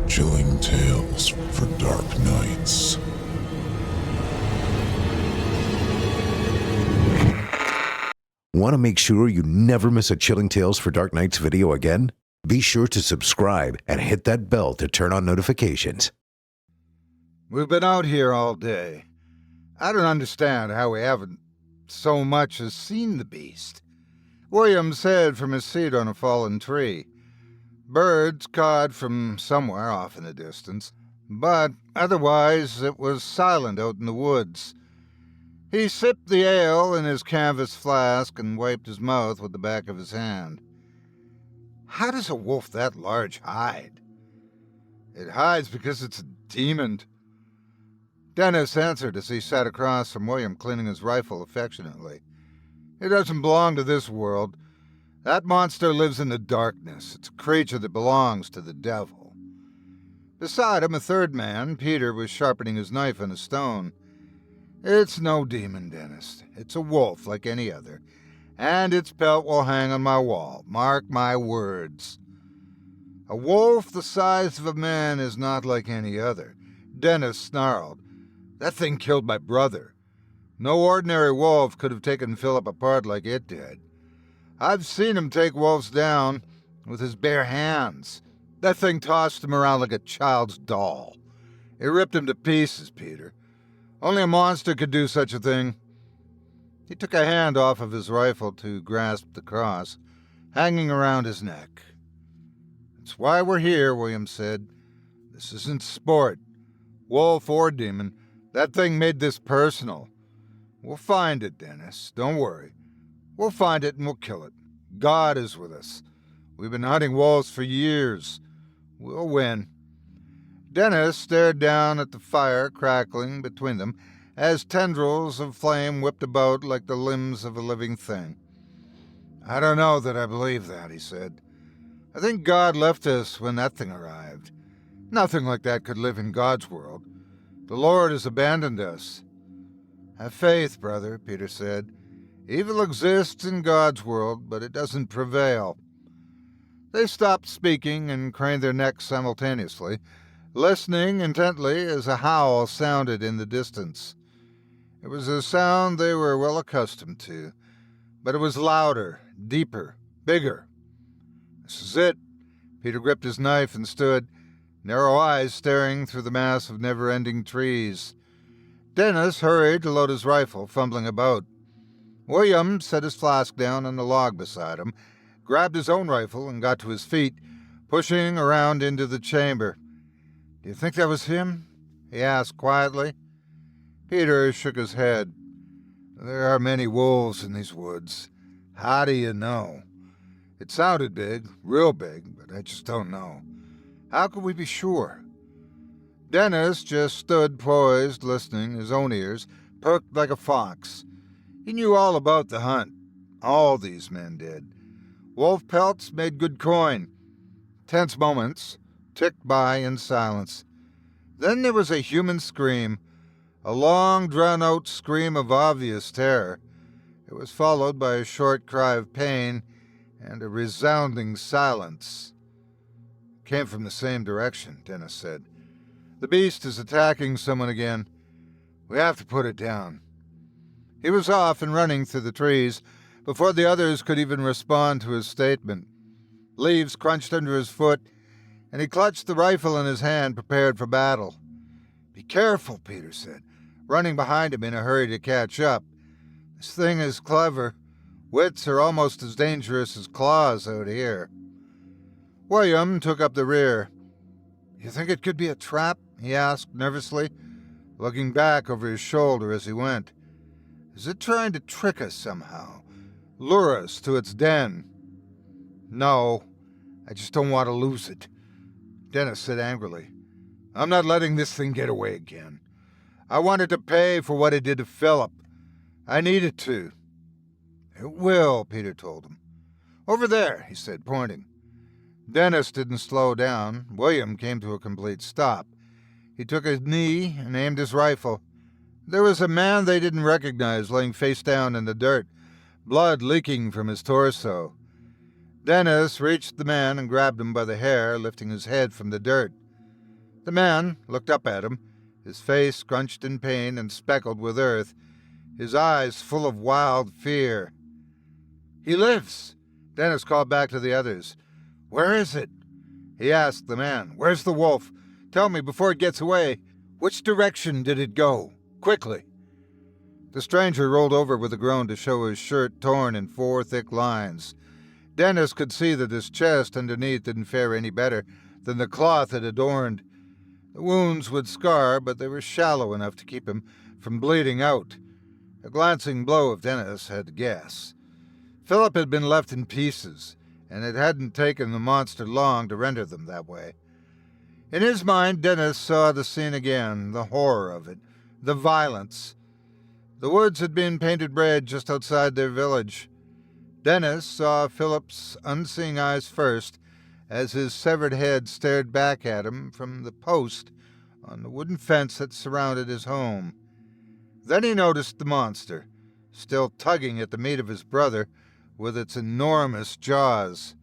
Chilling tales for dark nights. Want to make sure you never miss a Chilling Tales for Dark Nights video again? Be sure to subscribe and hit that bell to turn on notifications. We've been out here all day. I don't understand how we haven't so much as seen the beast. William said from his seat on a fallen tree. Birds cawed from somewhere off in the distance, but otherwise it was silent out in the woods. He sipped the ale in his canvas flask and wiped his mouth with the back of his hand. How does a wolf that large hide? It hides because it's a demon. Dennis answered as he sat across from William, cleaning his rifle affectionately. It doesn't belong to this world. That monster lives in the darkness. It's a creature that belongs to the devil. Beside him, a third man, Peter, was sharpening his knife on a stone. It's no demon, Dennis. It's a wolf like any other, and its pelt will hang on my wall. Mark my words. A wolf the size of a man is not like any other. Dennis snarled. That thing killed my brother. No ordinary wolf could have taken Philip apart like it did. I've seen him take wolves down with his bare hands. That thing tossed him around like a child's doll. It ripped him to pieces, Peter. Only a monster could do such a thing. He took a hand off of his rifle to grasp the cross, hanging around his neck. It's why we're here, William said. This isn't sport. Wolf or demon, that thing made this personal. We'll find it, Dennis. Don't worry. We'll find it and we'll kill it. God is with us. We've been hunting wolves for years. We'll win. Dennis stared down at the fire crackling between them as tendrils of flame whipped about like the limbs of a living thing. I don't know that I believe that, he said. I think God left us when that thing arrived. Nothing like that could live in God's world. The Lord has abandoned us. Have faith, brother, Peter said. Evil exists in God's world, but it doesn't prevail. They stopped speaking and craned their necks simultaneously, listening intently as a howl sounded in the distance. It was a sound they were well accustomed to, but it was louder, deeper, bigger. This is it. Peter gripped his knife and stood, narrow eyes staring through the mass of never-ending trees. Dennis hurried to load his rifle, fumbling about. William set his flask down on the log beside him, grabbed his own rifle, and got to his feet, pushing around into the chamber. Do you think that was him? He asked quietly. Peter shook his head. There are many wolves in these woods. How do you know? It sounded big, real big, but I just don't know. How could we be sure? Dennis just stood poised, listening, his own ears perked like a fox. He knew all about the hunt. All these men did. Wolf pelts made good coin. Tense moments ticked by in silence. Then there was a human scream, a long, drawn-out scream of obvious terror. It was followed by a short cry of pain and a resounding silence. It came from the same direction, Dennis said. The beast is attacking someone again. We have to put it down. He was off and running through the trees before the others could even respond to his statement. Leaves crunched under his foot, and he clutched the rifle in his hand, prepared for battle. Be careful, Peter said, running behind him in a hurry to catch up. This thing is clever. Wits are almost as dangerous as claws out here. William took up the rear. You think it could be a trap? He asked nervously, looking back over his shoulder as he went. Is it trying to trick us somehow? Lure us to its den? No, I just don't want to lose it. Dennis said angrily. I'm not letting this thing get away again. I wanted to pay for what it did to Philip. I need it to. It will, Peter told him. Over there, he said, pointing. Dennis didn't slow down. William came to a complete stop. He took a knee and aimed his rifle. There was a man they didn't recognize laying face down in the dirt, blood leaking from his torso. Dennis reached the man and grabbed him by the hair, lifting his head from the dirt. The man looked up at him, his face scrunched in pain and speckled with earth, his eyes full of wild fear. "He lives!" Dennis called back to the others. "Where is it?" He asked the man. "Where's the wolf? Tell me before it gets away. Which direction did it go? Quickly." The stranger rolled over with a groan to show his shirt torn in 4 thick lines. Dennis could see that his chest underneath didn't fare any better than the cloth it adorned. The wounds would scar, but they were shallow enough to keep him from bleeding out. A glancing blow of Dennis had to guess. Philip had been left in pieces, and it hadn't taken the monster long to render them that way. In his mind, Dennis saw the scene again, the horror of it, the violence. The woods had been painted red just outside their village. Dennis saw Philip's unseeing eyes first, as his severed head stared back at him from the post on the wooden fence that surrounded his home. Then he noticed the monster, still tugging at the meat of his brother with its enormous jaws.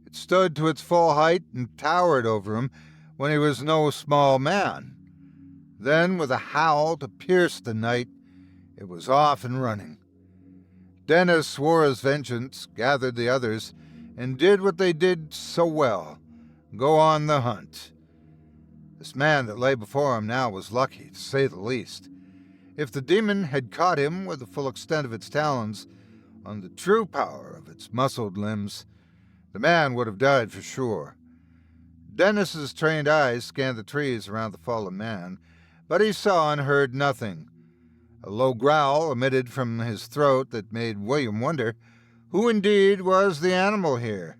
It stood to its full height and towered over him when he was no small man. Then, with a howl to pierce the night, it was off and running. Dennis swore his vengeance, gathered the others, and did what they did so well, go on the hunt. This man that lay before him now was lucky, to say the least. If the demon had caught him with the full extent of its talons, on the true power of its muscled limbs, the man would have died for sure. Dennis's trained eyes scanned the trees around the fallen man, but he saw and heard nothing. A low growl emitted from his throat that made William wonder who indeed was the animal here.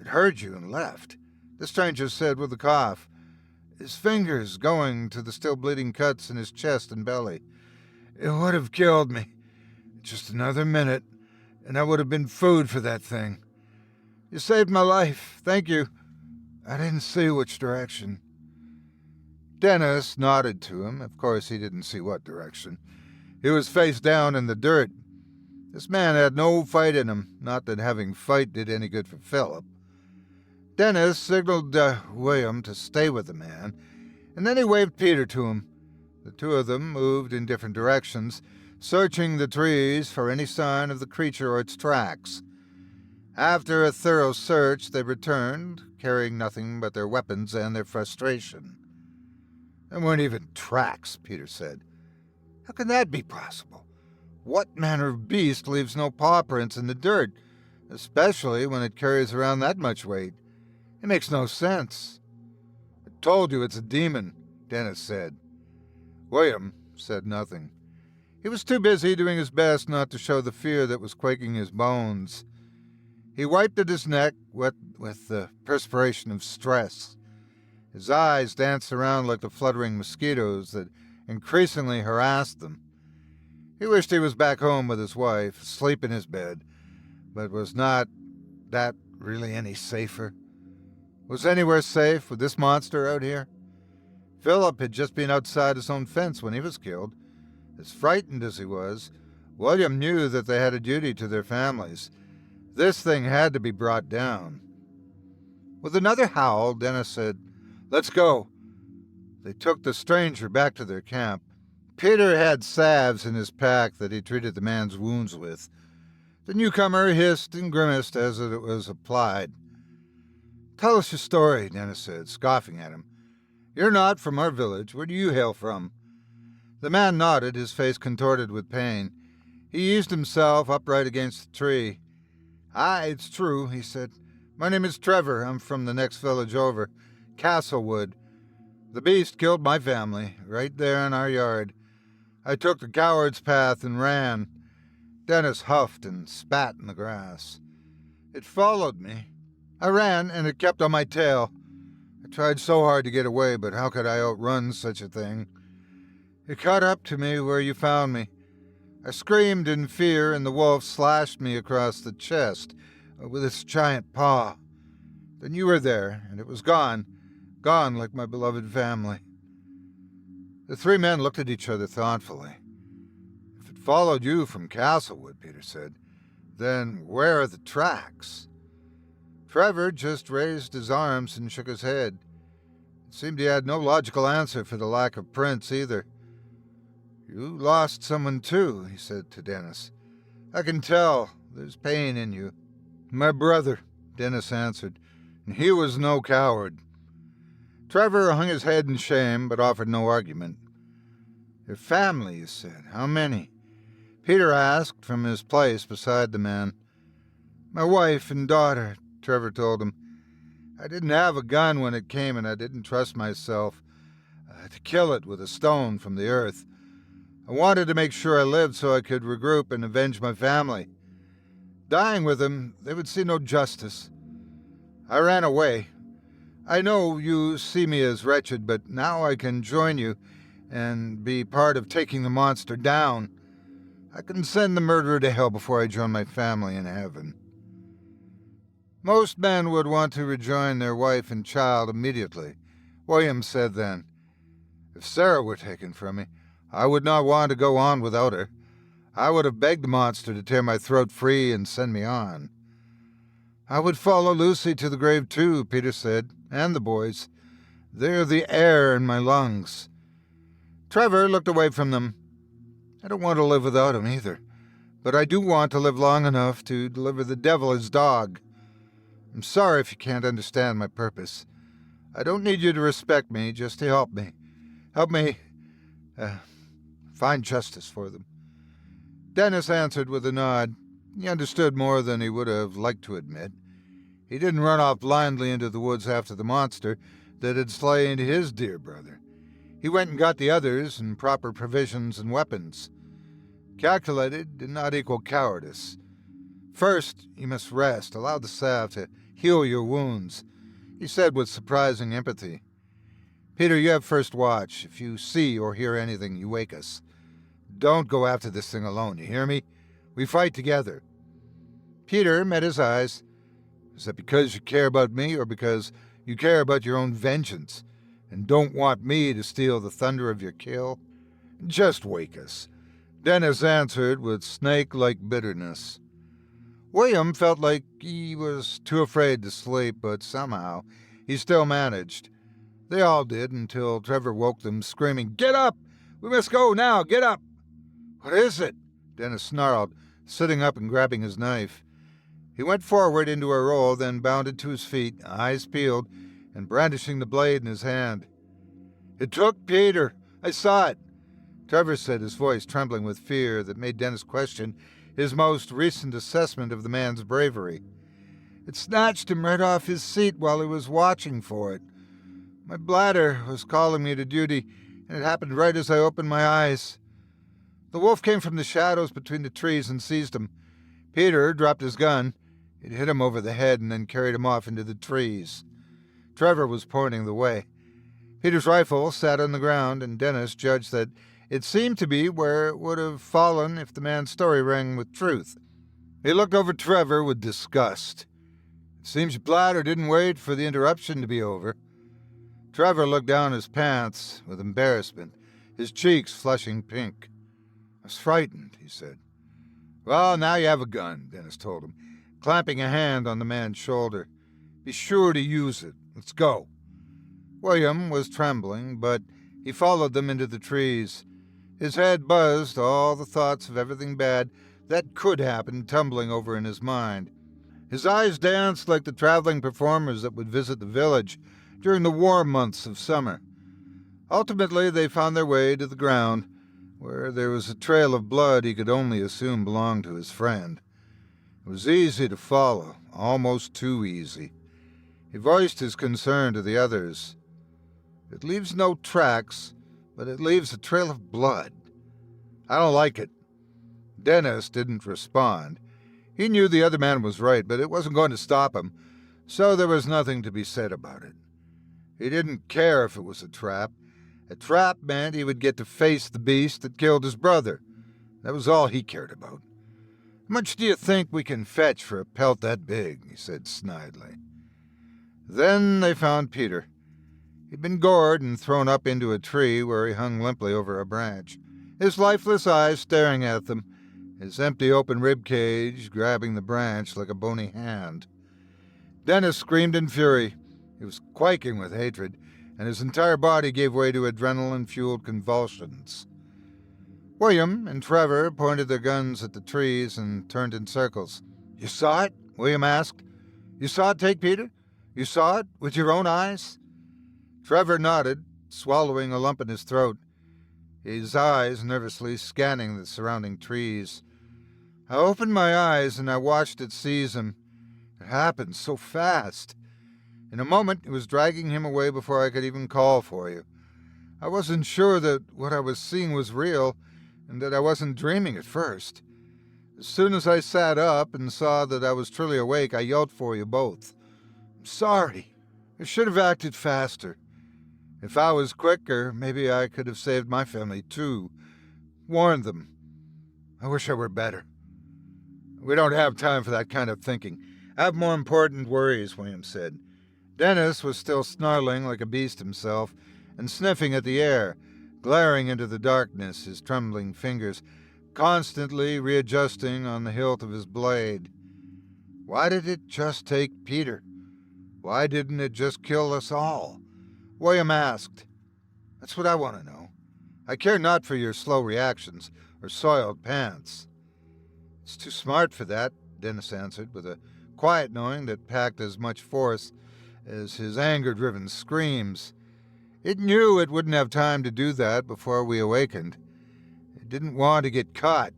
"It heard you and left," the stranger said with a cough, his fingers going to the still bleeding cuts in his chest and belly. "It would have killed me. Just another minute, and I would have been food for that thing. You saved my life. Thank you. I didn't see which direction." Dennis nodded to him. Of course, he didn't see what direction. He was face down in the dirt. This man had no fight in him, not that having fight did any good for Philip. Dennis signaled William to stay with the man, and then he waved Peter to him. The two of them moved in different directions, searching the trees for any sign of the creature or its tracks. After a thorough search, they returned, carrying nothing but their weapons and their frustration. "There weren't even tracks," Peter said. "How can that be possible? What manner of beast leaves no paw prints in the dirt, especially when it carries around that much weight? It makes no sense." "I told you it's a demon," Dennis said. William said nothing. He was too busy doing his best not to show the fear that was quaking his bones. He wiped at his neck, wet with the perspiration of stress. His eyes danced around like the fluttering mosquitoes that increasingly harassed them. He wished he was back home with his wife, asleep in his bed, but was not that really any safer? Was anywhere safe with this monster out here? Philip had just been outside his own fence when he was killed. As frightened as he was, William knew that they had a duty to their families. This thing had to be brought down. With another howl, Dennis said, "Let's go." They took the stranger back to their camp. Peter had salves in his pack that he treated the man's wounds with. The newcomer hissed and grimaced as it was applied. "Tell us your story," Dennis said, scoffing at him. "You're not from our village. Where do you hail from?" The man nodded, his face contorted with pain. He eased himself upright against the tree. "Aye, it's true," he said. "My name is Trevor. I'm from the next village over, Castlewood. The beast killed my family, right there in our yard. I took the coward's path and ran." Dennis huffed and spat in the grass. "It followed me. I ran, and it kept on my tail. I tried so hard to get away, but how could I outrun such a thing? It caught up to me where you found me. I screamed in fear, and the wolf slashed me across the chest with its giant paw. Then you were there, and it was gone like my beloved family." The three men looked at each other thoughtfully. "If it followed you from Castlewood," Peter said, "then where are the tracks?" Trevor just raised his arms and shook his head. It seemed he had no logical answer for the lack of prints either. "You lost someone too," he said to Dennis. "I can tell. There's pain in you." "My brother," Dennis answered, "and he was no coward." Trevor hung his head in shame, but offered no argument. "Your family," he said. "How many?" Peter asked from his place beside the man. "My wife and daughter," Trevor told him. "I didn't have a gun when it came, and I didn't trust myself to kill it with a stone from the earth. I wanted to make sure I lived so I could regroup and avenge my family. Dying with them, they would see no justice. I ran away. I know you see me as wretched, but now I can join you and be part of taking the monster down. I can send the murderer to hell before I join my family in heaven." Most men would want to rejoin their wife and child immediately. William said then, "If Sarah were taken from me, I would not want to go on without her. I would have begged the monster to tear my throat free and send me on." "I would follow Lucy to the grave too," Peter said, "and the boys. They're the air in my lungs." Trevor looked away from them. "I don't want to live without him either, but I do want to live long enough to deliver the devil his dog. I'm sorry if you can't understand my purpose. I don't need you to respect me, just to help me. Help me find justice for them." Dennis answered with a nod. He understood more than he would have liked to admit. He didn't run off blindly into the woods after the monster that had slain his dear brother. He went and got the others and proper provisions and weapons. Calculated did not equal cowardice. "First, you must rest. Allow the salve to heal your wounds," he said with surprising empathy. "Peter, you have first watch. If you see or hear anything, you wake us. Don't go after this thing alone, you hear me? We fight together." Peter met his eyes. "Is that because you care about me, or because you care about your own vengeance and don't want me to steal the thunder of your kill? Just wake us," Dennis answered with snake-like bitterness. William felt like he was too afraid to sleep, but somehow he still managed. They all did until Trevor woke them, screaming, "Get up! We must go now! Get up!" "What is it?" Dennis snarled, sitting up and grabbing his knife. He went forward into a roll, then bounded to his feet, eyes peeled, and brandishing the blade in his hand. "It took Peter. I saw it," Trevor said, his voice trembling with fear that made Dennis question his most recent assessment of the man's bravery. "It snatched him right off his seat while he was watching for it. My bladder was calling me to duty, and it happened right as I opened my eyes. The wolf came from the shadows between the trees and seized him. Peter dropped his gun. It hit him over the head and then carried him off into the trees." Trevor was pointing the way. Peter's rifle sat on the ground, and Dennis judged that it seemed to be where it would have fallen if the man's story rang with truth. He looked over Trevor with disgust. "It seems your bladder didn't wait for the interruption to be over." Trevor looked down his pants with embarrassment, his cheeks flushing pink. "I was frightened," he said. "Well, now you have a gun," Dennis told him, clamping a hand on the man's shoulder. "Be sure to use it. Let's go." William was trembling, but he followed them into the trees. His head buzzed, all the thoughts of everything bad that could happen tumbling over in his mind. His eyes danced like the traveling performers that would visit the village during the warm months of summer. Ultimately, they found their way to the ground, where there was a trail of blood he could only assume belonged to his friend. It was easy to follow, almost too easy. He voiced his concern to the others. "It leaves no tracks, but it leaves a trail of blood. I don't like it." Dennis didn't respond. He knew the other man was right, but it wasn't going to stop him, so there was nothing to be said about it. He didn't care if it was a trap. A trap meant he would get to face the beast that killed his brother. That was all he cared about. "How much do you think we can fetch for a pelt that big?" he said snidely. Then they found Peter. He'd been gored and thrown up into a tree where he hung limply over a branch, his lifeless eyes staring at them, his empty open rib cage grabbing the branch like a bony hand. Dennis screamed in fury. He was quaking with hatred, and his entire body gave way to adrenaline-fueled convulsions. William and Trevor pointed their guns at the trees and turned in circles. "You saw it?" William asked. "You saw it take Peter? You saw it with your own eyes?" Trevor nodded, swallowing a lump in his throat, his eyes nervously scanning the surrounding trees. "I opened my eyes and I watched it seize him. It happened so fast. In a moment, it was dragging him away before I could even call for you. I wasn't sure that what I was seeing was real and that I wasn't dreaming at first. As soon as I sat up and saw that I was truly awake, I yelled for you both. I'm sorry. I should have acted faster. If I was quicker, maybe I could have saved my family too. Warned them. I wish I were better." "We don't have time for that kind of thinking. I have more important worries," William said. Dennis was still snarling like a beast himself and sniffing at the air, glaring into the darkness, his trembling fingers constantly readjusting on the hilt of his blade. Why did it just take Peter? Why didn't it just kill us all? William asked. "That's what I want to know. I care not for your slow reactions or soiled pants." "It's too smart for that," Dennis answered, with a quiet knowing that packed as much force as his anger-driven screams. It knew it wouldn't have time to do that before we awakened. It didn't want to get caught.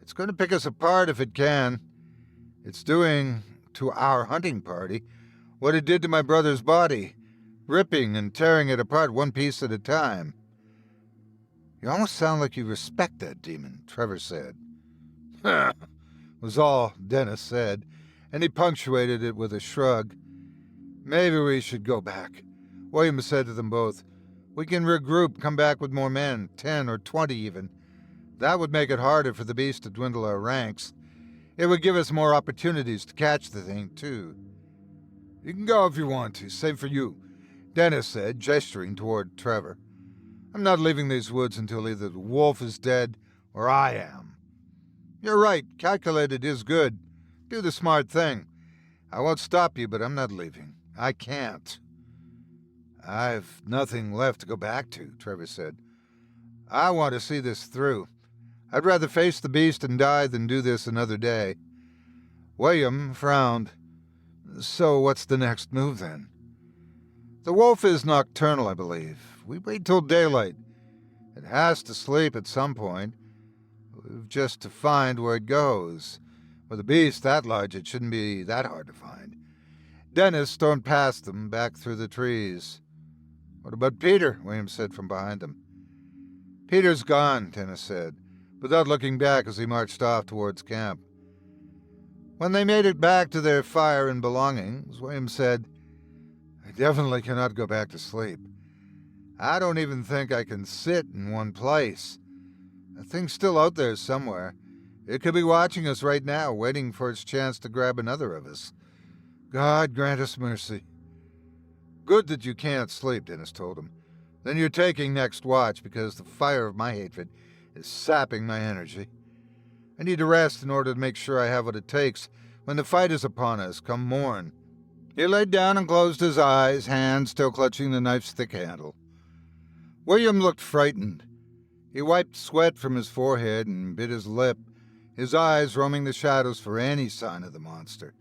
It's going to pick us apart if it can. It's doing to our hunting party what it did to my brother's body, ripping and tearing it apart one piece at a time. "You almost sound like you respect that demon," Trevor said. "Huh," was all Dennis said, and he punctuated it with a shrug. "Maybe we should go back," William said to them both. "We can regroup, come back with more men, 10 or 20 even. That would make it harder for the beast to dwindle our ranks. It would give us more opportunities to catch the thing, too." "You can go if you want to, same for you," Dennis said, gesturing toward Trevor. "I'm not leaving these woods until either the wolf is dead or I am." "You're right, calculated is good. Do the smart thing. I won't stop you, but I'm not leaving. I can't." "I've nothing left to go back to," Trevor said. "I want to see this through. I'd rather face the beast and die than do this another day." William frowned. "So what's the next move, then?" "The wolf is nocturnal, I believe. We wait till daylight. It has to sleep at some point. We've just to find where it goes. With a beast that large, it shouldn't be that hard to find." Dennis stormed past them, back through the trees. "What about Peter?" William said from behind them. "Peter's gone," Dennis said, without looking back as he marched off towards camp. When they made it back to their fire and belongings, William said, "I definitely cannot go back to sleep. I don't even think I can sit in one place. The thing's still out there somewhere. It could be watching us right now, waiting for its chance to grab another of us. God grant us mercy." "Good that you can't sleep," Dennis told him. "Then you're taking next watch, because the fire of my hatred is sapping my energy. I need to rest in order to make sure I have what it takes when the fight is upon us come morn." He laid down and closed his eyes, hands still clutching the knife's thick handle. William looked frightened. He wiped sweat from his forehead and bit his lip, his eyes roaming the shadows for any sign of the monster.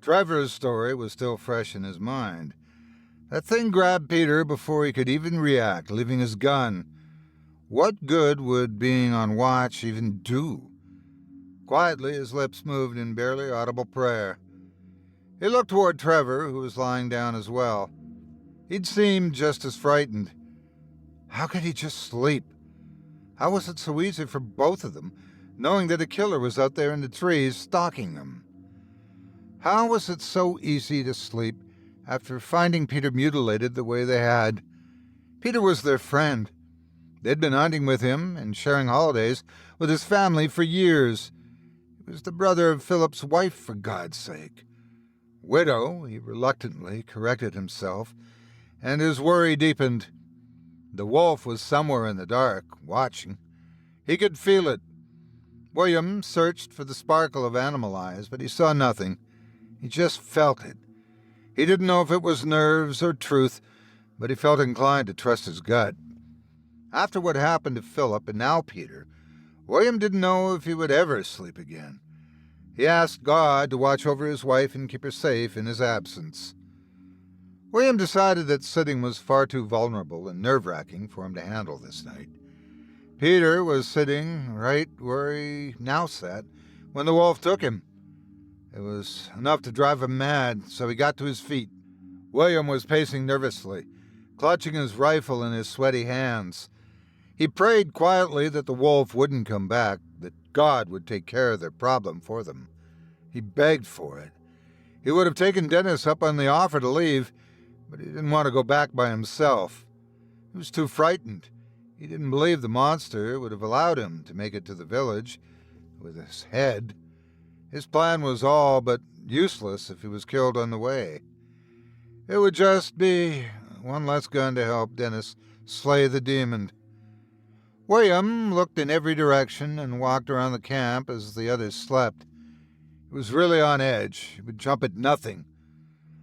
Trevor's story was still fresh in his mind. That thing grabbed Peter before he could even react, leaving his gun. What good would being on watch even do? Quietly, his lips moved in barely audible prayer. He looked toward Trevor, who was lying down as well. He'd seemed just as frightened. How could he just sleep? How was it so easy for both of them, knowing that a killer was out there in the trees stalking them? How was it so easy to sleep after finding Peter mutilated the way they had? Peter was their friend. They'd been hunting with him and sharing holidays with his family for years. He was the brother of Philip's wife, for God's sake. Widow, he reluctantly corrected himself, and his worry deepened. The wolf was somewhere in the dark, watching. He could feel it. William searched for the sparkle of animal eyes, but he saw nothing. He just felt it. He didn't know if it was nerves or truth, but he felt inclined to trust his gut. After what happened to Philip and now Peter, William didn't know if he would ever sleep again. He asked God to watch over his wife and keep her safe in his absence. William decided that sitting was far too vulnerable and nerve-wracking for him to handle this night. Peter was sitting right where he now sat when the wolf took him. It was enough to drive him mad, so he got to his feet. William was pacing nervously, clutching his rifle in his sweaty hands. He prayed quietly that the wolf wouldn't come back, that God would take care of their problem for them. He begged for it. He would have taken Dennis up on the offer to leave, but he didn't want to go back by himself. He was too frightened. He didn't believe the monster would have allowed him to make it to the village with his head. His plan was all but useless if he was killed on the way. It would just be one less gun to help Dennis slay the demon. William looked in every direction and walked around the camp as the others slept. He was really on edge. He would jump at nothing.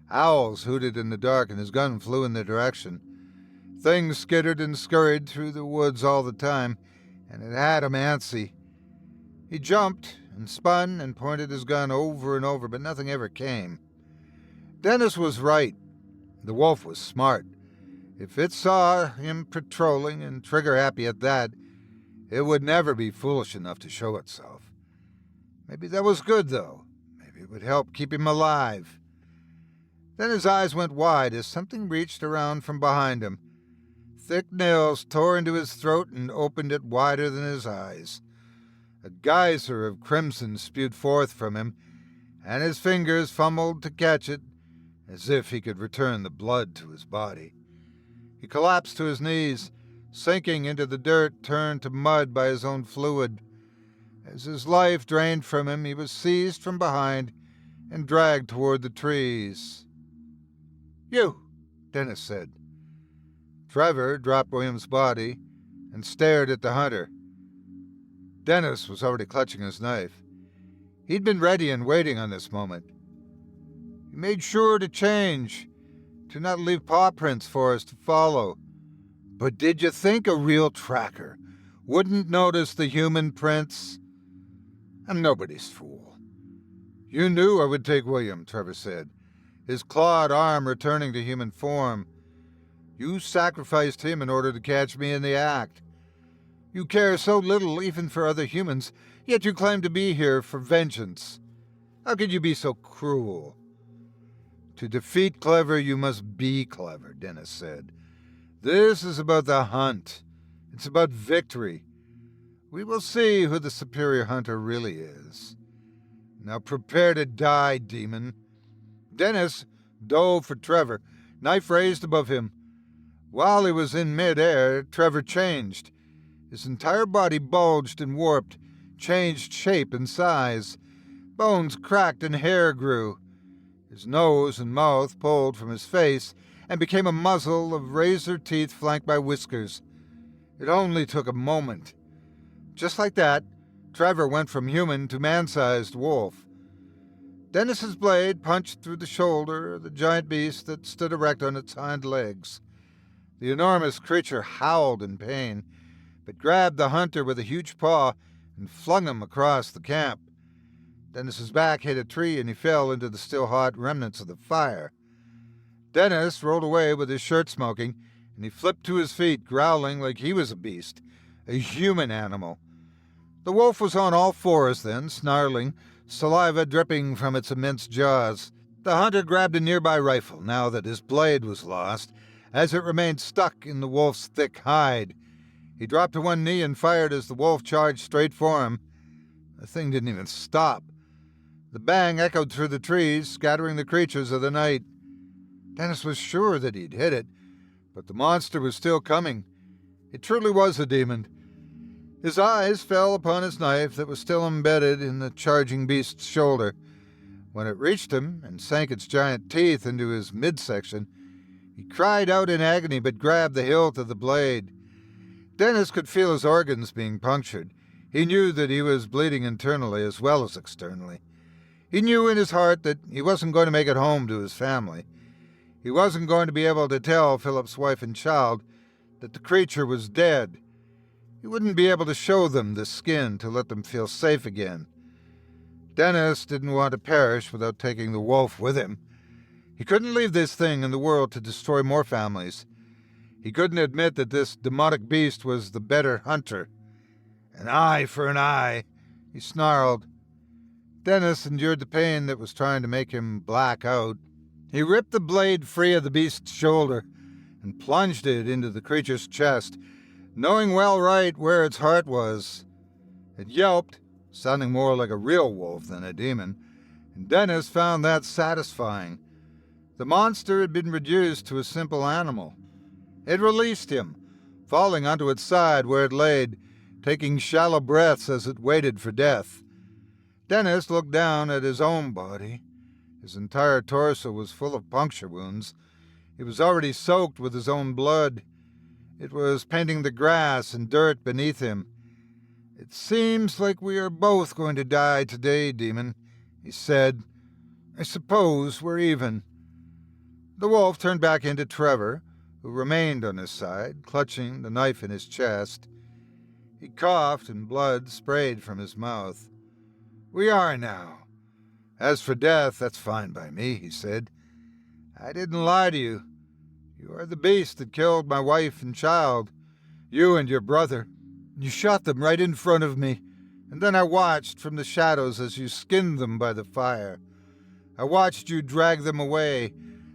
Owls hooted in the dark and his gun flew in their direction. Things skittered and scurried through the woods all the time, and it had him antsy. He jumped and spun and pointed his gun over and over, but nothing ever came. Dennis was right. The wolf was smart. If it saw him patrolling and trigger-happy at that, it would never be foolish enough to show itself. Maybe that was good, though. Maybe it would help keep him alive. Then his eyes went wide as something reached around from behind him. Thick nails tore into his throat and opened it wider than his eyes. A geyser of crimson spewed forth from him, and his fingers fumbled to catch it, as if he could return the blood to his body. He collapsed to his knees, sinking into the dirt turned to mud by his own fluid. As his life drained from him, he was seized from behind and dragged toward the trees. "You," Dennis said. Trevor dropped William's body and stared at the hunter. Dennis was already clutching his knife. He'd been ready and waiting on this moment. He made sure to change, to not leave paw prints for us to follow. But did you think a real tracker wouldn't notice the human prints? I'm nobody's fool. You knew I would take William, Trevor said, his clawed arm returning to human form. You sacrificed him in order to catch me in the act. You care so little even for other humans, yet you claim to be here for vengeance. How could you be so cruel? To defeat clever, you must be clever, Dennis said. This is about the hunt. It's about victory. We will see who the superior hunter really is. Now prepare to die, demon. Dennis dove for Trevor, knife raised above him. While he was in mid-air, Trevor changed. His entire body bulged and warped, changed shape and size. Bones cracked and hair grew. His nose and mouth pulled from his face and became a muzzle of razor teeth flanked by whiskers. It only took a moment. Just like that, Trevor went from human to man-sized wolf. Dennis's blade punched through the shoulder of the giant beast that stood erect on its hind legs. The enormous creature howled in pain, but grabbed the hunter with a huge paw and flung him across the camp. Dennis's back hit a tree and he fell into the still hot remnants of the fire. Dennis rolled away with his shirt smoking, and he flipped to his feet, growling like he was a beast, a human animal. The wolf was on all fours then, snarling, saliva dripping from its immense jaws. The hunter grabbed a nearby rifle, now that his blade was lost, as it remained stuck in the wolf's thick hide. He dropped to one knee and fired as the wolf charged straight for him. The thing didn't even stop. The bang echoed through the trees, scattering the creatures of the night. Dennis was sure that he'd hit it, but the monster was still coming. It truly was a demon. His eyes fell upon his knife that was still embedded in the charging beast's shoulder. When it reached him and sank its giant teeth into his midsection, he cried out in agony but grabbed the hilt of the blade. Dennis could feel his organs being punctured. He knew that he was bleeding internally as well as externally. He knew in his heart that he wasn't going to make it home to his family. He wasn't going to be able to tell Philip's wife and child that the creature was dead. He wouldn't be able to show them the skin to let them feel safe again. Dennis didn't want to perish without taking the wolf with him. He couldn't leave this thing in the world to destroy more families. He couldn't admit that this demonic beast was the better hunter. An eye for an eye, he snarled. Dennis endured the pain that was trying to make him black out. He ripped the blade free of the beast's shoulder and plunged it into the creature's chest, knowing well right where its heart was. It yelped, sounding more like a real wolf than a demon, and Dennis found that satisfying. The monster had been reduced to a simple animal. It released him, falling onto its side where it laid, taking shallow breaths as it waited for death. Dennis looked down at his own body. His entire torso was full of puncture wounds. He was already soaked with his own blood. It was painting the grass and dirt beneath him. "It seems like we are both going to die today, demon," he said. "I suppose we're even." The wolf turned back into Trevor, who remained on his side, clutching the knife in his chest. He coughed and blood sprayed from his mouth. "We are now. As for death, that's fine by me," he said. "I didn't lie to you. You are the beast that killed my wife and child. You and your brother. You shot them right in front of me, and then I watched from the shadows as you skinned them by the fire. I watched you drag them away,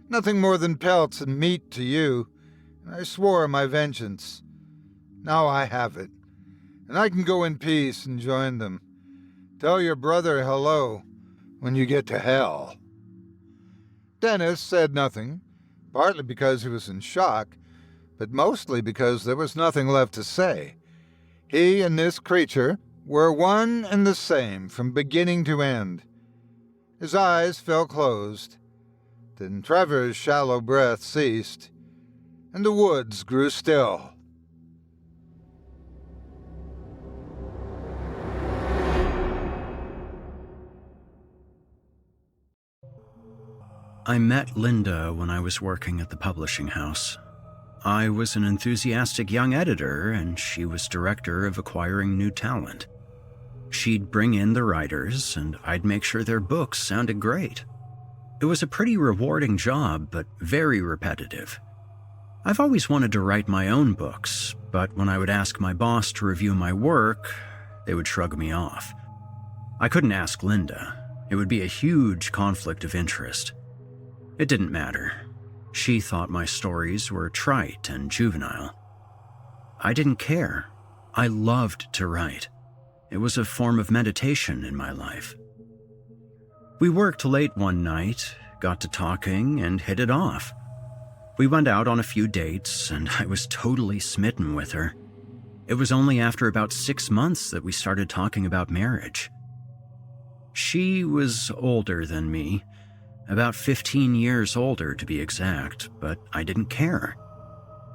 nothing more than pelts and meat to you, and I swore my vengeance. Now I have it, and I can go in peace and join them. Tell your brother hello when you get to hell." Dennis said nothing, partly because he was in shock, but mostly because there was nothing left to say. He and this creature were one and the same from beginning to end. His eyes fell closed. Then Trevor's shallow breath ceased, and the woods grew still. I met Linda when I was working at the publishing house. I was an enthusiastic young editor, and she was director of acquiring new talent. She'd bring in the writers, and I'd make sure their books sounded great. It was a pretty rewarding job, but very repetitive. I've always wanted to write my own books, but when I would ask my boss to review my work, they would shrug me off. I couldn't ask Linda. It would be a huge conflict of interest. It didn't matter. She thought my stories were trite and juvenile. I didn't care. I loved to write. It was a form of meditation in my life. We worked late one night, got to talking, and hit it off. We went out on a few dates, and I was totally smitten with her. It was only after about 6 months that we started talking about marriage. She was older than me, about 15 years older to be exact, but I didn't care.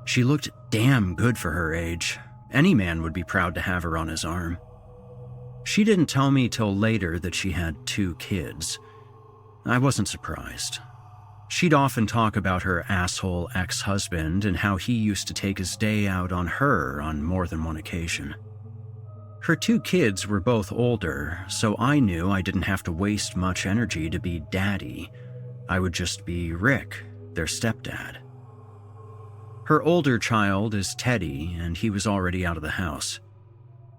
She looked damn good for her age. Any man would be proud to have her on his arm. She didn't tell me till later that she had 2 kids. I wasn't surprised. She'd often talk about her asshole ex-husband and how he used to take his day out on her on more than one occasion. Her 2 kids were both older, so I knew I didn't have to waste much energy to be daddy. I would just be Rick, their stepdad. Her older child is Teddy, and he was already out of the house.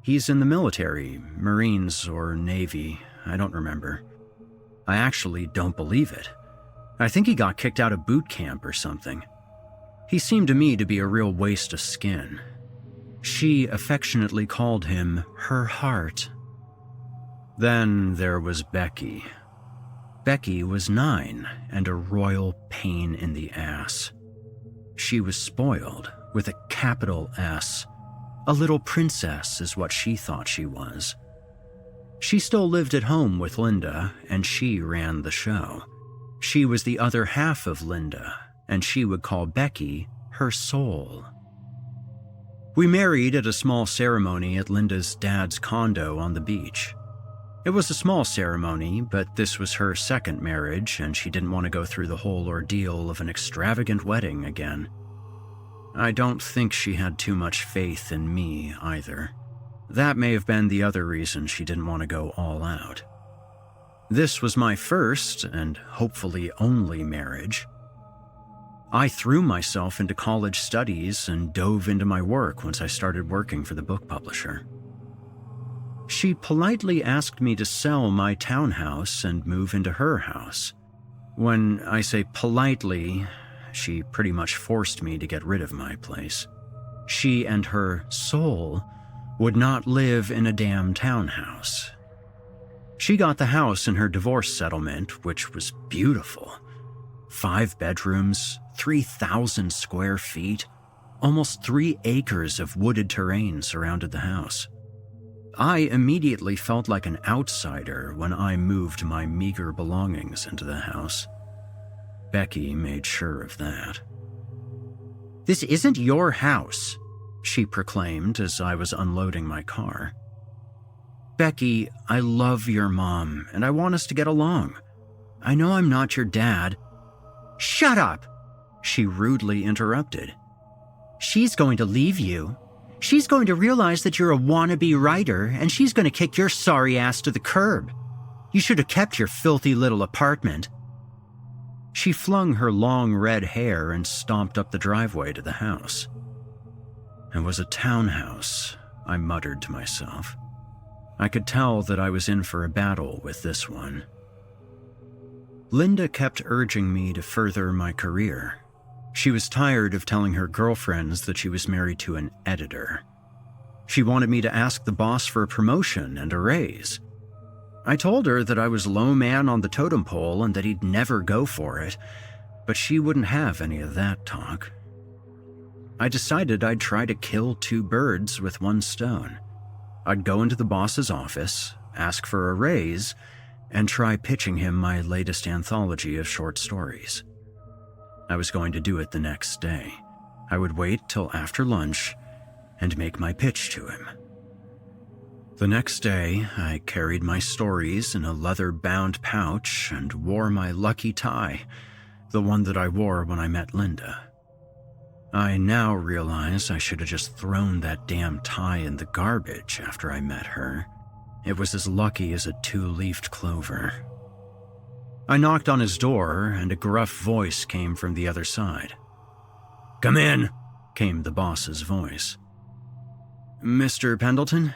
He's in the military, Marines or Navy, I don't remember. I actually don't believe it. I think he got kicked out of boot camp or something. He seemed to me to be a real waste of skin. She affectionately called him her heart. Then there was Becky. Becky was 9 and a royal pain in the ass. She was spoiled, with a capital S. A little princess is what she thought she was. She still lived at home with Linda, and she ran the show. She was the other half of Linda, and she would call Becky her soul. We married at a small ceremony at Linda's dad's condo on the beach. It was a small ceremony, but this was her second marriage, and she didn't want to go through the whole ordeal of an extravagant wedding again. I don't think she had too much faith in me either. That may have been the other reason she didn't want to go all out. This was my first, and hopefully only, marriage. I threw myself into college studies and dove into my work once I started working for the book publisher. She politely asked me to sell my townhouse and move into her house. When I say politely, she pretty much forced me to get rid of my place. She and her soul would not live in a damn townhouse. She got the house in her divorce settlement, which was beautiful. 5 bedrooms, 3,000 square feet, almost 3 acres of wooded terrain surrounded the house. I immediately felt like an outsider when I moved my meager belongings into the house. Becky made sure of that. "This isn't your house," she proclaimed as I was unloading my car. "Becky, I love your mom, and I want us to get along. I know I'm not your dad." "Shut up!" she rudely interrupted. "She's going to leave you. She's going to realize that you're a wannabe writer, and she's going to kick your sorry ass to the curb. You should have kept your filthy little apartment." She flung her long red hair and stomped up the driveway to the house. It was a townhouse, I muttered to myself. I could tell that I was in for a battle with this one. Linda kept urging me to further my career. She was tired of telling her girlfriends that she was married to an editor. She wanted me to ask the boss for a promotion and a raise. I told her that I was low man on the totem pole and that he'd never go for it, but she wouldn't have any of that talk. I decided I'd try to kill 2 birds with 1 stone. I'd go into the boss's office, ask for a raise, and try pitching him my latest anthology of short stories. I was going to do it the next day. I would wait till after lunch and make my pitch to him. The next day, I carried my stories in a leather-bound pouch and wore my lucky tie, the one that I wore when I met Linda. I now realize I should have just thrown that damn tie in the garbage after I met her. It was as lucky as a 2-leafed clover. I knocked on his door, and a gruff voice came from the other side. "Come in," came the boss's voice. "Mr. Pendleton,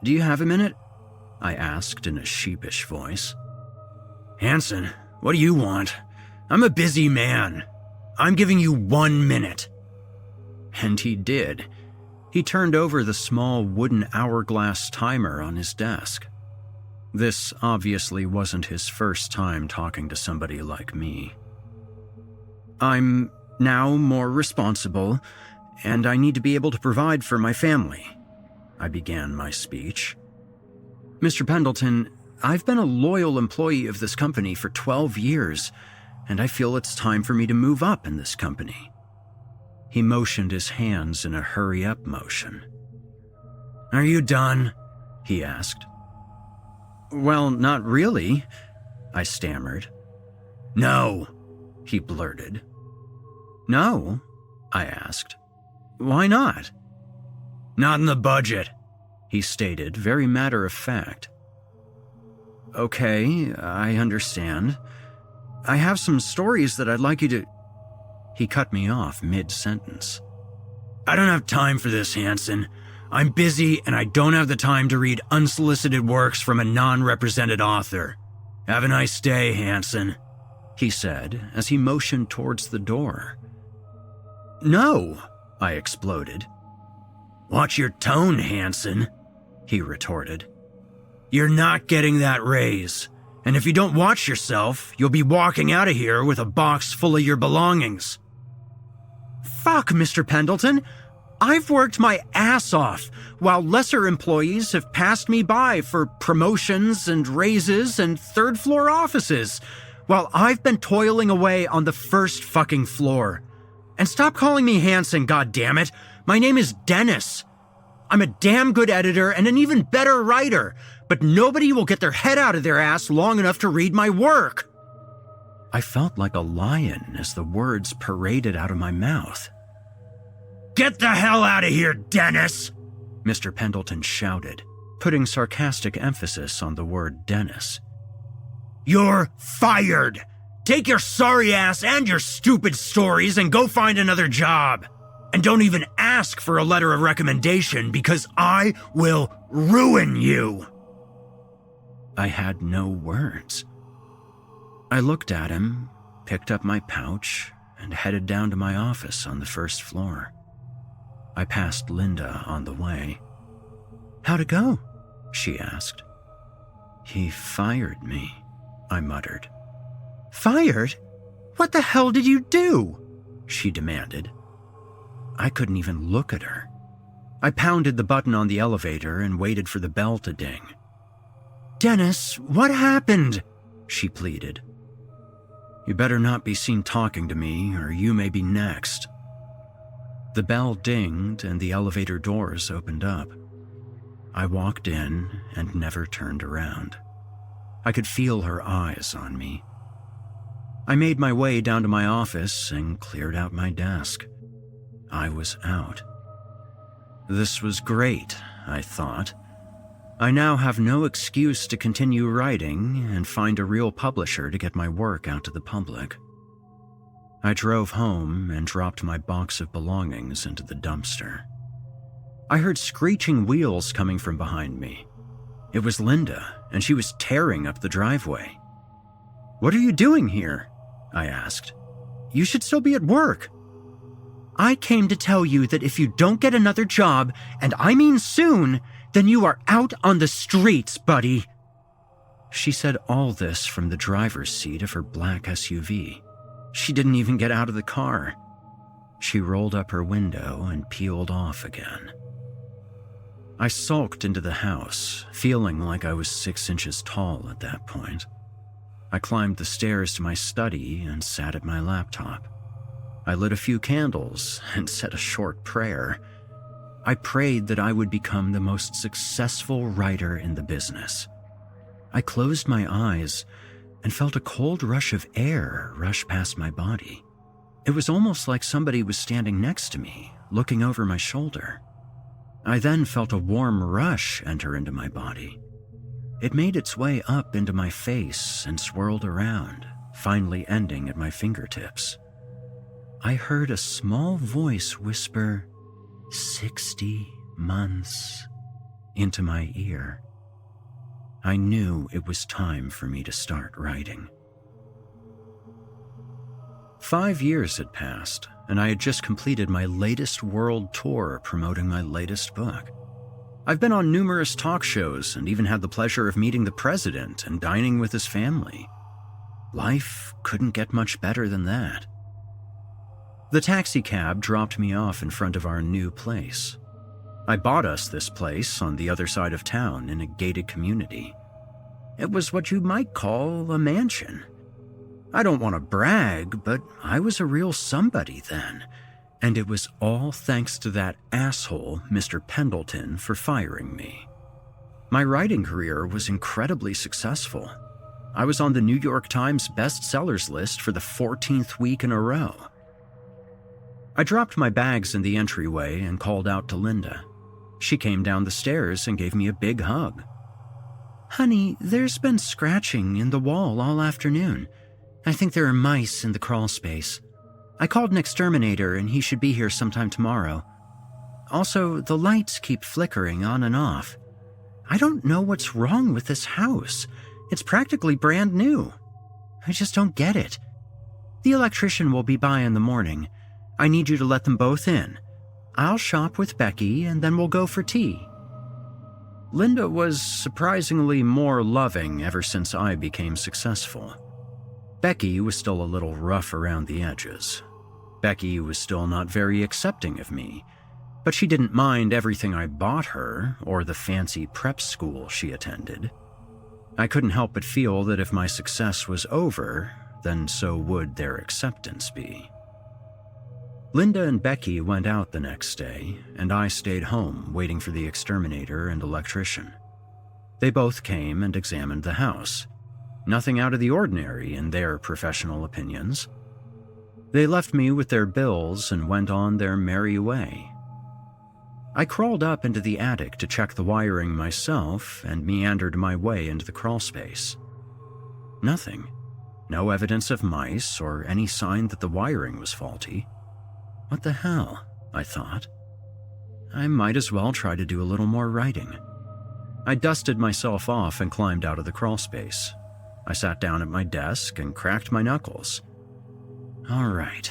do you have a minute?" I asked in a sheepish voice. "Hanson, what do you want? I'm a busy man. I'm giving you 1 minute." And he did. He turned over the small wooden hourglass timer on his desk. This obviously wasn't his first time talking to somebody like me. "I'm now more responsible, and I need to be able to provide for my family," I began my speech. "Mr. Pendleton, I've been a loyal employee of this company for 12 years, and I feel it's time for me to move up in this company." He motioned his hands in a hurry-up motion. "Are you done?" he asked. "Well, not really," I stammered. "No," he blurted. "No?" I asked. "Why not?" "Not in the budget," he stated, very matter-of-fact. "Okay, I understand. I have some stories that I'd like you to—" He cut me off mid-sentence. "I don't have time for this, Hanson. I'm busy and I don't have the time to read unsolicited works from a non-represented author. Have a nice day, Hanson," he said as he motioned towards the door. "No," I exploded. "Watch your tone, Hanson," he retorted. "You're not getting that raise, and if you don't watch yourself, you'll be walking out of here with a box full of your belongings." "Fuck, Mr. Pendleton. I've worked my ass off, while lesser employees have passed me by for promotions and raises and third-floor offices, while I've been toiling away on the first fucking floor. And stop calling me Hanson, goddammit. My name is Dennis. I'm a damn good editor and an even better writer, but nobody will get their head out of their ass long enough to read my work. I felt like a lion as the words paraded out of my mouth. Get the hell out of here, Dennis! Mr. Pendleton shouted, putting sarcastic emphasis on the word Dennis. You're fired! Take your sorry ass and your stupid stories and go find another job. And don't even ask for a letter of recommendation because I will ruin you. I had no words. I looked at him, picked up my pouch, and headed down to my office on the first floor. I passed Linda on the way. How'd it go? She asked. He fired me, I muttered. Fired? What the hell did you do? She demanded. I couldn't even look at her. I pounded the button on the elevator and waited for the bell to ding. Dennis, what happened? She pleaded. You better not be seen talking to me, or you may be next. The bell dinged and the elevator doors opened up. I walked in and never turned around. I could feel her eyes on me. I made my way down to my office and cleared out my desk. I was out. This was great, I thought. I now have no excuse to continue writing and find a real publisher to get my work out to the public. I drove home and dropped my box of belongings into the dumpster. I heard screeching wheels coming from behind me. It was Linda, and she was tearing up the driveway. What are you doing here? I asked. You should still be at work. I came to tell you that if you don't get another job, and I mean soon, then you are out on the streets, buddy. She said all this from the driver's seat of her black SUV. She didn't even get out of the car. She rolled up her window and peeled off again. I sulked into the house, feeling like I was 6 inches tall at that point. I climbed the stairs to my study and sat at my laptop. I lit a few candles and said a short prayer. I prayed that I would become the most successful writer in the business. I closed my eyes and felt a cold rush of air rush past my body. It was almost like somebody was standing next to me, looking over my shoulder. I then felt a warm rush enter into my body. It made its way up into my face and swirled around, finally ending at my fingertips. I heard a small voice whisper, 60 months, into my ear. I knew it was time for me to start writing. 5 years had passed, and I had just completed my latest world tour promoting my latest book. I've been on numerous talk shows and even had the pleasure of meeting the president and dining with his family. Life couldn't get much better than that. The taxi cab dropped me off in front of our new place. I bought us this place on the other side of town in a gated community. It was what you might call a mansion. I don't want to brag, but I was a real somebody then, and it was all thanks to that asshole, Mr. Pendleton, for firing me. My writing career was incredibly successful. I was on the New York Times bestsellers list for the 14th week in a row. I dropped my bags in the entryway and called out to Linda. She came down the stairs and gave me a big hug. Honey, there's been scratching in the wall all afternoon. I think there are mice in the crawl space. I called an exterminator and he should be here sometime tomorrow. Also, the lights keep flickering on and off. I don't know what's wrong with this house. It's practically brand new. I just don't get it. The electrician will be by in the morning. I need you to let them both in. I'll shop with Becky and then we'll go for tea. Linda was surprisingly more loving ever since I became successful. Becky was still a little rough around the edges. Becky was still not very accepting of me, but she didn't mind everything I bought her or the fancy prep school she attended. I couldn't help but feel that if my success was over, then so would their acceptance be. Linda and Becky went out the next day, and I stayed home waiting for the exterminator and electrician. They both came and examined the house. Nothing out of the ordinary in their professional opinions. They left me with their bills and went on their merry way. I crawled up into the attic to check the wiring myself and meandered my way into the crawlspace. Nothing. No evidence of mice or any sign that the wiring was faulty. What the hell? I thought. I might as well try to do a little more writing. I dusted myself off and climbed out of the crawlspace. I sat down at my desk and cracked my knuckles. All right,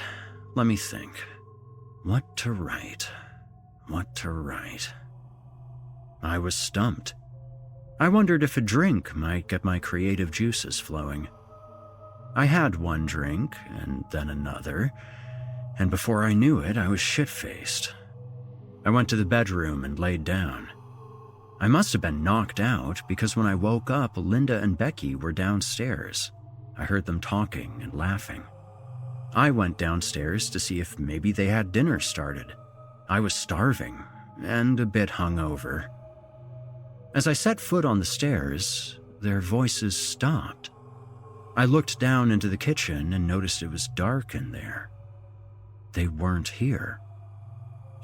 let me think. What to write? What to write? I was stumped. I wondered if a drink might get my creative juices flowing. I had one drink, and then another, and before I knew it, I was shit-faced. I went to the bedroom and laid down. I must have been knocked out because when I woke up, Linda and Becky were downstairs. I heard them talking and laughing. I went downstairs to see if maybe they had dinner started. I was starving and a bit hungover. As I set foot on the stairs, their voices stopped. I looked down into the kitchen and noticed it was dark in there. They weren't here.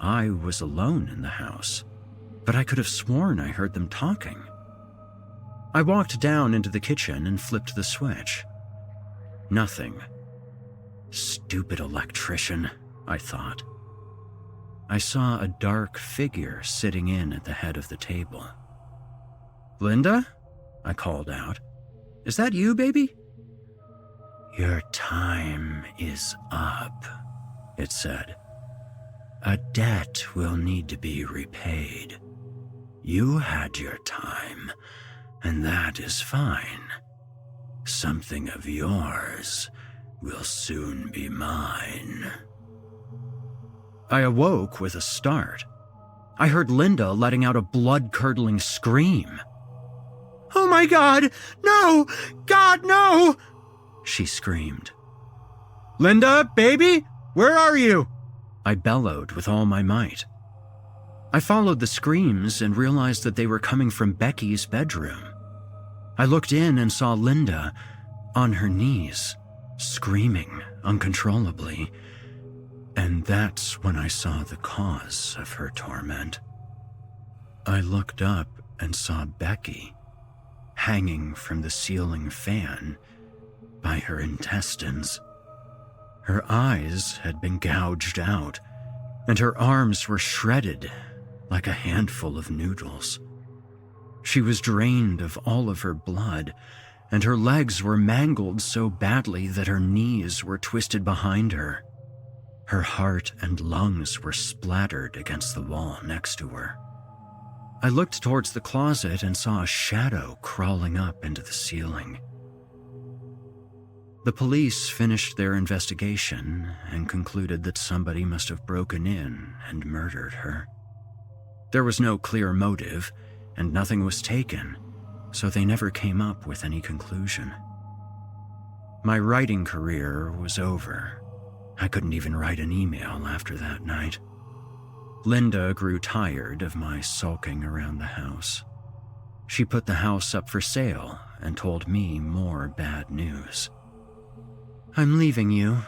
I was alone in the house, but I could have sworn I heard them talking. I walked down into the kitchen and flipped the switch. Nothing. Stupid electrician, I thought. I saw a dark figure sitting in at the head of the table. Linda? I called out. Is that you, baby? Your time is up, it said. A debt will need to be repaid. You had your time, and that is fine. Something of yours will soon be mine. I awoke with a start. I heard Linda letting out a blood-curdling scream. Oh my God, no! God, no! She screamed. Linda, baby, where are you? I bellowed with all my might. I followed the screams and realized that they were coming from Becky's bedroom. I looked in and saw Linda on her knees, screaming uncontrollably. And that's when I saw the cause of her torment. I looked up and saw Becky hanging from the ceiling fan by her intestines. Her eyes had been gouged out, and her arms were shredded like a handful of noodles. She was drained of all of her blood, and her legs were mangled so badly that her knees were twisted behind her. Her heart and lungs were splattered against the wall next to her. I looked towards the closet and saw a shadow crawling up into the ceiling. The police finished their investigation and concluded that somebody must have broken in and murdered her. There was no clear motive, and nothing was taken, so they never came up with any conclusion. My writing career was over. I couldn't even write an email after that night. Linda grew tired of my sulking around the house. She put the house up for sale and told me more bad news. I'm leaving you.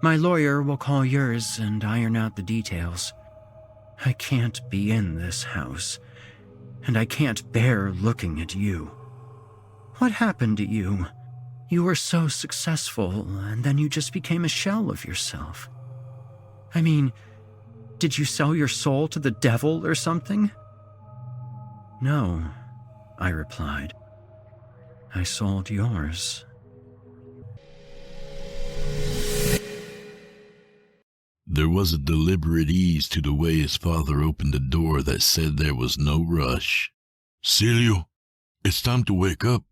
My lawyer will call yours and iron out the details. I can't be in this house, and I can't bear looking at you. What happened to you? You were so successful, and then you just became a shell of yourself. I mean, did you sell your soul to the devil or something? No, I replied. I sold yours. There was a deliberate ease to the way his father opened the door that said there was no rush. Celio, it's time to wake up.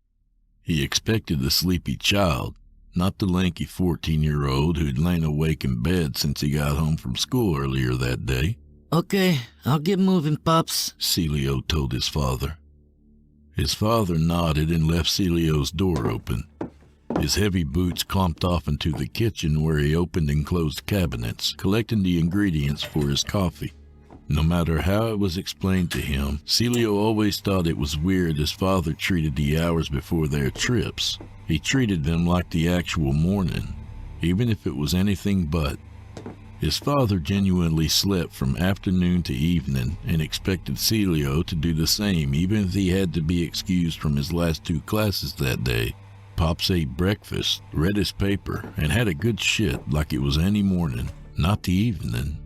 He expected the sleepy child, not the lanky 14-year-old who'd lain awake in bed since he got home from school earlier that day. Okay, I'll get moving, Pops, Celio told his father. His father nodded and left Celio's door open. His heavy boots clomped off into the kitchen where he opened and closed cabinets, collecting the ingredients for his coffee. No matter how it was explained to him, Celio always thought it was weird his father treated the hours before their trips. He treated them like the actual morning, even if it was anything but. His father genuinely slept from afternoon to evening and expected Celio to do the same even if he had to be excused from his last 2 classes that day. Pops ate breakfast, read his paper, and had a good shit like it was any morning, not the evening.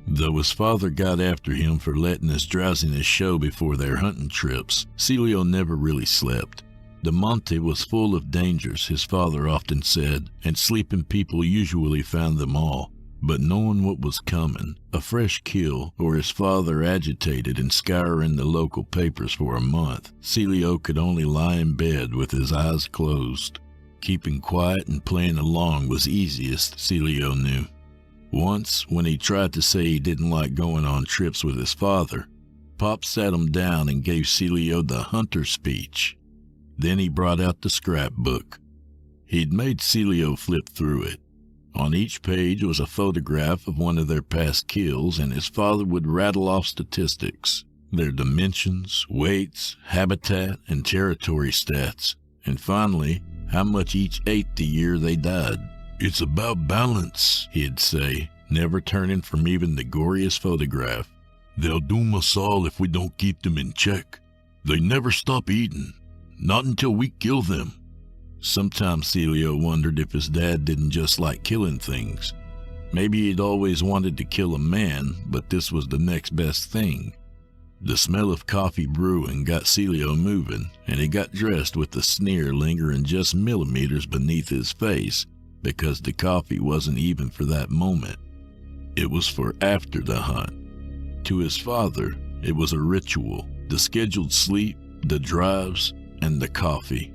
Though his father got after him for letting his drowsiness show before their hunting trips, Celio never really slept. The monte was full of dangers, his father often said, and sleeping people usually found them all. But knowing what was coming, a fresh kill, or his father agitated and scouring the local papers for a month, Celio could only lie in bed with his eyes closed. Keeping quiet and playing along was easiest, Celio knew. Once, when he tried to say he didn't like going on trips with his father, Pop sat him down and gave Celio the hunter speech. Then he brought out the scrapbook. He'd made Celio flip through it. On each page was a photograph of one of their past kills, and his father would rattle off statistics, their dimensions, weights, habitat, and territory stats, and finally, how much each ate the year they died. "It's about balance," he'd say, never turning from even the goriest photograph. "They'll doom us all if we don't keep them in check. They never stop eating, not until we kill them." Sometimes Celio wondered if his dad didn't just like killing things. Maybe he'd always wanted to kill a man, but this was the next best thing. The smell of coffee brewing got Celio moving, and he got dressed with the sneer lingering just millimeters beneath his face, because the coffee wasn't even for that moment. It was for after the hunt. To his father, it was a ritual, the scheduled sleep, the drives, and the coffee.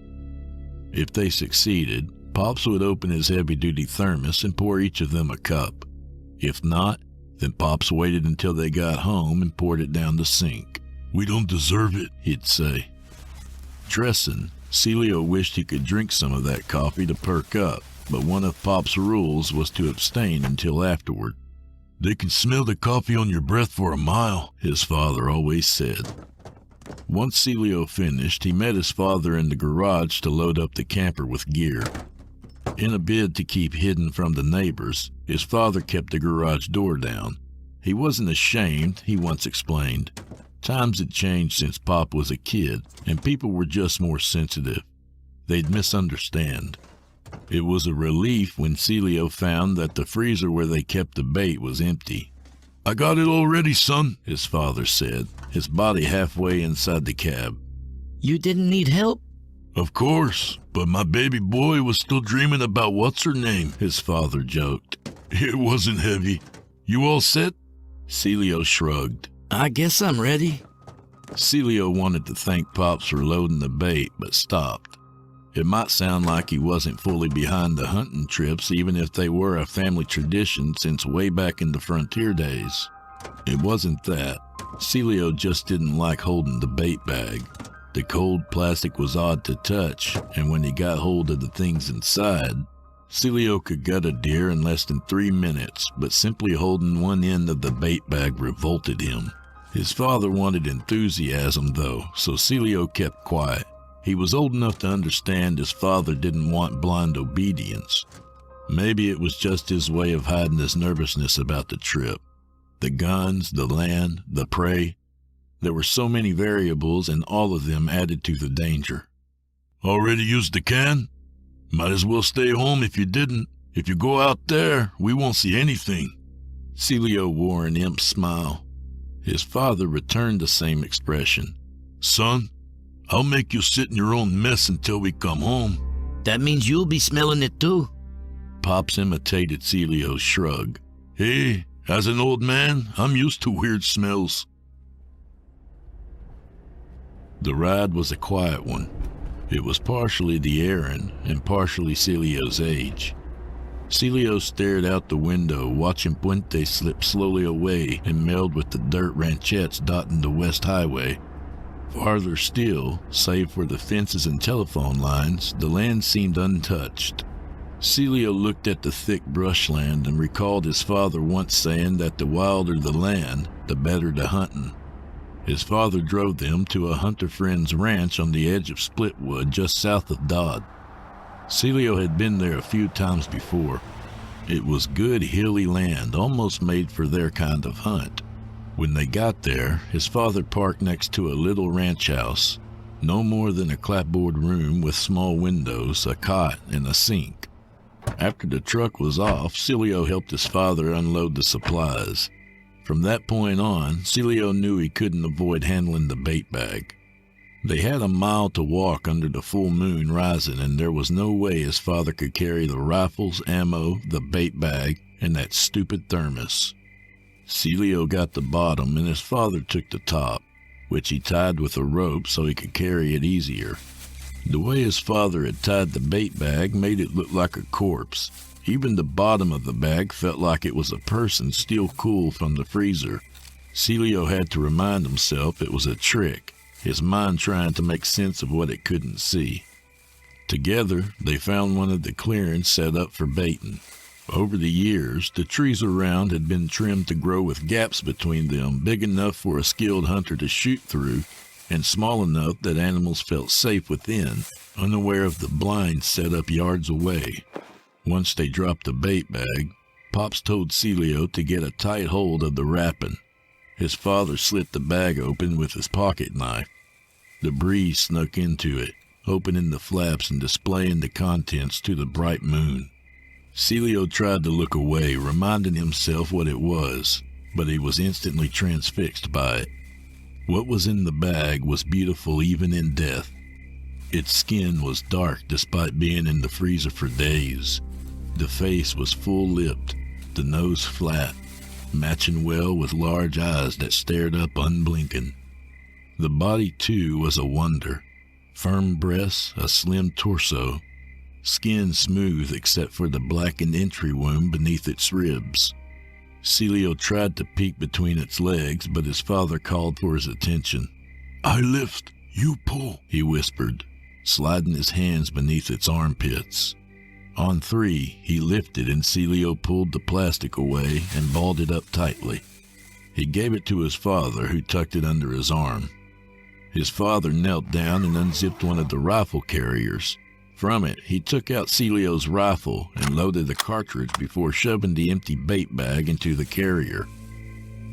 If they succeeded, Pops would open his heavy-duty thermos and pour each of them a cup. If not, then Pops waited until they got home and poured it down the sink. "We don't deserve it," he'd say. Dressing, Celio wished he could drink some of that coffee to perk up, but one of Pop's rules was to abstain until afterward. "They can smell the coffee on your breath for a mile," his father always said. Once Celio finished, he met his father in the garage to load up the camper with gear. In a bid to keep hidden from the neighbors, his father kept the garage door down. He wasn't ashamed, he once explained. Times had changed since Pop was a kid, and people were just more sensitive. They'd misunderstand. It was a relief when Celio found that the freezer where they kept the bait was empty. "I got it all ready, son," his father said, his body halfway inside the cab. You didn't need help? "Of course, but my baby boy was still dreaming about what's-her-name," his father joked. "It wasn't heavy. You all set?" Celio shrugged. I guess I'm ready. Celio wanted to thank Pops for loading the bait, but stopped. It might sound like he wasn't fully behind the hunting trips, even if they were a family tradition since way back in the frontier days. It wasn't that. Celio just didn't like holding the bait bag. The cold plastic was odd to touch, and when he got hold of the things inside, Celio could gut a deer in less than 3 minutes, but simply holding one end of the bait bag revolted him. His father wanted enthusiasm, though, so Celio kept quiet. He was old enough to understand his father didn't want blind obedience. Maybe it was just his way of hiding his nervousness about the trip. The guns, the land, the prey. There were so many variables, and all of them added to the danger. "Already used the can? Might as well stay home if you didn't. If you go out there, we won't see anything." Celio wore an imp smile. His father returned the same expression. "Son, I'll make you sit in your own mess until we come home." That means you'll be smelling it too. Pops imitated Celio's shrug. "Hey, as an old man, I'm used to weird smells." The ride was a quiet one. It was partially the errand and partially Celio's age. Celio stared out the window, watching Puente slip slowly away and meld with the dirt ranchettes dotting the West Highway. Farther still, save for the fences and telephone lines, the land seemed untouched. Celio looked at the thick brushland and recalled his father once saying that the wilder the land, the better the hunting. His father drove them to a hunter friend's ranch on the edge of Splitwood just south of Dodd. Celio had been there a few times before. It was good hilly land, almost made for their kind of hunt. When they got there, his father parked next to a little ranch house, no more than a clapboard room with small windows, a cot, and a sink. After the truck was off, Celio helped his father unload the supplies. From that point on, Celio knew he couldn't avoid handling the bait bag. They had a mile to walk under the full moon rising, and there was no way his father could carry the rifles, ammo, the bait bag, and that stupid thermos. Celio got the bottom, and his father took the top, which he tied with a rope so he could carry it easier. The way his father had tied the bait bag made it look like a corpse. Even the bottom of the bag felt like it was a person still cool from the freezer. Celio had to remind himself it was a trick, his mind trying to make sense of what it couldn't see. Together, they found one of the clearings set up for baiting. Over the years, the trees around had been trimmed to grow with gaps between them big enough for a skilled hunter to shoot through, and small enough that animals felt safe within, unaware of the blinds set up yards away. Once they dropped the bait bag, Pops told Celio to get a tight hold of the wrapping. His father slit the bag open with his pocket knife. The breeze snuck into it, opening the flaps and displaying the contents to the bright moon. Celio tried to look away, reminding himself what it was, but he was instantly transfixed by it. What was in the bag was beautiful even in death. Its skin was dark despite being in the freezer for days. The face was full-lipped, the nose flat, matching well with large eyes that stared up unblinking. The body, too, was a wonder. Firm breasts, a slim torso, skin smooth except for the blackened entry wound beneath its ribs. Celio tried to peek between its legs, but his father called for his attention. "I lift, you pull," he whispered, sliding his hands beneath its armpits. On 3, he lifted and Celio pulled the plastic away and balled it up tightly. He gave it to his father, who tucked it under his arm. His father knelt down and unzipped one of the rifle carriers. From it, he took out Celio's rifle and loaded the cartridge before shoving the empty bait bag into the carrier.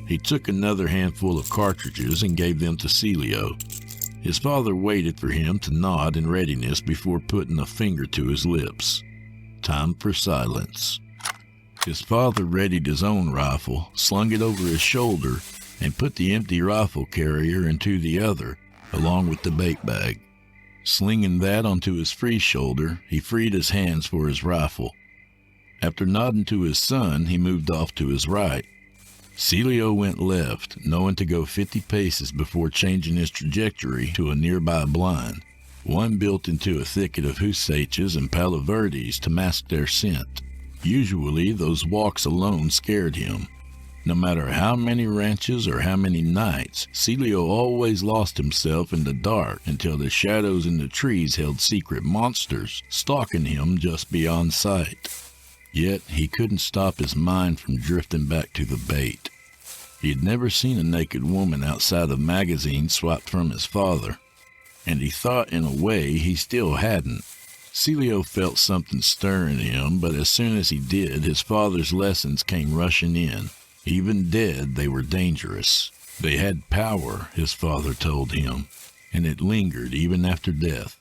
He took another handful of cartridges and gave them to Celio. His father waited for him to nod in readiness before putting a finger to his lips. Time for silence. His father readied his own rifle, slung it over his shoulder, and put the empty rifle carrier into the other, along with the bait bag. Slinging that onto his free shoulder, he freed his hands for his rifle. After nodding to his son, he moved off to his right. Celio went left, knowing to go 50 paces before changing his trajectory to a nearby blind, one built into a thicket of husaches and palo verdes to mask their scent. Usually, those walks alone scared him. No matter how many ranches or how many nights, Celio always lost himself in the dark until the shadows in the trees held secret monsters stalking him just beyond sight. Yet he couldn't stop his mind from drifting back to the bait. He had never seen a naked woman outside of magazines swiped from his father, and he thought in a way he still hadn't. Celio felt something stir in him, but as soon as he did, his father's lessons came rushing in. Even dead, they were dangerous. They had power, his father told him, and it lingered even after death.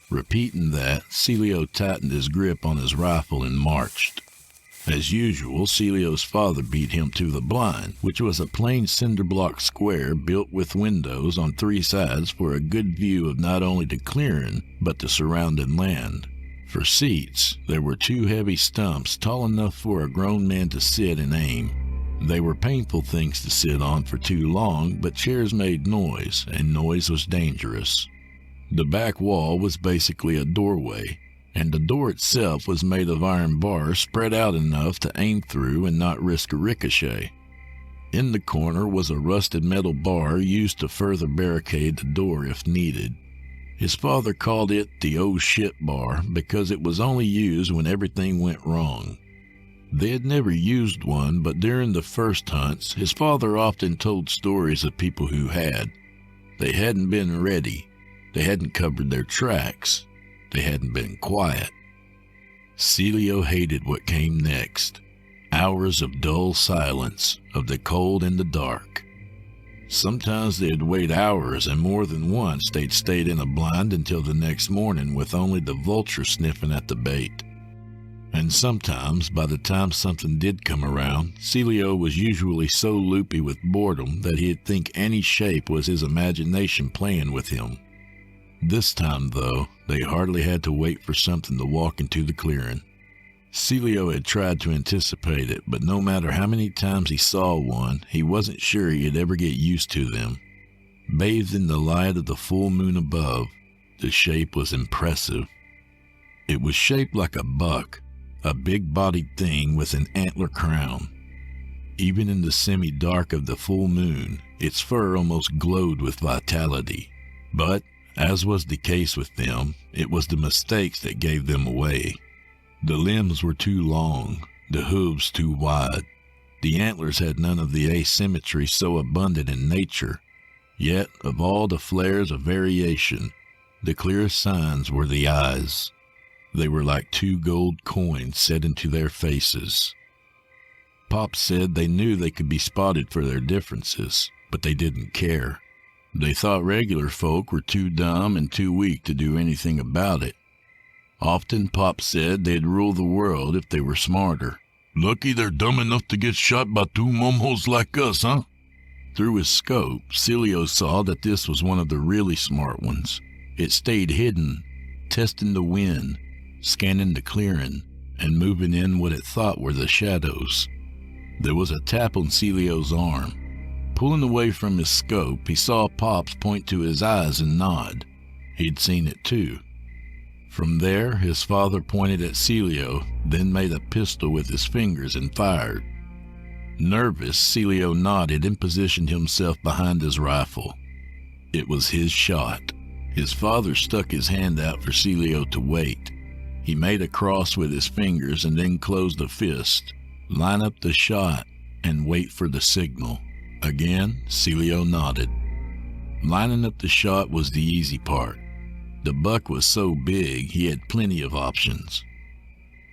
Repeating that, Celio tightened his grip on his rifle and marched. As usual, Celio's father beat him to the blind, which was a plain cinder block square built with windows on 3 sides for a good view of not only the clearing, but the surrounding land. For seats, there were 2 heavy stumps tall enough for a grown man to sit and aim. They were painful things to sit on for too long, but chairs made noise, and noise was dangerous. The back wall was basically a doorway, and the door itself was made of iron bars spread out enough to aim through and not risk a ricochet. In the corner was a rusted metal bar used to further barricade the door if needed. His father called it the "oh shit bar" because it was only used when everything went wrong. They had never used one, but during the first hunts, his father often told stories of people who had. They hadn't been ready. They hadn't covered their tracks. They hadn't been quiet. Celio hated what came next. Hours of dull silence, of the cold and the dark. Sometimes they'd wait hours, and more than once they'd stayed in a blind until the next morning with only the vulture sniffing at the bait. And sometimes, by the time something did come around, Celio was usually so loopy with boredom that he'd think any shape was his imagination playing with him. This time, though, they hardly had to wait for something to walk into the clearing. Celio had tried to anticipate it, but no matter how many times he saw one, he wasn't sure he'd ever get used to them. Bathed in the light of the full moon above, the shape was impressive. It was shaped like a buck, a big-bodied thing with an antler crown. Even in the semi-dark of the full moon, its fur almost glowed with vitality. But, as was the case with them, it was the mistakes that gave them away. The limbs were too long, the hooves too wide. The antlers had none of the asymmetry so abundant in nature. Yet, of all the flares of variation, the clearest signs were the eyes. They were like 2 gold coins set into their faces. Pop said they knew they could be spotted for their differences, but they didn't care. They thought regular folk were too dumb and too weak to do anything about it. Often Pop said they'd rule the world if they were smarter. Lucky they're dumb enough to get shot by 2 momos like us, huh? Through his scope, Celio saw that this was one of the really smart ones. It stayed hidden, testing the wind, scanning the clearing, and moving in what it thought were the shadows. There was a tap on Celio's arm. Pulling away from his scope, he saw Pops point to his eyes and nod. He'd seen it too. From there, his father pointed at Celio, then made a pistol with his fingers and fired. Nervous, Celio nodded and positioned himself behind his rifle. It was his shot. His father stuck his hand out for Celio to wait. He made a cross with his fingers and then closed a fist. Line up the shot and wait for the signal. Again, Celio nodded. Lining up the shot was the easy part. The buck was so big he had plenty of options.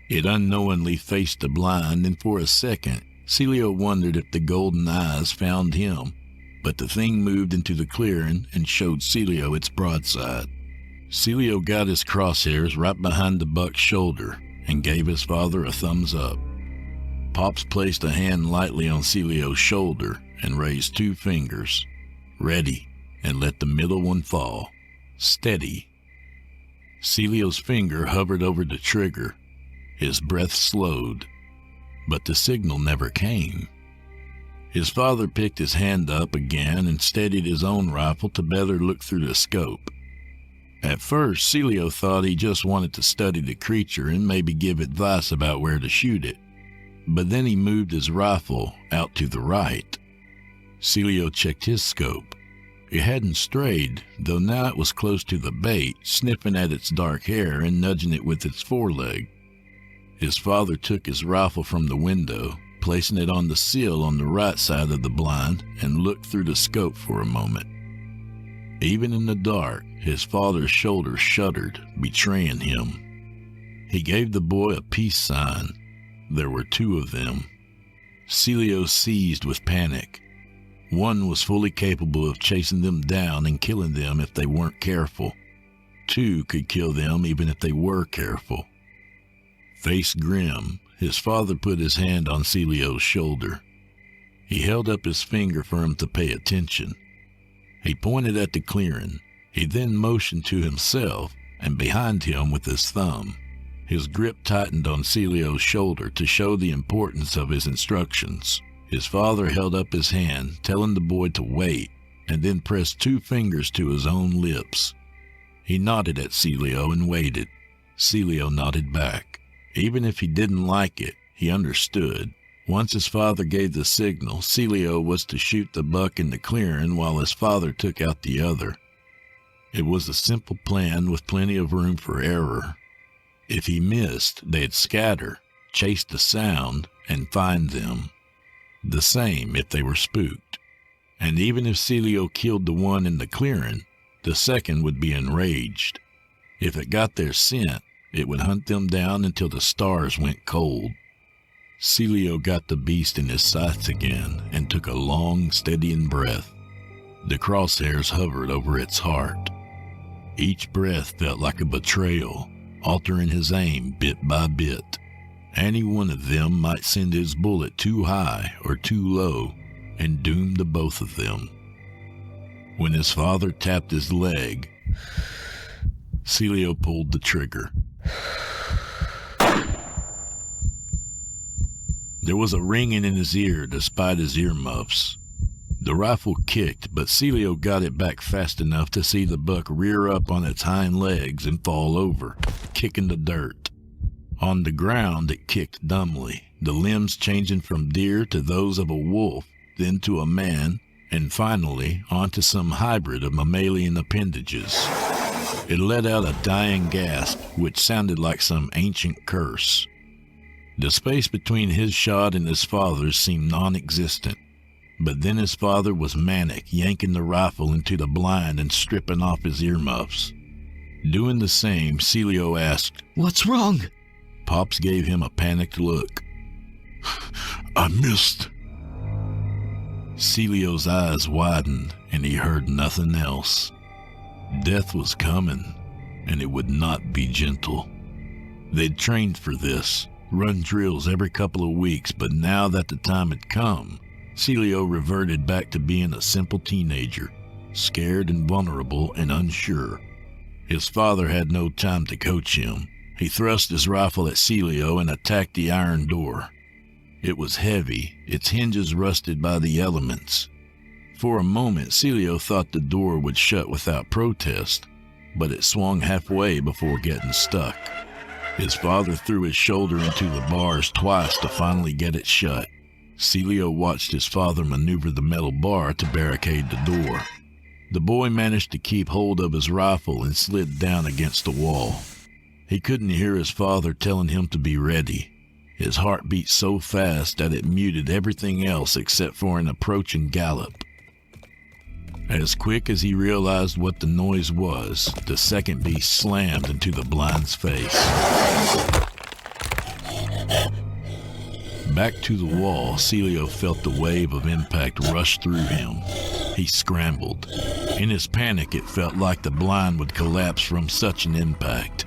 It unknowingly faced the blind, and for a second, Celio wondered if the golden eyes found him, but the thing moved into the clearing and showed Celio its broadside. Celio got his crosshairs right behind the buck's shoulder and gave his father a thumbs up. Pops placed a hand lightly on Celio's shoulder and raised 2 fingers. Ready, and let the middle one fall. Steady. Celio's finger hovered over the trigger. His breath slowed, but the signal never came. His father picked his hand up again and steadied his own rifle to better look through the scope. At first, Celio thought he just wanted to study the creature and maybe give advice about where to shoot it. But then he moved his rifle out to the right. Celio checked his scope. It hadn't strayed, though now it was close to the bait, sniffing at its dark hair and nudging it with its foreleg. His father took his rifle from the window, placing it on the sill on the right side of the blind, and looked through the scope for a moment. Even in the dark, his father's shoulders shuddered, betraying him. He gave the boy a peace sign. There were 2 of them. Celio seized with panic. One was fully capable of chasing them down and killing them if they weren't careful. 2 could kill them even if they were careful. Face grim, his father put his hand on Celio's shoulder. He held up his finger for him to pay attention. He pointed at the clearing. He then motioned to himself and behind him with his thumb. His grip tightened on Celio's shoulder to show the importance of his instructions. His father held up his hand, telling the boy to wait, and then pressed 2 fingers to his own lips. He nodded at Celio and waited. Celio nodded back. Even if he didn't like it, he understood. Once his father gave the signal, Celio was to shoot the buck in the clearing while his father took out the other. It was a simple plan with plenty of room for error. If he missed, they'd scatter, chase the sound, and find them. The same if they were spooked. And even if Celio killed the one in the clearing, the second would be enraged. If it got their scent, it would hunt them down until the stars went cold. Celio got the beast in his sights again and took a long, steadying breath. The crosshairs hovered over its heart. Each breath felt like a betrayal, altering his aim bit by bit. Any one of them might send his bullet too high or too low and doom the both of them. When his father tapped his leg, Celio pulled the trigger. There was a ringing in his ear despite his earmuffs. The rifle kicked, but Celio got it back fast enough to see the buck rear up on its hind legs and fall over, kicking the dirt. On the ground, it kicked dumbly, the limbs changing from deer to those of a wolf, then to a man, and finally onto some hybrid of mammalian appendages. It let out a dying gasp, which sounded like some ancient curse. The space between his shot and his father's seemed non-existent, but then his father was manic, yanking the rifle into the blind and stripping off his earmuffs. Doing the same, Celio asked, "What's wrong?" Pops gave him a panicked look. "I missed." Celio's eyes widened, and he heard nothing else. Death was coming, and it would not be gentle. They'd trained for this, run drills every couple of weeks, but now that the time had come, Celio reverted back to being a simple teenager, scared and vulnerable and unsure. His father had no time to coach him. He thrust his rifle at Celio and attacked the iron door. It was heavy, its hinges rusted by the elements. For a moment, Celio thought the door would shut without protest, but it swung halfway before getting stuck. His father threw his shoulder into the bars twice to finally get it shut. Celio watched his father maneuver the metal bar to barricade the door. The boy managed to keep hold of his rifle and slid down against the wall. He couldn't hear his father telling him to be ready. His heart beat so fast that it muted everything else except for an approaching gallop. As quick as he realized what the noise was, the second beast slammed into the blind's face. Back to the wall, Celio felt the wave of impact rush through him. He scrambled. In his panic, it felt like the blind would collapse from such an impact.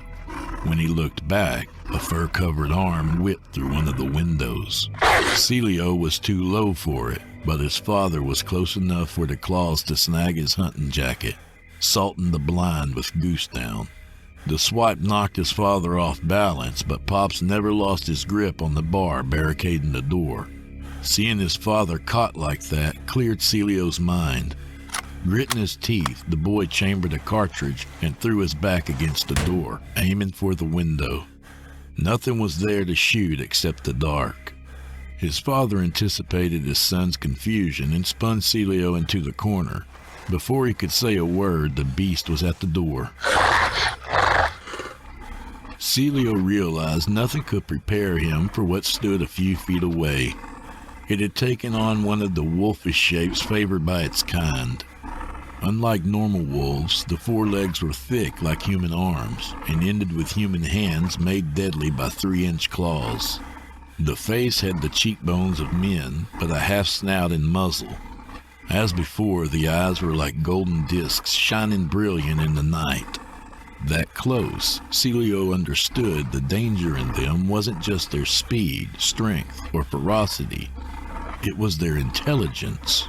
When he looked back, a fur-covered arm whipped through one of the windows. Celio was too low for it, but his father was close enough for the claws to snag his hunting jacket, salting the blind with goose down. The swipe knocked his father off balance, but Pops never lost his grip on the bar barricading the door. Seeing his father caught like that cleared Celio's mind. Gritting his teeth, the boy chambered a cartridge and threw his back against the door, aiming for the window. Nothing was there to shoot except the dark. His father anticipated his son's confusion and spun Celio into the corner. Before he could say a word, the beast was at the door. Celio realized nothing could prepare him for what stood a few feet away. It had taken on one of the wolfish shapes favored by its kind. Unlike normal wolves, the forelegs were thick like human arms and ended with human hands made deadly by 3-inch claws. The face had the cheekbones of men, but a half snout and muzzle. As before, the eyes were like golden discs shining brilliant in the night. That close, Celio understood the danger in them wasn't just their speed, strength, or ferocity. It was their intelligence.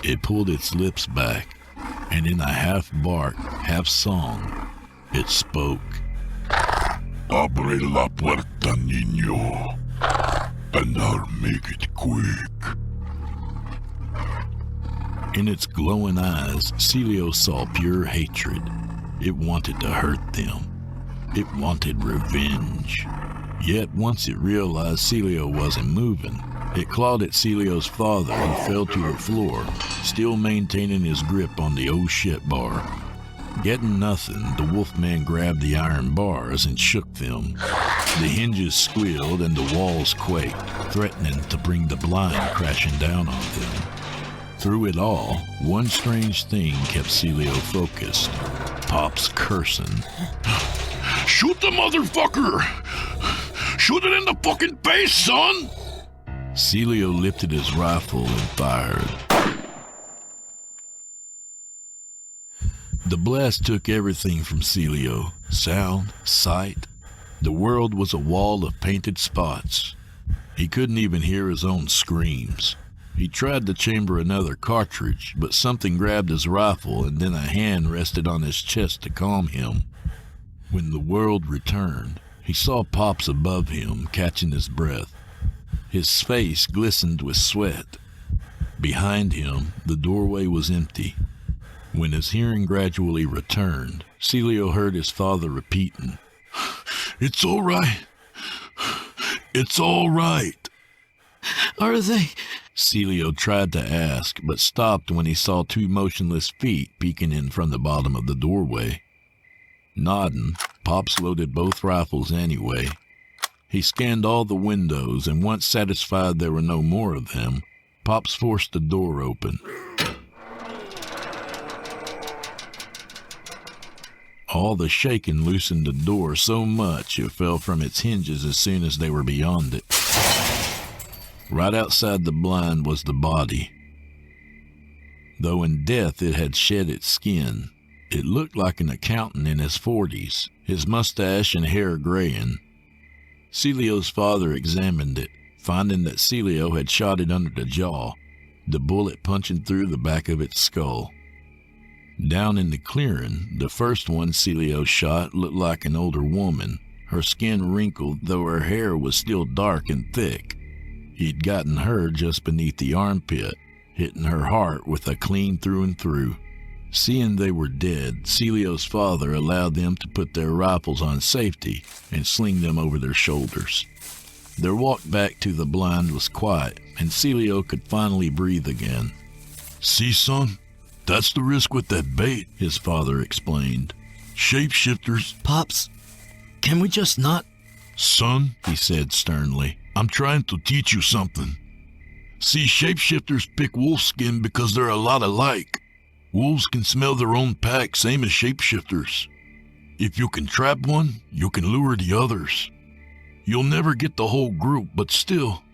It pulled its lips back, and in a half-bark, half-song, it spoke. Abre la puerta, niño, and I'll make it quick. In its glowing eyes, Celio saw pure hatred. It wanted to hurt them. It wanted revenge. Yet once it realized Celio wasn't moving, It clawed at Celio's father, who fell to the floor, still maintaining his grip on the oh shit bar. Getting nothing, the wolfman grabbed the iron bars and shook them. The hinges squealed and the walls quaked, threatening to bring the blind crashing down on them. Through it all, one strange thing kept Celio focused. Pop's cursing. "Shoot the motherfucker! Shoot it in the fucking face, son!" Celio lifted his rifle and fired. The blast took everything from Celio. Sound, sight. The world was a wall of painted spots. He couldn't even hear his own screams. He tried to chamber another cartridge, but something grabbed his rifle and then a hand rested on his chest to calm him. When the world returned, he saw Pops above him, catching his breath. His face glistened with sweat. Behind him, the doorway was empty. When his hearing gradually returned, Celio heard his father repeating, "It's all right. It's all right." Are they? Celio tried to ask, but stopped when he saw two motionless feet peeking in from the bottom of the doorway. Nodding, Pops loaded both rifles anyway. He scanned all the windows, and once satisfied there were no more of them, Pops forced the door open. All the shaking loosened the door so much it fell from its hinges as soon as they were beyond it. Right outside the blind was the body. Though in death it had shed its skin, it looked like an accountant in his 40s, his mustache and hair graying. Celio's father examined it, finding that Celio had shot it under the jaw, the bullet punching through the back of its skull. Down in the clearing, the first one Celio shot looked like an older woman, her skin wrinkled though her hair was still dark and thick. He'd gotten her just beneath the armpit, hitting her heart with a clean through and through. Seeing they were dead, Celio's father allowed them to put their rifles on safety and sling them over their shoulders. Their walk back to the blind was quiet, and Celio could finally breathe again. "See, son? That's the risk with that bait," his father explained. "Shapeshifters..." Pops, can we just not? "Son," he said sternly, "I'm trying to teach you something. See, shapeshifters pick wolfskin because they're a lot alike. Wolves can smell their own pack, same as shapeshifters. If you can trap one, you can lure the others. You'll never get the whole group, but still,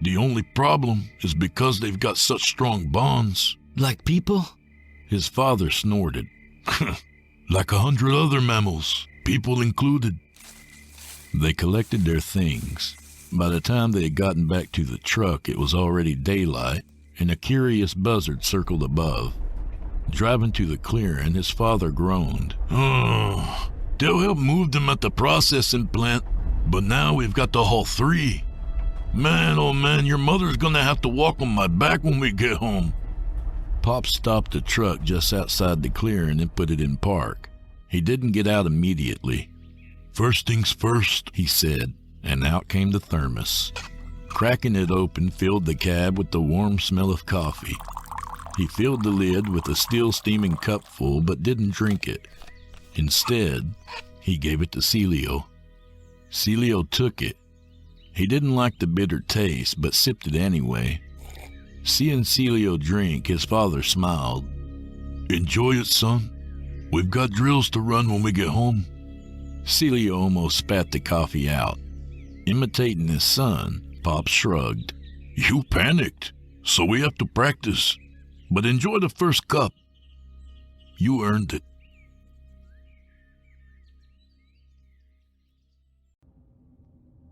the only problem is because they've got such strong bonds." Like people? His father snorted. "Like 100 other mammals, people included." They collected their things. By the time they had gotten back to the truck, it was already daylight, and a curious buzzard circled above. Driving to the clearing, his father groaned. "Oh, they'll help move them at the processing plant, but now we've got to haul 3. Man, oh man, your mother's gonna have to walk on my back when we get home." Pop stopped the truck just outside the clearing and put it in park. He didn't get out immediately. "First things first," he said, and out came the thermos. Cracking it open filled the cab with the warm smell of coffee. He filled the lid with a still steaming cupful but didn't drink it. Instead, he gave it to Celio. Celio took it. He didn't like the bitter taste but sipped it anyway. Seeing Celio drink, his father smiled. "Enjoy it, son. We've got drills to run when we get home." Celio almost spat the coffee out. Imitating his son, Pop shrugged. "You panicked, so we have to practice. But enjoy the first cup. You earned it."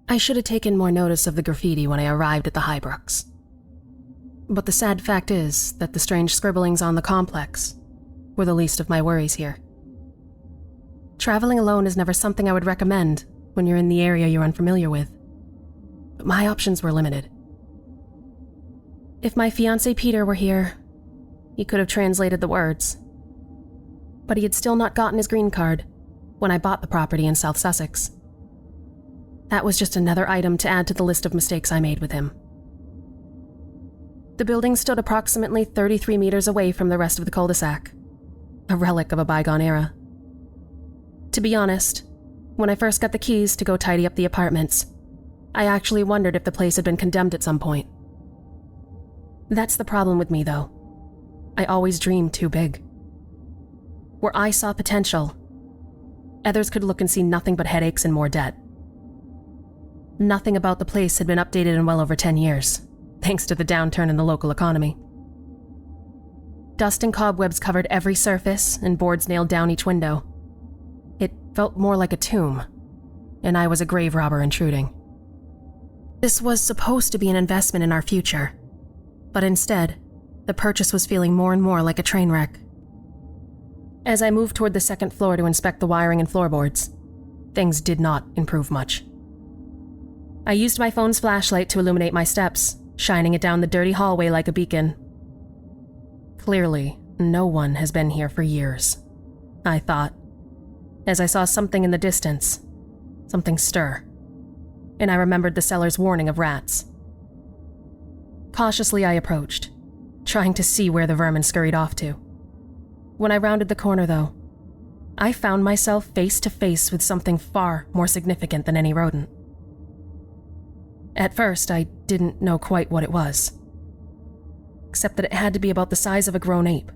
I should have taken more notice of the graffiti when I arrived at the Highbrooks. But the sad fact is that the strange scribblings on the complex were the least of my worries here. Traveling alone is never something I would recommend when you're in the area you're unfamiliar with, but my options were limited. If my fiancé Peter were here, he could have translated the words, but he had still not gotten his green card when I bought the property in South Sussex. That was just another item to add to the list of mistakes I made with him. The building stood approximately 33 meters away from the rest of the cul-de-sac, a relic of a bygone era. To be honest, when I first got the keys to go tidy up the apartments, I actually wondered if the place had been condemned at some point. That's the problem with me, though. I always dreamed too big. Where I saw potential, others could look and see nothing but headaches and more debt. Nothing about the place had been updated in well over 10 years, thanks to the downturn in the local economy. Dust and cobwebs covered every surface, and boards nailed down each window. It felt more like a tomb, and I was a grave robber intruding. This was supposed to be an investment in our future, but instead, the purchase was feeling more and more like a train wreck. As I moved toward the second floor to inspect the wiring and floorboards, things did not improve much. I used my phone's flashlight to illuminate my steps, shining it down the dirty hallway like a beacon. Clearly, no one has been here for years, I thought, as I saw something in the distance, something stir, and I remembered the seller's warning of rats. Cautiously, I approached, trying to see where the vermin scurried off to. When I rounded the corner, though, I found myself face to face with something far more significant than any rodent. At first, I didn't know quite what it was, except that it had to be about the size of a grown ape.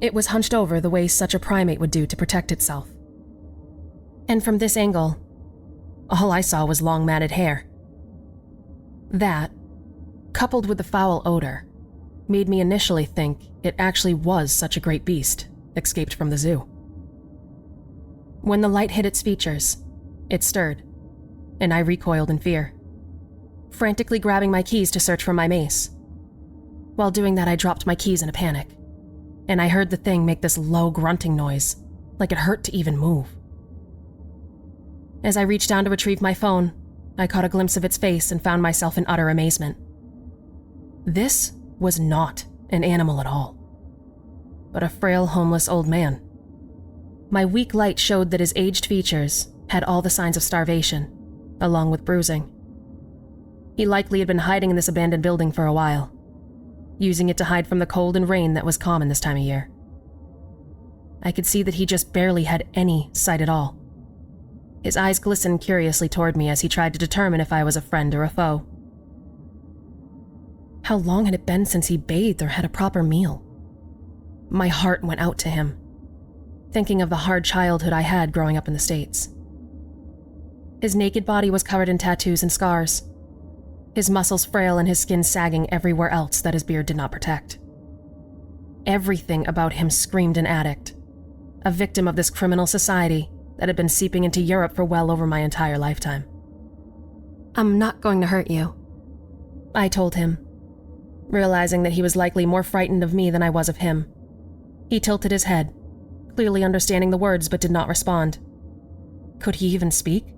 It was hunched over the way such a primate would do to protect itself. And from this angle, all I saw was long matted hair. That, coupled with the foul odor, made me initially think it actually was such a great beast, escaped from the zoo. When the light hit its features, it stirred, and I recoiled in fear, frantically grabbing my keys to search for my mace. While doing that, I dropped my keys in a panic, and I heard the thing make this low grunting noise, like it hurt to even move. As I reached down to retrieve my phone, I caught a glimpse of its face and found myself in utter amazement. This was not an animal at all, but a frail, homeless old man. My weak light showed that his aged features had all the signs of starvation, along with bruising. He likely had been hiding in this abandoned building for a while, using it to hide from the cold and rain that was common this time of year. I could see that he just barely had any sight at all. His eyes glistened curiously toward me as he tried to determine if I was a friend or a foe. How long had it been since he bathed or had a proper meal? My heart went out to him, thinking of the hard childhood I had growing up in the States. His naked body was covered in tattoos and scars, his muscles frail and his skin sagging everywhere else that his beard did not protect. Everything about him screamed an addict, a victim of this criminal society that had been seeping into Europe for well over my entire lifetime. "I'm not going to hurt you," I told him, realizing that he was likely more frightened of me than I was of him. He tilted his head, clearly understanding the words but did not respond. Could he even speak?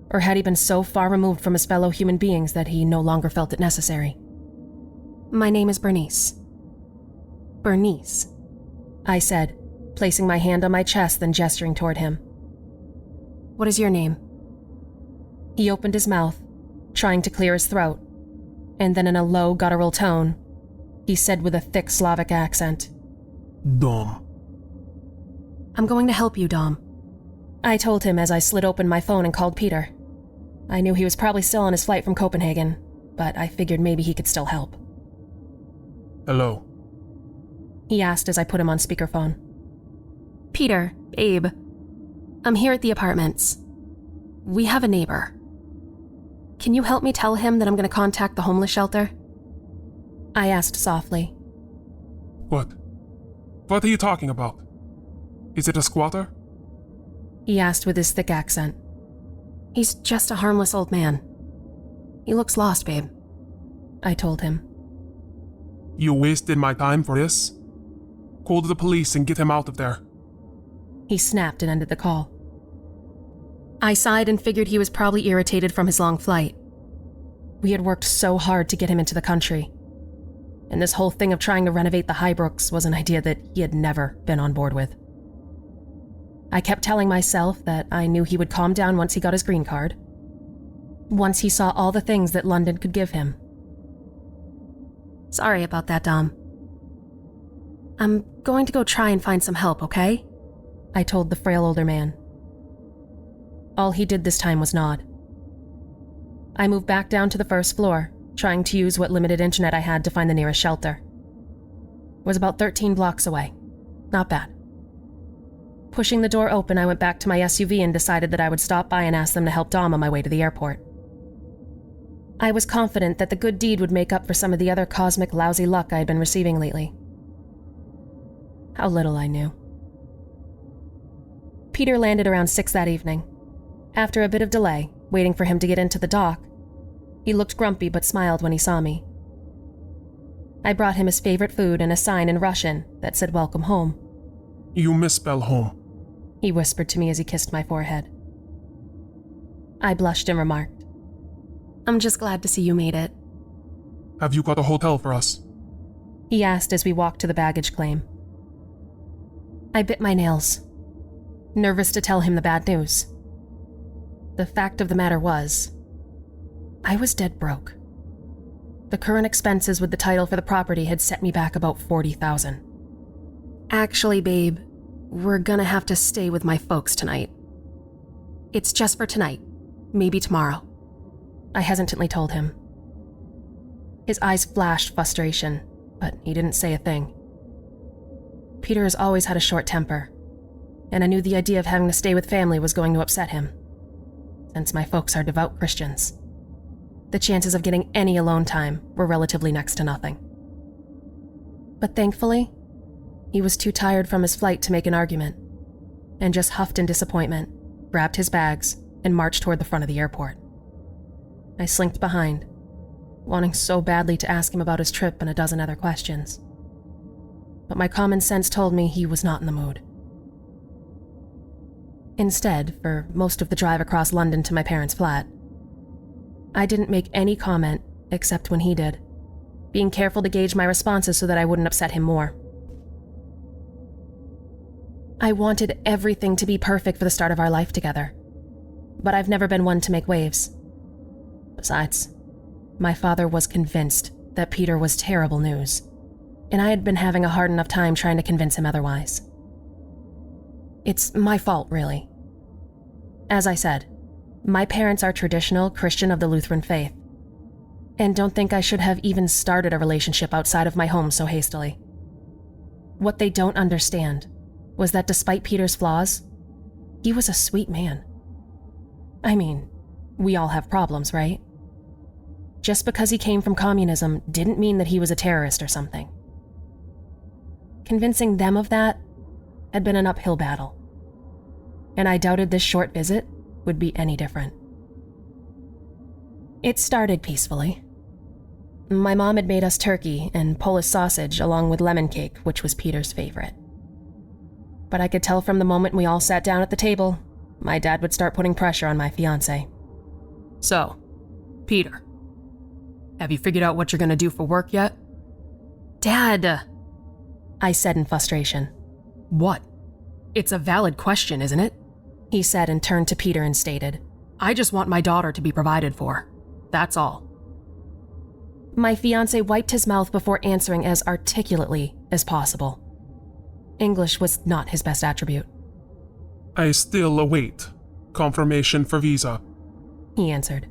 Or had he been so far removed from his fellow human beings that he no longer felt it necessary? "My name is Bernice." "Bernice," I said, placing my hand on my chest then gesturing toward him. "What is your name?" He opened his mouth, trying to clear his throat, and then in a low, guttural tone, he said with a thick Slavic accent, "Dom." "I'm going to help you, Dom," I told him as I slid open my phone and called Peter. I knew he was probably still on his flight from Copenhagen, but I figured maybe he could still help. "Hello." He asked as I put him on speakerphone. "Peter, Abe, I'm here at the apartments. We have a neighbor. Can you help me tell him that I'm going to contact the homeless shelter?" I asked softly. "What? What are you talking about? Is it a squatter?" He asked with his thick accent. "He's just a harmless old man. He looks lost, babe," I told him. "You wasted my time for this? Call the police and get him out of there." He snapped and ended the call. I sighed and figured he was probably irritated from his long flight. We had worked so hard to get him into the country, and this whole thing of trying to renovate the Highbrooks was an idea that he had never been on board with. I kept telling myself that I knew he would calm down once he got his green card, once he saw all the things that London could give him. Sorry about that, Dom. I'm going to go try and find some help, okay? I told the frail older man. All he did this time was nod. I moved back down to the first floor, trying to use what limited internet I had to find the nearest shelter. It was about 13 blocks away. Not bad. Pushing the door open, I went back to my SUV and decided that I would stop by and ask them to help Dom on my way to the airport. I was confident that the good deed would make up for some of the other cosmic lousy luck I had been receiving lately. How little I knew. Peter landed around 6 that evening. After a bit of delay, waiting for him to get into the dock, he looked grumpy but smiled when he saw me. I brought him his favorite food and a sign in Russian that said "Welcome home." You misspell home. He whispered to me as he kissed my forehead. I blushed and remarked, "I'm just glad to see you made it." Have you got a hotel for us? He asked as we walked to the baggage claim. I bit my nails, nervous to tell him the bad news. The fact of the matter was, I was dead broke. The current expenses with the title for the property had set me back about $40,000. Actually, babe, we're gonna have to stay with my folks tonight. It's just for tonight, maybe tomorrow, I hesitantly told him. His eyes flashed frustration, but he didn't say a thing. Peter has always had a short temper, and I knew the idea of having to stay with family was going to upset him. Since my folks are devout Christians, the chances of getting any alone time were relatively next to nothing. But thankfully, he was too tired from his flight to make an argument, and just huffed in disappointment, grabbed his bags, and marched toward the front of the airport. I slinked behind, wanting so badly to ask him about his trip and a dozen other questions. But my common sense told me he was not in the mood. Instead, for most of the drive across London to my parents' flat, I didn't make any comment except when he did, being careful to gauge my responses so that I wouldn't upset him more. I wanted everything to be perfect for the start of our life together, but I've never been one to make waves. Besides, my father was convinced that Peter was terrible news, and I had been having a hard enough time trying to convince him otherwise. It's my fault, really. As I said, my parents are traditional Christian of the Lutheran faith, and don't think I should have even started a relationship outside of my home so hastily. What they don't understand was that despite Peter's flaws, he was a sweet man. I mean, we all have problems, right? Just because he came from communism didn't mean that he was a terrorist or something. Convincing them of that had been an uphill battle, and I doubted this short visit would be any different. It started peacefully. My mom had made us turkey and Polish sausage along with lemon cake, which was Peter's favorite. But I could tell from the moment we all sat down at the table, my dad would start putting pressure on my fiancé. So, Peter, have you figured out what you're gonna do for work yet? Dad, I said in frustration. What? It's a valid question, isn't it? He said and turned to Peter and stated, I just want my daughter to be provided for. That's all. My fiancé wiped his mouth before answering as articulately as possible. English was not his best attribute. I still await confirmation for visa. He answered.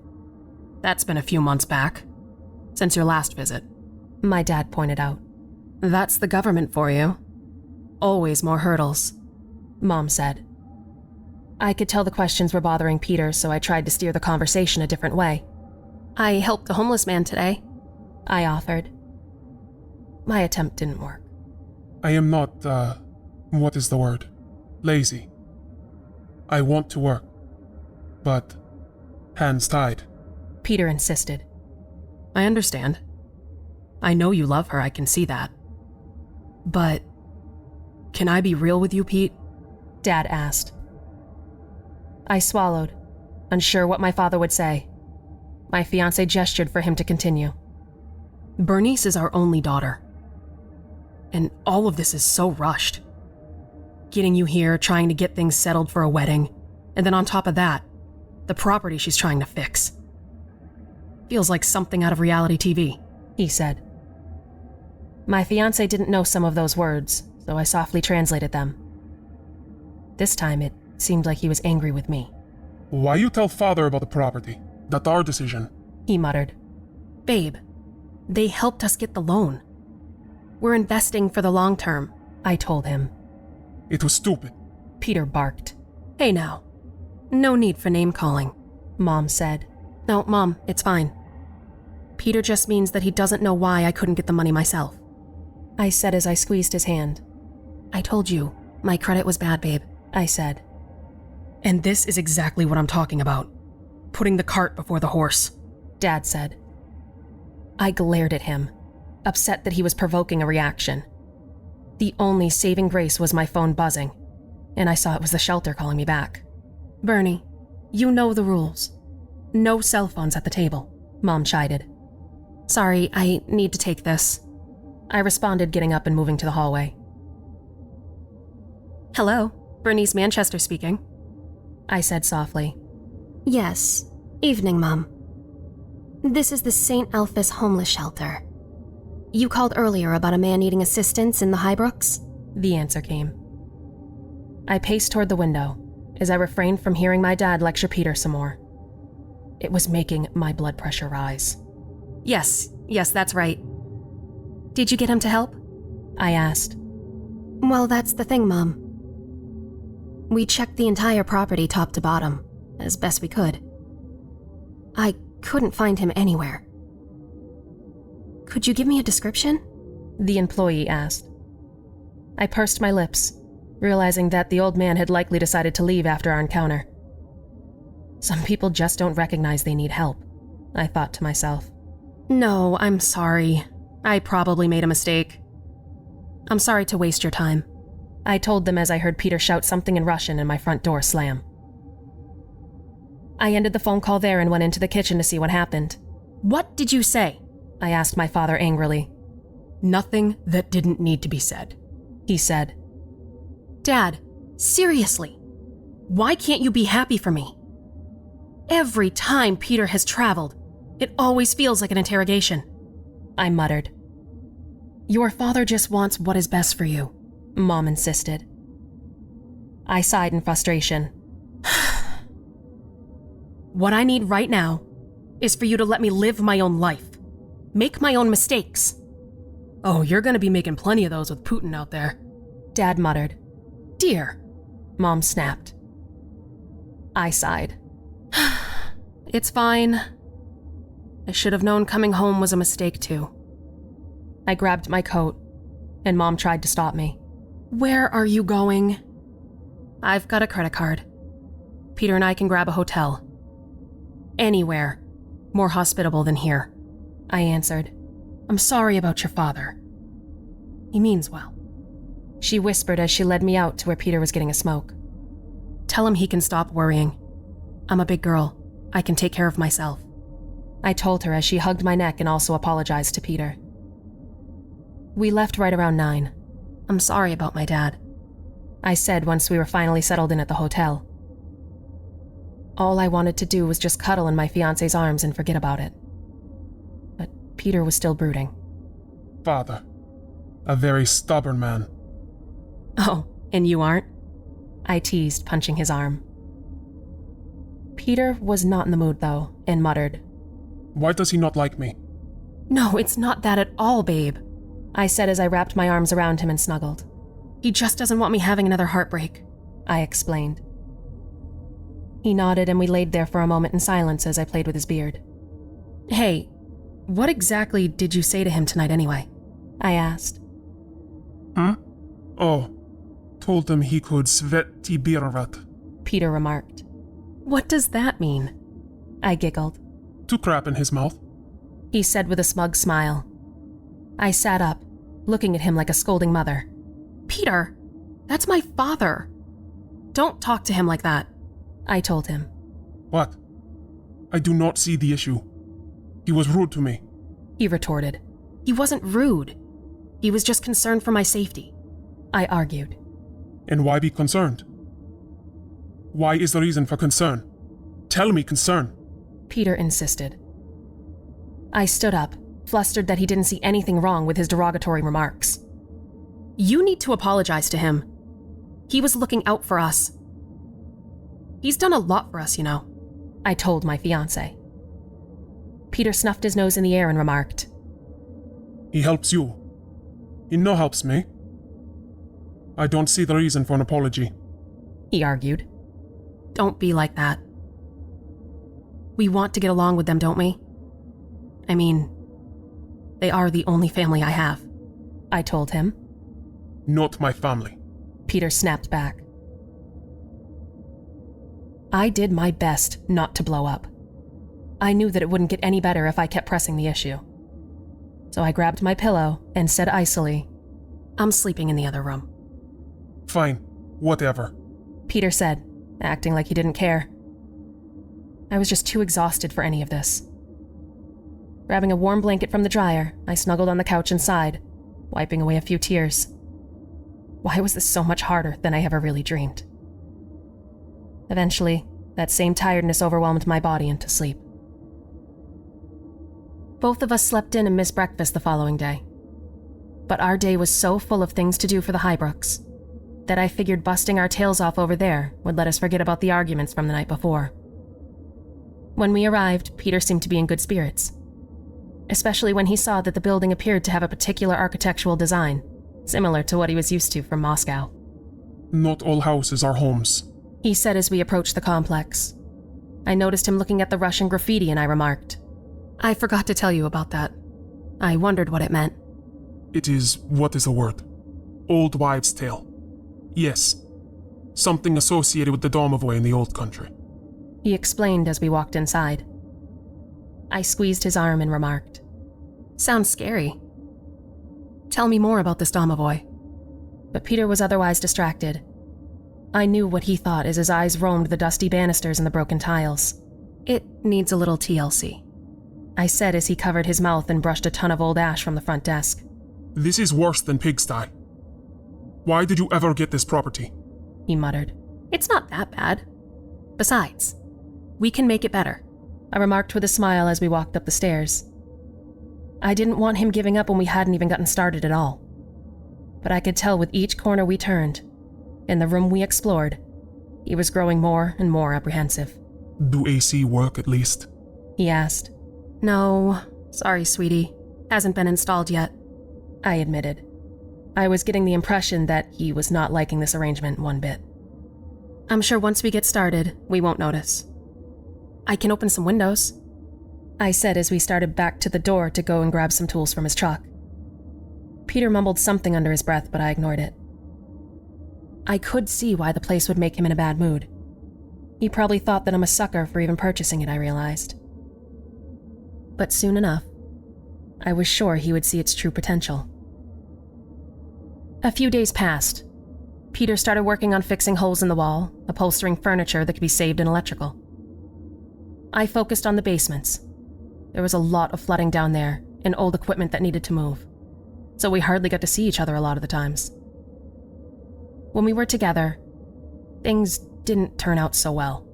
That's been a few months back, since your last visit. My dad pointed out. That's the government for you. Always more hurdles, Mom said. I could tell the questions were bothering Peter, so I tried to steer the conversation a different way. I helped the homeless man today, I offered. My attempt didn't work. I am not, what is the word? Lazy. I want to work, but hands tied. Peter insisted. I understand. I know you love her, I can see that. But can I be real with you, Pete? Dad asked. I swallowed, unsure what my father would say. My fiancé gestured for him to continue. Bernice is our only daughter. And all of this is so rushed. Getting you here, trying to get things settled for a wedding, and then on top of that, the property she's trying to fix. Feels like something out of reality TV, he said. My fiancé didn't know some of those words, so I softly translated them. This time it seemed like he was angry with me. Why you tell father about the property? That's our decision. He muttered. Babe, they helped us get the loan. We're investing for the long term, I told him. It was stupid. Peter barked. Hey now. No need for name-calling, Mom said. No, Mom, it's fine. Peter just means that he doesn't know why I couldn't get the money myself, I said as I squeezed his hand. I told you, my credit was bad, babe, I said. And this is exactly what I'm talking about. Putting the cart before the horse, Dad said. I glared at him, upset that he was provoking a reaction. The only saving grace was my phone buzzing, and I saw it was the shelter calling me back. Bernie, you know the rules. No cell phones at the table, Mom chided. Sorry, I need to take this, I responded, getting up and moving to the hallway. Hello, Bernice Manchester speaking, I said softly. Yes. Evening, Mom. This is the St. Alphys homeless shelter. You called earlier about a man needing assistance in the Highbrooks? The answer came. I paced toward the window as I refrained from hearing my dad lecture Peter some more. It was making my blood pressure rise. Yes, that's right. Did you get him to help? I asked. Well, that's the thing, Mom. We checked the entire property top to bottom, as best we could. I couldn't find him anywhere. Could you give me a description? The employee asked. I pursed my lips, realizing that the old man had likely decided to leave after our encounter. Some people just don't recognize they need help, I thought to myself. No, I'm sorry. I probably made a mistake. I'm sorry to waste your time, I told them as I heard Peter shout something in Russian and my front door slam. I ended the phone call there and went into the kitchen to see what happened. What did you say? I asked my father angrily. Nothing that didn't need to be said, he said. Dad, seriously, why can't you be happy for me? Every time Peter has traveled, it always feels like an interrogation, I muttered. Your father just wants what is best for you, Mom insisted. I sighed in frustration. What I need right now is for you to let me live my own life, make my own mistakes. Oh, you're gonna be making plenty of those with Putin out there, Dad muttered. Dear, Mom snapped. I sighed. It's fine. I should have known coming home was a mistake too. I grabbed my coat, and Mom tried to stop me. Where are you going? I've got a credit card. Peter and I can grab a hotel. Anywhere. More hospitable than here, I answered. I'm sorry about your father. He means well, she whispered as she led me out to where Peter was getting a smoke. Tell him he can stop worrying. I'm a big girl. I can take care of myself, I told her as she hugged my neck and also apologized to Peter. We left right around 9. I'm sorry about my dad, I said once we were finally settled in at the hotel. All I wanted to do was just cuddle in my fiancé's arms and forget about it. But Peter was still brooding. Father, a very stubborn man. Oh, and you aren't? I teased, punching his arm. Peter was not in the mood, though, and muttered. Why does he not like me? No, it's not that at all, babe, I said as I wrapped my arms around him and snuggled. He just doesn't want me having another heartbreak, I explained. He nodded and we laid there for a moment in silence as I played with his beard. Hey, what exactly did you say to him tonight anyway? I asked. Oh, told him he could sveti birvat. Peter remarked. What does that mean? I giggled. To crap in his mouth. He said with a smug smile. I sat up, looking at him like a scolding mother. Peter, that's my father. Don't talk to him like that, I told him. What? I do not see the issue. He was rude to me. He retorted. He wasn't rude. He was just concerned for my safety, I argued. And why be concerned? Why is the reason for concern? Tell me concern. Peter insisted. I stood up, flustered that he didn't see anything wrong with his derogatory remarks. You need to apologize to him. He was looking out for us. He's done a lot for us, you know, I told my fiancé. Peter snuffed his nose in the air and remarked, He helps you. He no helps me. I don't see the reason for an apology. He argued. Don't be like that. We want to get along with them, don't we? I mean, they are the only family I have, I told him. Not my family. Peter snapped back. I did my best not to blow up. I knew that it wouldn't get any better if I kept pressing the issue. So I grabbed my pillow and said icily, I'm sleeping in the other room. Fine, whatever. Peter said, acting like he didn't care. I was just too exhausted for any of this. Grabbing a warm blanket from the dryer, I snuggled on the couch and sighed, wiping away a few tears. Why was this so much harder than I ever really dreamed? Eventually, that same tiredness overwhelmed my body into sleep. Both of us slept in and missed breakfast the following day. But our day was so full of things to do for the Highbrooks that I figured busting our tails off over there would let us forget about the arguments from the night before. When we arrived, Peter seemed to be in good spirits, especially when he saw that the building appeared to have a particular architectural design, similar to what he was used to from Moscow. Not all houses are homes, he said as we approached the complex. I noticed him looking at the Russian graffiti and I remarked, I forgot to tell you about that. I wondered what it meant. It is, what is the word? Old wives' tale. Yes. Something associated with the Domovoy in the old country. He explained as we walked inside. I squeezed his arm and remarked, Sounds scary. Tell me more about this Domovoy. But Peter was otherwise distracted. I knew what he thought as his eyes roamed the dusty banisters and the broken tiles. It needs a little TLC, I said as he covered his mouth and brushed a ton of old ash from the front desk. This is worse than pigsty. Why did you ever get this property? He muttered. It's not that bad. Besides, we can make it better, I remarked with a smile as we walked up the stairs. I didn't want him giving up when we hadn't even gotten started at all. But I could tell with each corner we turned, in the room we explored, he was growing more and more apprehensive. Do AC work at least? He asked. No, sorry, sweetie. Hasn't been installed yet, I admitted. I was getting the impression that he was not liking this arrangement one bit. I'm sure once we get started, we won't notice. I can open some windows, I said as we started back to the door to go and grab some tools from his truck. Peter mumbled something under his breath, but I ignored it. I could see why the place would make him in a bad mood. He probably thought that I'm a sucker for even purchasing it, I realized. But soon enough, I was sure he would see its true potential. A few days passed. Peter started working on fixing holes in the wall, upholstering furniture that could be saved in electrical. I focused on the basements. There was a lot of flooding down there and old equipment that needed to move, so we hardly got to see each other a lot of the times. When we were together, things didn't turn out so well.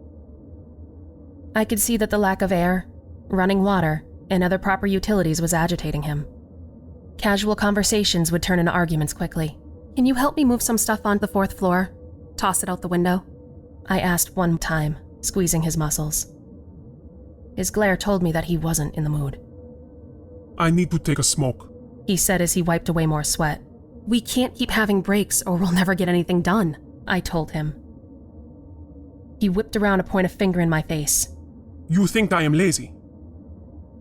I could see that the lack of air, running water, and other proper utilities was agitating him. Casual conversations would turn into arguments quickly. Can you help me move some stuff onto the 4th floor? Toss it out the window? I asked one time, squeezing his muscles. His glare told me that he wasn't in the mood. I need to take a smoke, he said as he wiped away more sweat. We can't keep having breaks or we'll never get anything done, I told him. He whipped around to point a finger in my face. You think I am lazy?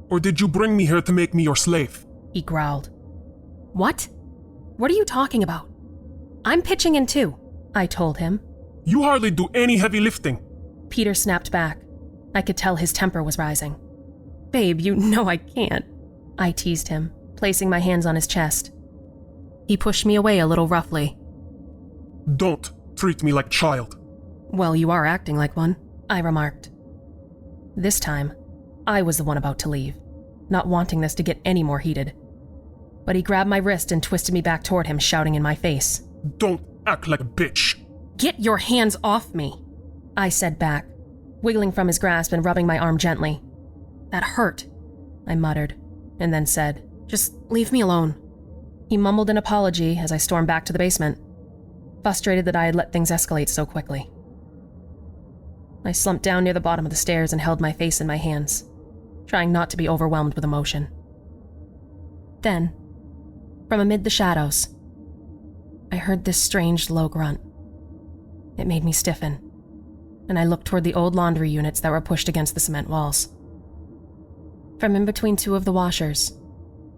Or did you bring me here to make me your slave? He growled. What? What are you talking about? I'm pitching in too, I told him. You hardly do any heavy lifting. Peter snapped back. I could tell his temper was rising. Babe, you know I can't, I teased him, placing my hands on his chest. He pushed me away a little roughly. Don't treat me like child. Well, you are acting like one, I remarked. This time, I was the one about to leave, not wanting this to get any more heated. But he grabbed my wrist and twisted me back toward him, shouting in my face. Don't act like a bitch. Get your hands off me, I said back, wiggling from his grasp and rubbing my arm gently. That hurt, I muttered, and then said, "Just leave me alone." He mumbled an apology as I stormed back to the basement, frustrated that I had let things escalate so quickly. I slumped down near the bottom of the stairs and held my face in my hands, trying not to be overwhelmed with emotion. Then, from amid the shadows, I heard this strange low grunt. It made me stiffen, and I looked toward the old laundry units that were pushed against the cement walls. From in between two of the washers,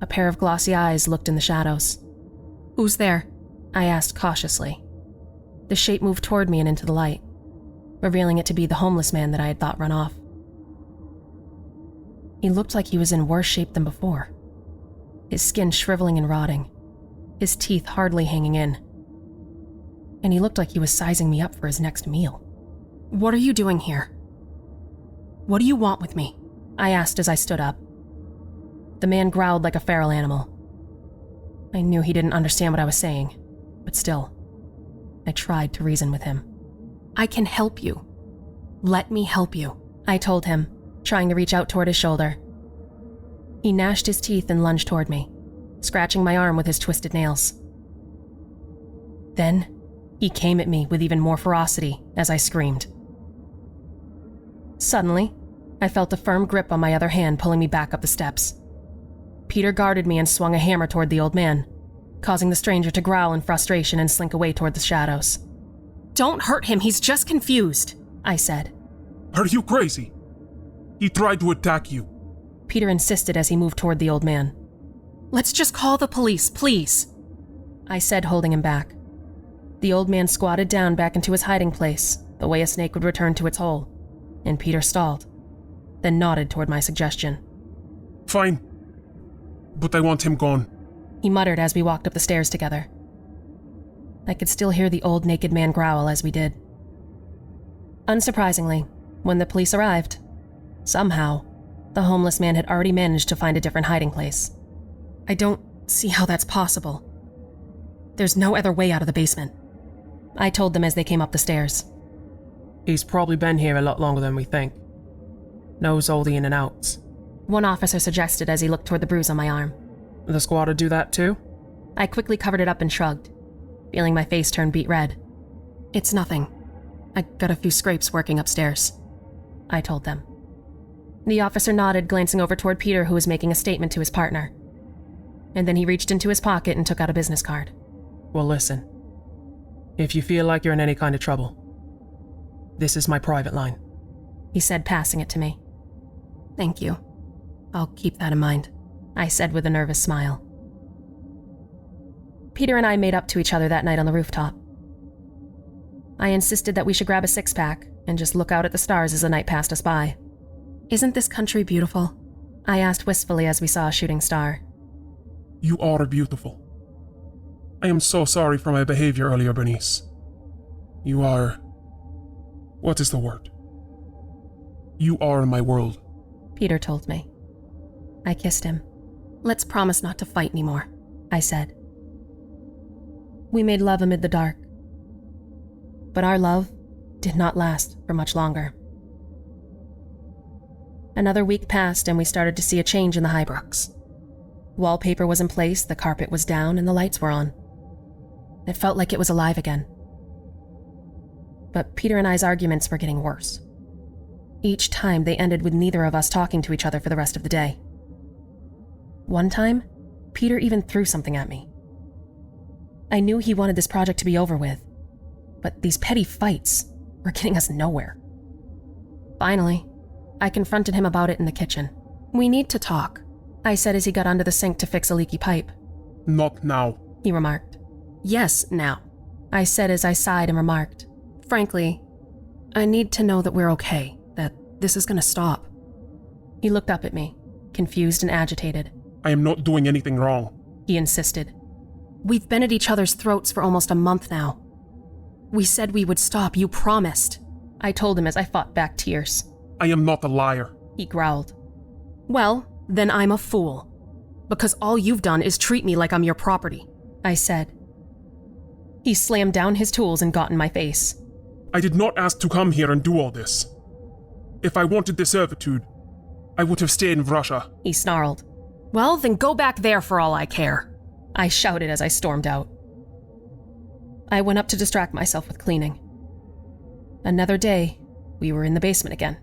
a pair of glossy eyes looked in the shadows. "Who's there?" I asked cautiously. The shape moved toward me and into the light, revealing it to be the homeless man that I had thought run off. He looked like he was in worse shape than before, his skin shriveling and rotting, his teeth hardly hanging in. And he looked like he was sizing me up for his next meal. "What are you doing here? What do you want with me?" I asked as I stood up. The man growled like a feral animal. I knew he didn't understand what I was saying, but still, I tried to reason with him. "I can help you. Let me help you," I told him, trying to reach out toward his shoulder. He gnashed his teeth and lunged toward me, scratching my arm with his twisted nails. Then, he came at me with even more ferocity as I screamed. Suddenly, I felt a firm grip on my other hand pulling me back up the steps. Peter guarded me and swung a hammer toward the old man, causing the stranger to growl in frustration and slink away toward the shadows. "Don't hurt him, he's just confused," I said. Are you crazy? He tried to attack you. Peter insisted as he moved toward the old man. "Let's just call the police, please," I said, holding him back. The old man squatted down back into his hiding place, the way a snake would return to its hole, and Peter stalled, then nodded toward my suggestion. Fine, but I want him gone, he muttered as we walked up the stairs together. I could still hear the old naked man growl as we did. Unsurprisingly, when the police arrived, somehow, the homeless man had already managed to find a different hiding place. "I don't see how that's possible. There's no other way out of the basement," I told them as they came up the stairs. "He's probably been here a lot longer than we think. Knows all the in and outs," one officer suggested as he looked toward the bruise on my arm. "The squatter do that too?" I quickly covered it up and shrugged, feeling my face turn beet red. "It's nothing. I got a few scrapes working upstairs," I told them. The officer nodded, glancing over toward Peter, who was making a statement to his partner. And then he reached into his pocket and took out a business card. "Well, listen. If you feel like you're in any kind of trouble, this is my private line," he said, passing it to me. "Thank you. I'll keep that in mind," I said with a nervous smile. Peter and I made up to each other that night on the rooftop. I insisted that we should grab a six-pack and just look out at the stars as the night passed us by. "Isn't this country beautiful?" I asked wistfully as we saw a shooting star. You are beautiful. I am so sorry for my behavior earlier, Bernice. You are... what is the word? You are my world. Peter told me. I kissed him. "Let's promise not to fight anymore," I said. We made love amid the dark. But our love did not last for much longer. Another week passed and we started to see a change in the Highbrooks. Wallpaper was in place, the carpet was down, and the lights were on. It felt like it was alive again. But Peter and I's arguments were getting worse. Each time they ended with neither of us talking to each other for the rest of the day. One time, Peter even threw something at me. I knew he wanted this project to be over with, but these petty fights were getting us nowhere. Finally, I confronted him about it in the kitchen. "We need to talk," I said as he got under the sink to fix a leaky pipe. Not now, he remarked. "Yes, now," I said as I sighed and remarked. "Frankly, I need to know that we're okay, that this is going to stop." He looked up at me, confused and agitated. I am not doing anything wrong, he insisted. "We've been at each other's throats for almost a month now. We said we would stop, you promised," I told him as I fought back tears. I am not a liar, he growled. "Well, then I'm a fool, because all you've done is treat me like I'm your property," I said. He slammed down his tools and got in my face. I did not ask to come here and do all this. If I wanted this servitude, I would have stayed in Russia. He snarled. Well, then go back there for all I care, I shouted as I stormed out. I went up to distract myself with cleaning. Another day, we were in the basement again,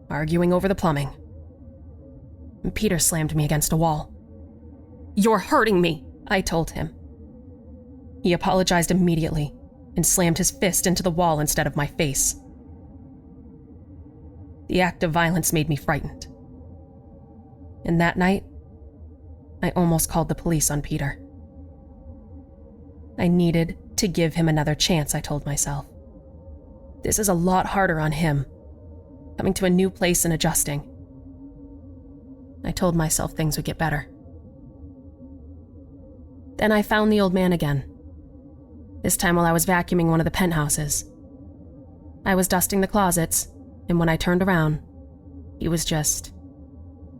arguing over the plumbing. And Peter slammed me against a wall. You're hurting me, I told him. He apologized immediately and slammed his fist into the wall instead of my face. The act of violence made me frightened. And that night, I almost called the police on Peter. I needed to give him another chance, I told myself. This is a lot harder on him, coming to a new place and adjusting. I told myself things would get better. Then I found the old man again, this time while I was vacuuming one of the penthouses. I was dusting the closets, and when I turned around, he was just,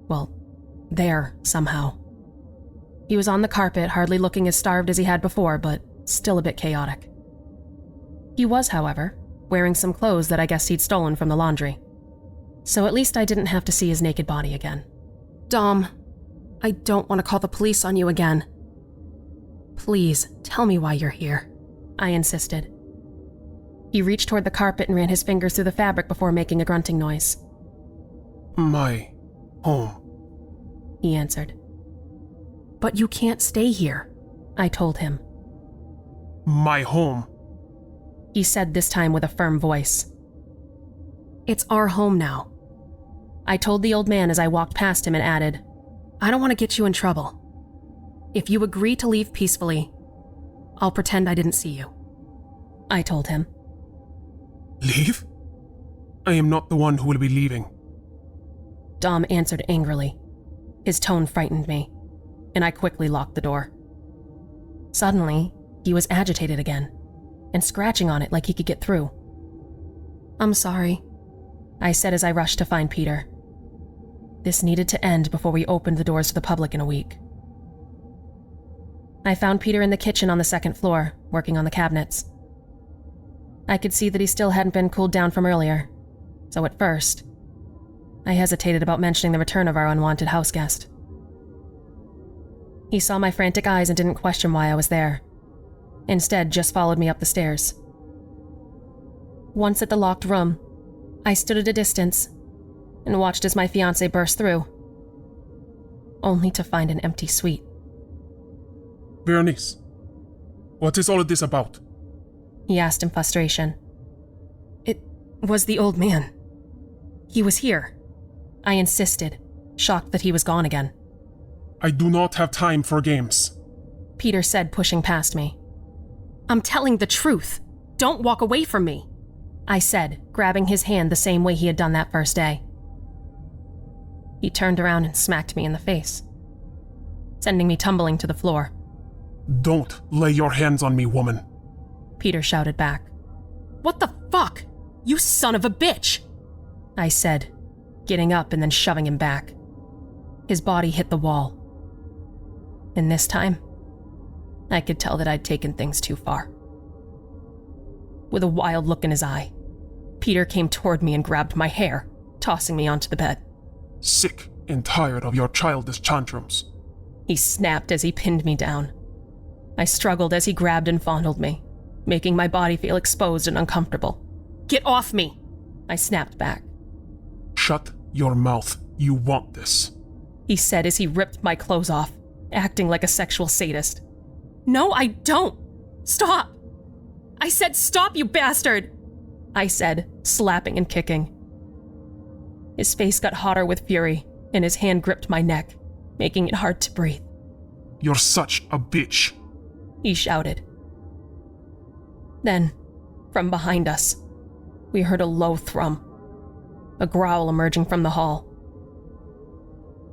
well, there somehow. He was on the carpet, hardly looking as starved as he had before, but still a bit chaotic. He was, however, wearing some clothes that I guessed he'd stolen from the laundry. So at least I didn't have to see his naked body again. Dom, I don't want to call the police on you again. Please, tell me why you're here, I insisted. He reached toward the carpet and ran his fingers through the fabric before making a grunting noise. My home, he answered. But you can't stay here, I told him. My home, he said this time with a firm voice. It's our home now, I told the old man as I walked past him and added, I don't want to get you in trouble. If you agree to leave peacefully, I'll pretend I didn't see you, I told him. Leave? I am not the one who will be leaving. Dom answered angrily. His tone frightened me, and I quickly locked the door. Suddenly, he was agitated again, and scratching on it like he could get through. I'm sorry, I said as I rushed to find Peter. This needed to end before we opened the doors to the public in a week. I found Peter in the kitchen on the second floor, working on the cabinets. I could see that he still hadn't been cooled down from earlier, so at first, I hesitated about mentioning the return of our unwanted house guest. He saw my frantic eyes and didn't question why I was there. Instead, just followed me up the stairs. Once at the locked room, I stood at a distance and watched as my fiancé burst through, only to find an empty suite. Bernice, what is all of this about? He asked in frustration. It was the old man. He was here, I insisted, shocked that he was gone again. I do not have time for games, Peter said, pushing past me. I'm telling the truth. Don't walk away from me, I said, grabbing his hand the same way he had done that first day. He turned around and smacked me in the face, sending me tumbling to the floor. Don't lay your hands on me, woman, Peter shouted back. What the fuck? You son of a bitch, I said, getting up and then shoving him back. His body hit the wall. And this time, I could tell that I'd taken things too far. With a wild look in his eye, Peter came toward me and grabbed my hair, tossing me onto the bed. Sick and tired of your childish tantrums, he snapped as he pinned me down. I struggled as he grabbed and fondled me, making my body feel exposed and uncomfortable. Get off me, I snapped back. Shut your mouth, you want this, he said as he ripped my clothes off, acting like a sexual sadist. No, I don't. Stop. I said stop, you bastard, I said, slapping and kicking. His face got hotter with fury, and his hand gripped my neck, making it hard to breathe. You're such a bitch, he shouted. Then, from behind us, we heard a low thrum, a growl emerging from the hall.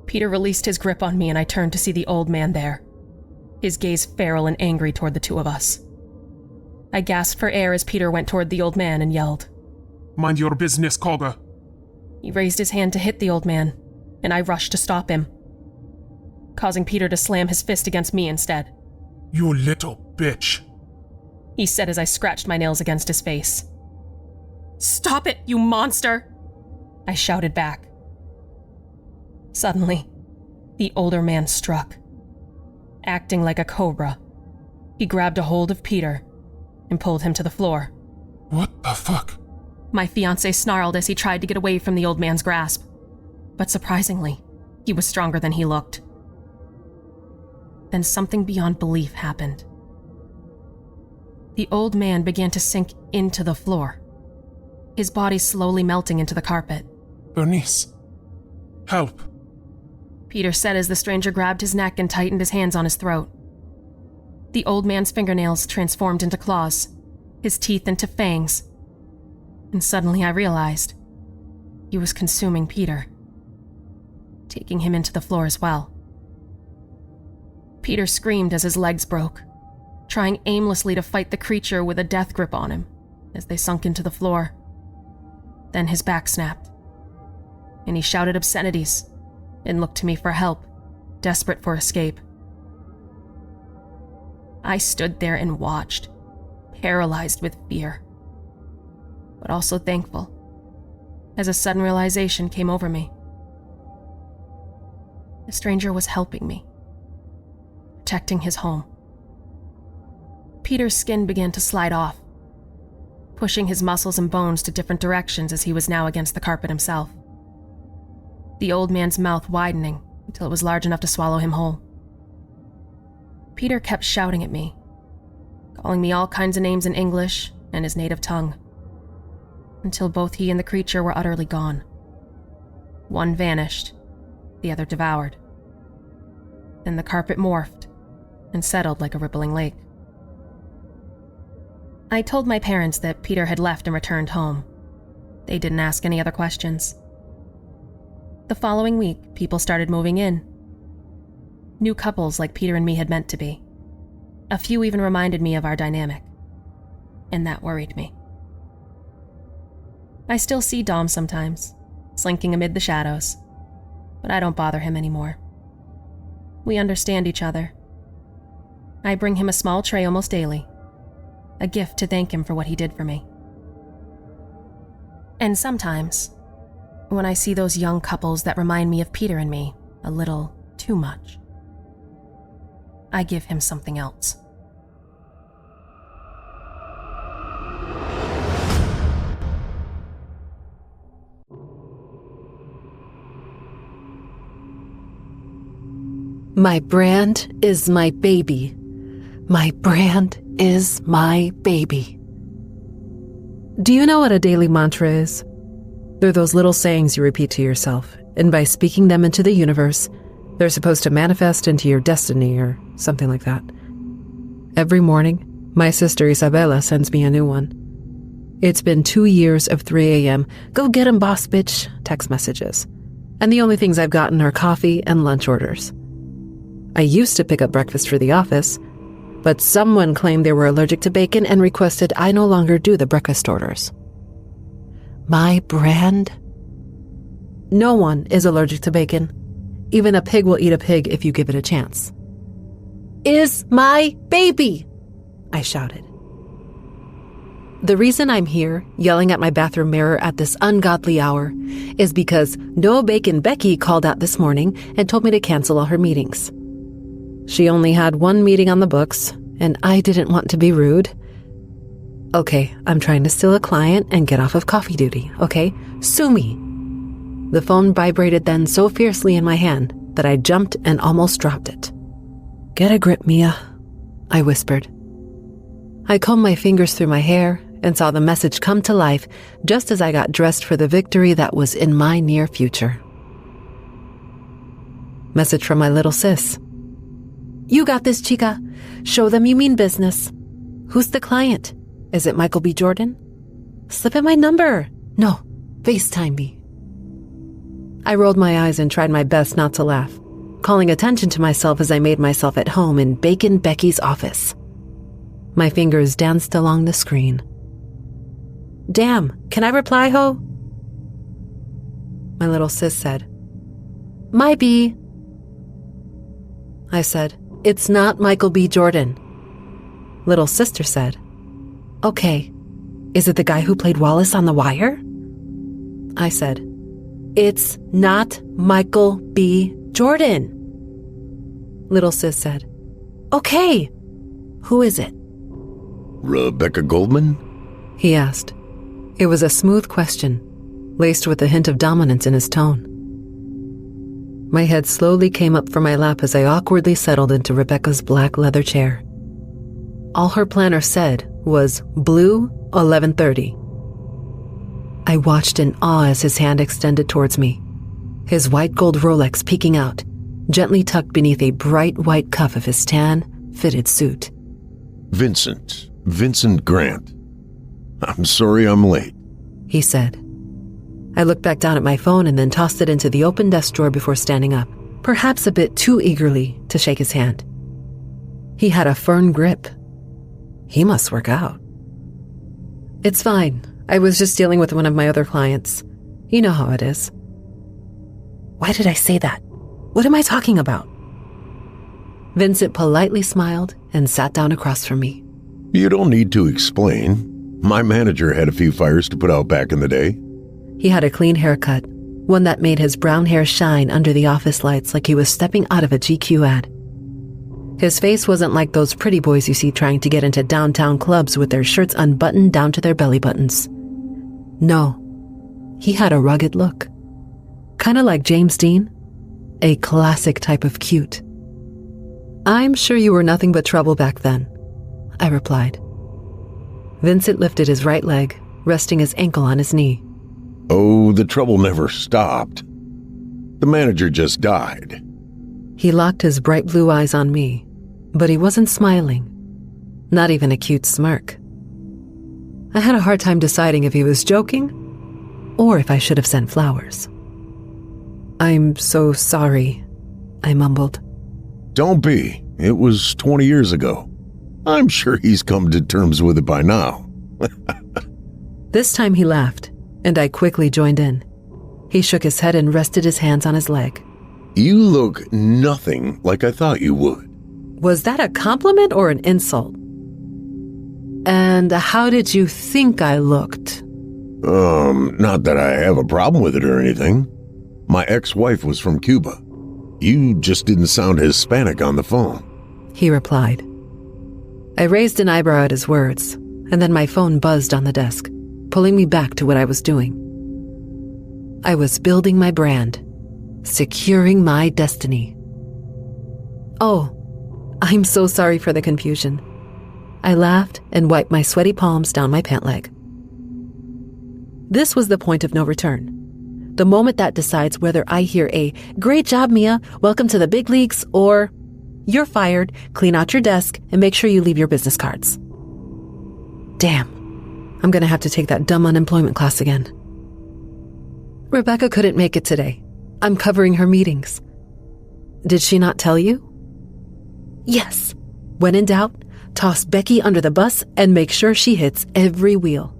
Peter released his grip on me and I turned to see the old man there, his gaze feral and angry toward the two of us. I gasped for air as Peter went toward the old man and yelled, Mind your business, Koga. He raised his hand to hit the old man, and I rushed to stop him, causing Peter to slam his fist against me instead. You little bitch, he said as I scratched my nails against his face. Stop it, you monster, I shouted back. Suddenly, The older man struck. Acting like a cobra, he grabbed a hold of Peter and pulled him to the floor. What the fuck? My fiancé snarled as he tried to get away from the old man's grasp. But surprisingly, he was stronger than he looked. Then something beyond belief happened. The old man began to sink into the floor, his body slowly melting into the carpet. Bernice, help. Peter said as the stranger grabbed his neck and tightened his hands on his throat. The old man's fingernails transformed into claws, his teeth into fangs. And suddenly I realized he was consuming Peter, taking him into the floor as well. Peter screamed as his legs broke, trying aimlessly to fight the creature with a death grip on him as they sunk into the floor. Then his back snapped, and he shouted obscenities and looked to me for help, desperate for escape. I stood there and watched, paralyzed with fear, but also thankful, as a sudden realization came over me. The stranger was helping me, protecting his home. Peter's skin began to slide off, pushing his muscles and bones to different directions as he was now against the carpet himself. The old man's mouth widening until it was large enough to swallow him whole. Peter kept shouting at me, calling me all kinds of names in English and his native tongue, until both he and the creature were utterly gone. One vanished, the other devoured. Then the carpet morphed and settled like a rippling lake. I told my parents that Peter had left and returned home. They didn't ask any other questions. The following week, people started moving in. New couples like Peter and me had meant to be. A few even reminded me of our dynamic, and that worried me. I still see Dom sometimes, slinking amid the shadows, but I don't bother him anymore. We understand each other. I bring him a small tray almost daily, a gift to thank him for what he did for me. And sometimes, when I see those young couples that remind me of Peter and me a little too much, I give him something else. My brand is my baby. My brand is my baby. Do you know what a daily mantra is? They're those little sayings you repeat to yourself, and by speaking them into the universe, they're supposed to manifest into your destiny or something like that. Every morning, my sister Isabella sends me a new one. It's been 2 years of 3 a.m. "Go get 'em, boss bitch" text messages. And the only things I've gotten are coffee and lunch orders. I used to pick up breakfast for the office, but someone claimed they were allergic to bacon and requested I no longer do the breakfast orders. My brand? No one is allergic to bacon. Even a pig will eat a pig if you give it a chance. Is my baby, I shouted. The reason I'm here, yelling at my bathroom mirror at this ungodly hour, is because No Bacon Becky called out this morning and told me to cancel all her meetings. She only had one meeting on the books, and I didn't want to be rude. Okay, I'm trying to steal a client and get off of coffee duty, okay? Sue me. The phone vibrated then so fiercely in my hand that I jumped and almost dropped it. Get a grip, Mia, I whispered. I combed my fingers through my hair and saw the message come to life just as I got dressed for the victory that was in my near future. Message from my little sis. You got this, chica. Show them you mean business. Who's the client? Is it Michael B. Jordan? Slip in my number. No, FaceTime me. I rolled my eyes and tried my best not to laugh, calling attention to myself as I made myself at home in Bacon Becky's office. My fingers danced along the screen. Damn, can I reply, ho? My little sis said, My B. I said, It's not Michael B. Jordan. Little sister said, Okay, is it the guy who played Wallace on The Wire? I said, It's not Michael B. Jordan. little sis said. Okay. Who is it? Rebecca Goldman? He asked. It was a smooth question, laced with a hint of dominance in his tone. My head slowly came up from my lap as I awkwardly settled into Rebecca's black leather chair. All her planner said was Blue 1130. I watched in awe as his hand extended towards me, his white gold Rolex peeking out, gently tucked beneath a bright white cuff of his tan, fitted suit. Vincent Grant. I'm sorry I'm late, he said. I looked back down at my phone and then tossed it into the open desk drawer before standing up, perhaps a bit too eagerly to shake his hand. He had a firm grip. He must work out. It's fine. I was just dealing with one of my other clients. You know how it is. Why did I say that? What am I talking about? Vincent politely smiled and sat down across from me. You don't need to explain. My manager had a few fires to put out back in the day. He had a clean haircut, one that made his brown hair shine under the office lights like he was stepping out of a GQ ad. His face wasn't like those pretty boys you see trying to get into downtown clubs with their shirts unbuttoned down to their belly buttons. No, he had a rugged look. Kind of like James Dean, a classic type of cute. I'm sure you were nothing but trouble back then, I replied. Vincent lifted his right leg, resting his ankle on his knee. Oh, the trouble never stopped. The manager just died. He locked his bright blue eyes on me, but he wasn't smiling, not even a cute smirk. I had a hard time deciding if he was joking or if I should have sent flowers. I'm so sorry, I mumbled. Don't be. It was 20 years ago. I'm sure he's come to terms with it by now. This time he laughed, and I quickly joined in. He shook his head and rested his hands on his leg. You look nothing like I thought you would. Was that a compliment or an insult? And how did you think I looked? Not that I have a problem with it or anything. My ex-wife was from Cuba. You just didn't sound Hispanic on the phone, he replied. I raised an eyebrow at his words, and then my phone buzzed on the desk, pulling me back to what I was doing. I was building my brand, securing my destiny. Oh, I'm so sorry for the confusion. I laughed and wiped my sweaty palms down my pant leg. This was the point of no return. The moment that decides whether I hear a "Great job, Mia, welcome to the big leagues," or "You're fired, clean out your desk, and make sure you leave your business cards." Damn, I'm gonna have to take that dumb unemployment class again. Rebecca couldn't make it today. I'm covering her meetings. Did she not tell you? Yes. When in doubt, toss Becky under the bus and make sure she hits every wheel.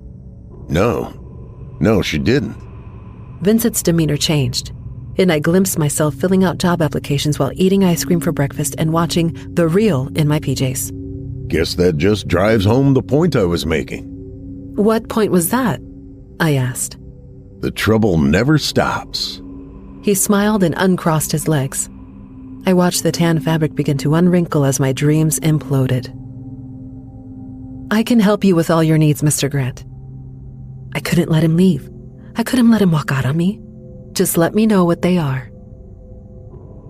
No, she didn't. Vincent's demeanor changed, and I glimpsed myself filling out job applications while eating ice cream for breakfast and watching The Real in my PJs. Guess that just drives home the point I was making. What point was that? I asked. The trouble never stops. He smiled and uncrossed his legs. I watched the tan fabric begin to unwrinkle as my dreams imploded. I can help you with all your needs, Mr. Grant. I couldn't let him leave. I couldn't let him walk out on me. Just let me know what they are.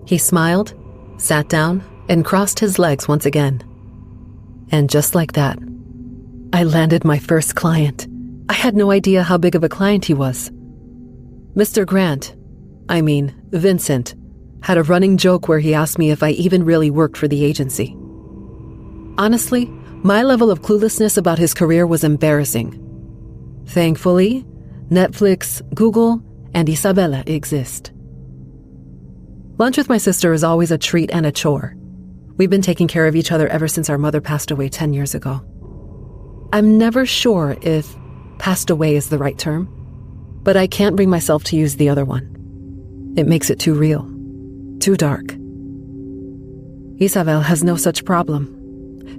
He smiled, sat down, and crossed his legs once again. And just like that, I landed my first client. I had no idea how big of a client he was. Mr. Grant, Vincent, had a running joke where he asked me if I even really worked for the agency. Honestly, my level of cluelessness about his career was embarrassing. Thankfully, Netflix, Google, and Isabella exist. Lunch with my sister is always a treat and a chore. We've been taking care of each other ever since our mother passed away 10 years ago. I'm never sure if passed away is the right term, but I can't bring myself to use the other one. It makes it too real, too dark. Isabel has no such problem.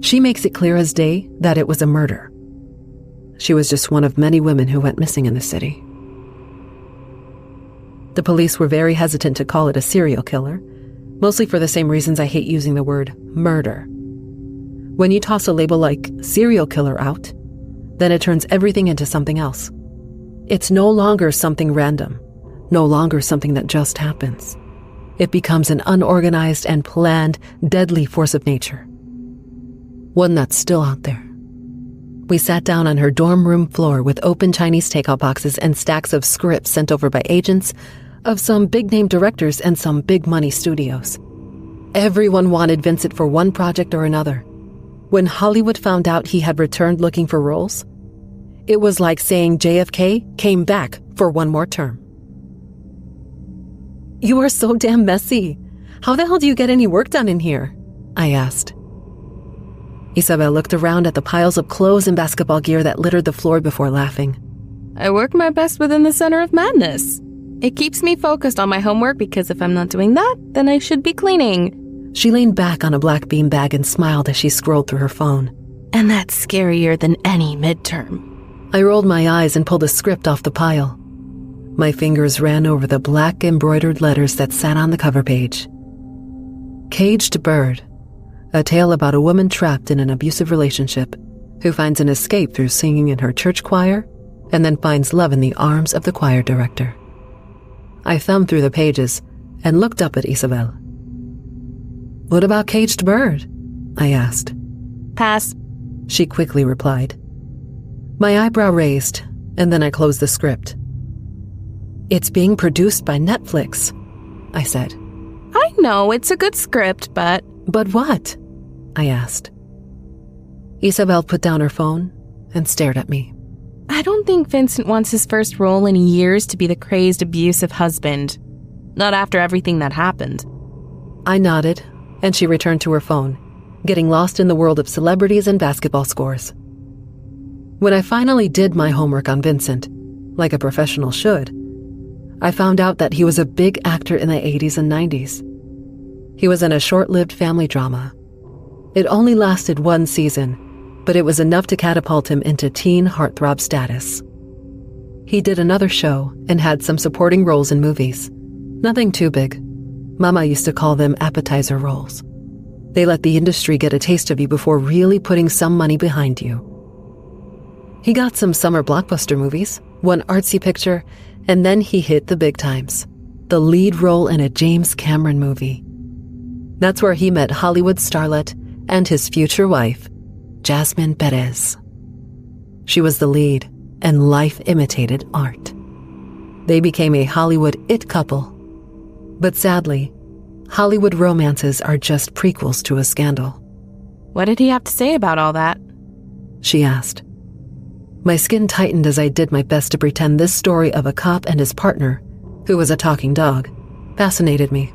She makes it clear as day that it was a murder. She was just one of many women who went missing in the city. The police were very hesitant to call it a serial killer, Mostly for the same reasons I hate using the word murder. When you toss a label like serial killer out, then it turns everything into something else. It's no longer something random, no longer something that just happens. It becomes an unorganized and planned, deadly force of nature. One that's still out there. We sat down on her dorm room floor with open Chinese takeout boxes and stacks of scripts sent over by agents of some big-name directors and some big-money studios. Everyone wanted Vincent for one project or another. When Hollywood found out he had returned looking for roles, it was like saying JFK came back for one more term. "You are so damn messy. How the hell do you get any work done in here?" I asked. Isabel looked around at the piles of clothes and basketball gear that littered the floor before laughing. I work my best within the center of madness. It keeps me focused on my homework because if I'm not doing that, then I should be cleaning. She leaned back on a black beanbag and smiled as she scrolled through her phone. And that's scarier than any midterm. I rolled my eyes and pulled a script off the pile. My fingers ran over the black embroidered letters that sat on the cover page. Caged Bird, a tale about a woman trapped in an abusive relationship who finds an escape through singing in her church choir and then finds love in the arms of the choir director. I thumbed through the pages and looked up at Isabel. "What about Caged Bird?" I asked. Pass. She quickly replied. My eyebrow raised, and then I closed the script. "It's being produced by Netflix," I said. I know, it's a good script, but... "But what?" I asked. Isabel put down her phone and stared at me. I don't think Vincent wants his first role in years to be the crazed, abusive husband. Not after everything that happened. I nodded, and she returned to her phone, getting lost in the world of celebrities and basketball scores. When I finally did my homework on Vincent, like a professional should, I found out that he was a big actor in the 80s and 90s. He was in a short-lived family drama. It only lasted one season, but it was enough to catapult him into teen heartthrob status. He did another show and had some supporting roles in movies. Nothing too big. Mama used to call them appetizer roles. They let the industry get a taste of you before really putting some money behind you. He got some summer blockbuster movies, one artsy picture, and then he hit the big times. The lead role in a James Cameron movie. That's where he met Hollywood starlet and his future wife, Jasmine Perez. She was the lead, and life imitated art. They became a Hollywood it couple. But sadly, Hollywood romances are just prequels to a scandal. What did he have to say about all that? She asked. My skin tightened as I did my best to pretend this story of a cop and his partner, who was a talking dog, fascinated me.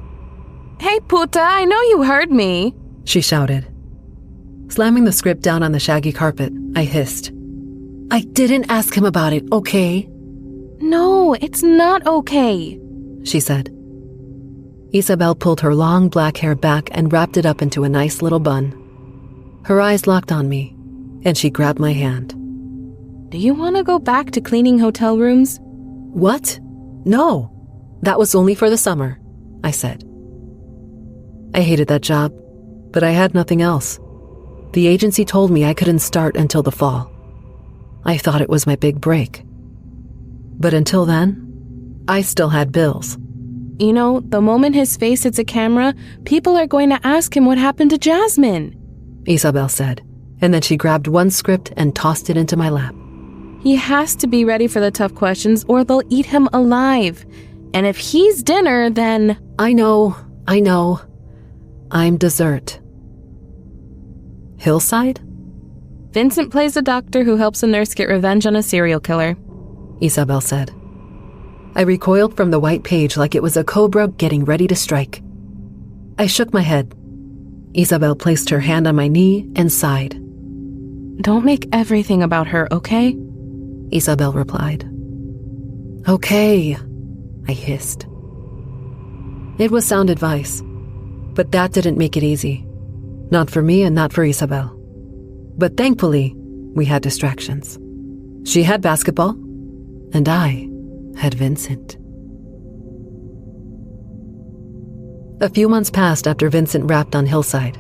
Hey, puta, I know you heard me, she shouted. Slamming the script down on the shaggy carpet, I hissed. I didn't ask him about it, okay? No, it's not okay, she said. Isabel pulled her long black hair back and wrapped it up into a nice little bun. Her eyes locked on me, and she grabbed my hand. Do you want to go back to cleaning hotel rooms? What? No, that was only for the summer, I said. I hated that job, but I had nothing else. The agency told me I couldn't start until the fall. I thought it was my big break. But until then, I still had bills. You know, the moment his face hits a camera, people are going to ask him what happened to Jasmine, Isabel said, and then she grabbed one script and tossed it into my lap. He has to be ready for the tough questions or they'll eat him alive. And if he's dinner, then... I know. I'm dessert. Hillside? Vincent plays a doctor who helps a nurse get revenge on a serial killer, Isabel said. I recoiled from the white page like it was a cobra getting ready to strike. I shook my head. Isabel placed her hand on my knee and sighed. Don't make everything about her, okay? Isabel replied. Okay, I hissed. It was sound advice, but that didn't make it easy. Not for me and not for Isabel. But thankfully, we had distractions. She had basketball, and I had Vincent. A few months passed after Vincent rapped on Hillside.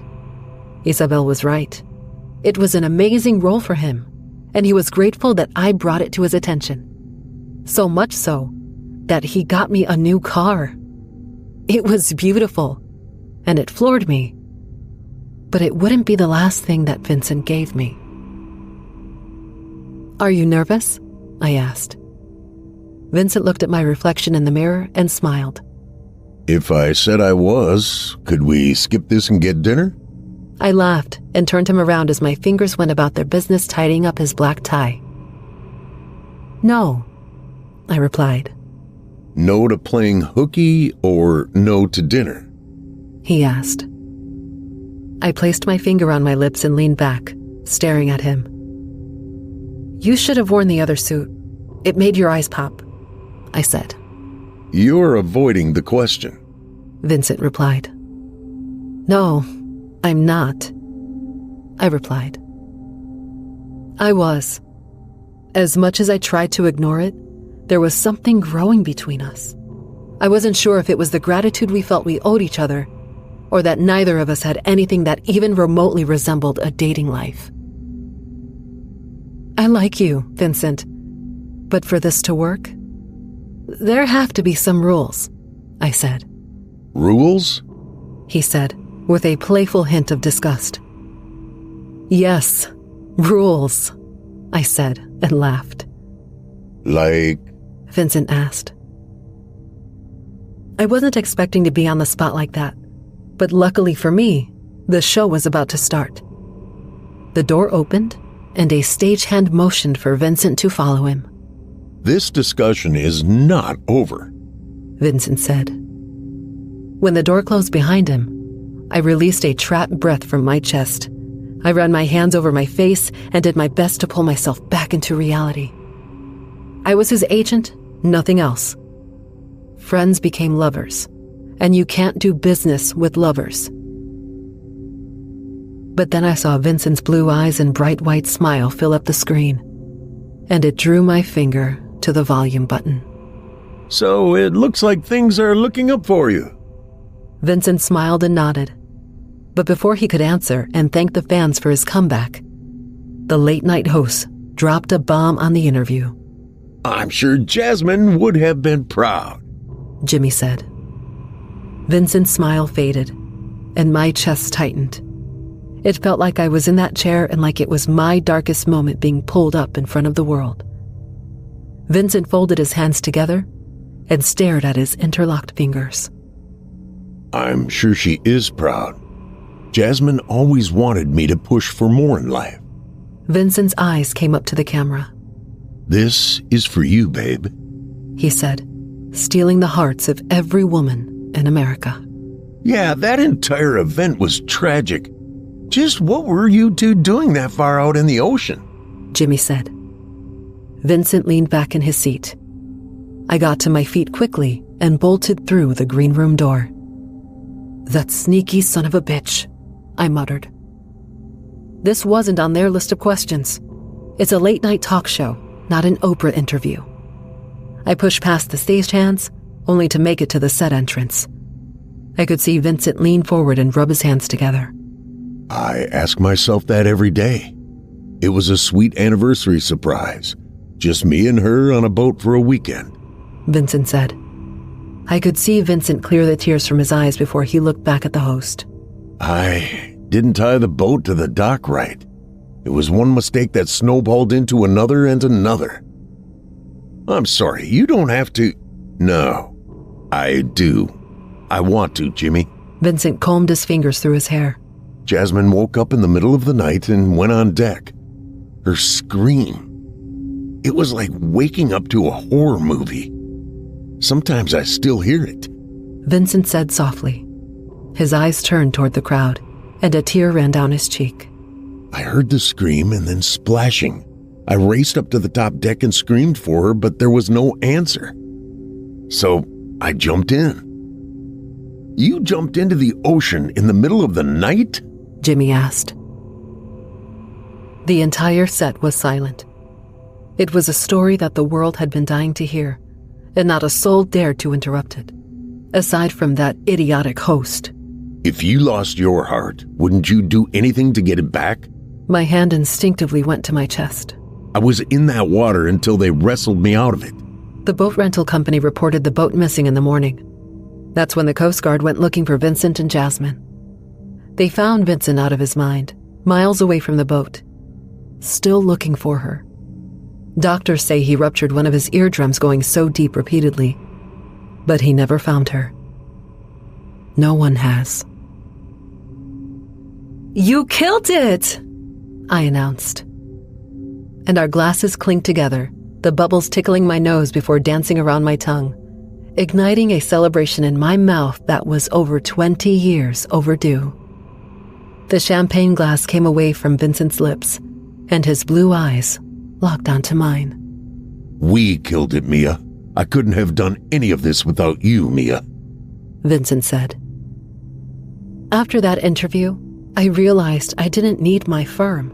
Isabel was right. It was an amazing role for him, and he was grateful that I brought it to his attention. So much so that he got me a new car. It was beautiful, and it floored me. But it wouldn't be the last thing that Vincent gave me. "Are you nervous?" I asked. Vincent looked at my reflection in the mirror and smiled. If I said I was, could we skip this and get dinner? I laughed and turned him around as my fingers went about their business tidying up his black tie. "No," I replied. No to playing hooky or no to dinner? He asked. I placed my finger on my lips and leaned back, staring at him. "You should have worn the other suit. It made your eyes pop," I said. You're avoiding the question, Vincent replied. "No, I'm not," I replied. I was. As much as I tried to ignore it, there was something growing between us. I wasn't sure if it was the gratitude we felt we owed each other, or that neither of us had anything that even remotely resembled a dating life. "I like you, Vincent, but for this to work, there have to be some rules," I said. Rules? He said, with a playful hint of disgust. "Yes, rules," I said and laughed. Like? Vincent asked. I wasn't expecting to be on the spot like that, but luckily for me, the show was about to start. The door opened, and a stagehand motioned for Vincent to follow him. This discussion is not over, Vincent said. When the door closed behind him, I released a trapped breath from my chest. I ran my hands over my face and did my best to pull myself back into reality. I was his agent, nothing else. Friends became lovers, and you can't do business with lovers. But then I saw Vincent's blue eyes and bright white smile fill up the screen, and it drew my finger to the volume button. So it looks like things are looking up for you. Vincent smiled and nodded, but before he could answer and thank the fans for his comeback, the late-night host dropped a bomb on the interview. I'm sure Jasmine would have been proud, Jimmy said. Vincent's smile faded, and my chest tightened. It felt like I was in that chair and like it was my darkest moment being pulled up in front of the world. Vincent folded his hands together and stared at his interlocked fingers. I'm sure she is proud. Jasmine always wanted me to push for more in life. Vincent's eyes came up to the camera. This is for you, babe, he said, stealing the hearts of every woman in America. Yeah, that entire event was tragic. Just what were you two doing that far out in the ocean? Jimmy said. Vincent leaned back in his seat. I got to my feet quickly and bolted through the green room door. That sneaky son of a bitch, I muttered. This wasn't on their list of questions. It's a late-night talk show, not an Oprah interview. I pushed past the stagehands, only to make it to the set entrance. I could see Vincent lean forward and rub his hands together. I ask myself that every day. It was a sweet anniversary surprise. Just me and her on a boat for a weekend, Vincent said. I could see Vincent clear the tears from his eyes before he looked back at the host. I didn't tie the boat to the dock right. It was one mistake that snowballed into another and another. I'm sorry, you don't have to. No, I do. I want to, Jimmy. Vincent combed his fingers through his hair. Jasmine woke up in the middle of the night and went on deck. Her scream. It was like waking up to a horror movie. Sometimes I still hear it. Vincent said softly. His eyes turned toward the crowd, and a tear ran down his cheek. I heard the scream and then splashing. I raced up to the top deck and screamed for her, but there was no answer. So I jumped in. You jumped into the ocean in the middle of the night? Jimmy asked. The entire set was silent. It was a story that the world had been dying to hear, and not a soul dared to interrupt it. aside from that idiotic host. If you lost your heart, wouldn't you do anything to get it back? My hand instinctively went to my chest. I was in that water until they wrestled me out of it. The boat rental company reported the boat missing in the morning. That's when the Coast Guard went looking for Vincent and Jasmine. They found Vincent out of his mind, miles away from the boat, still looking for her. Doctors say he ruptured one of his eardrums going so deep repeatedly, but he never found her. No one has. "You killed it!" I announced. And our glasses clinked together, the bubbles tickling my nose before dancing around my tongue, igniting a celebration in my mouth that was over 20 years overdue. The champagne glass came away from Vincent's lips, and his blue eyes locked onto mine. We killed it, Mia. I couldn't have done any of this without you, Mia, Vincent said. After that interview, I realized I didn't need my firm.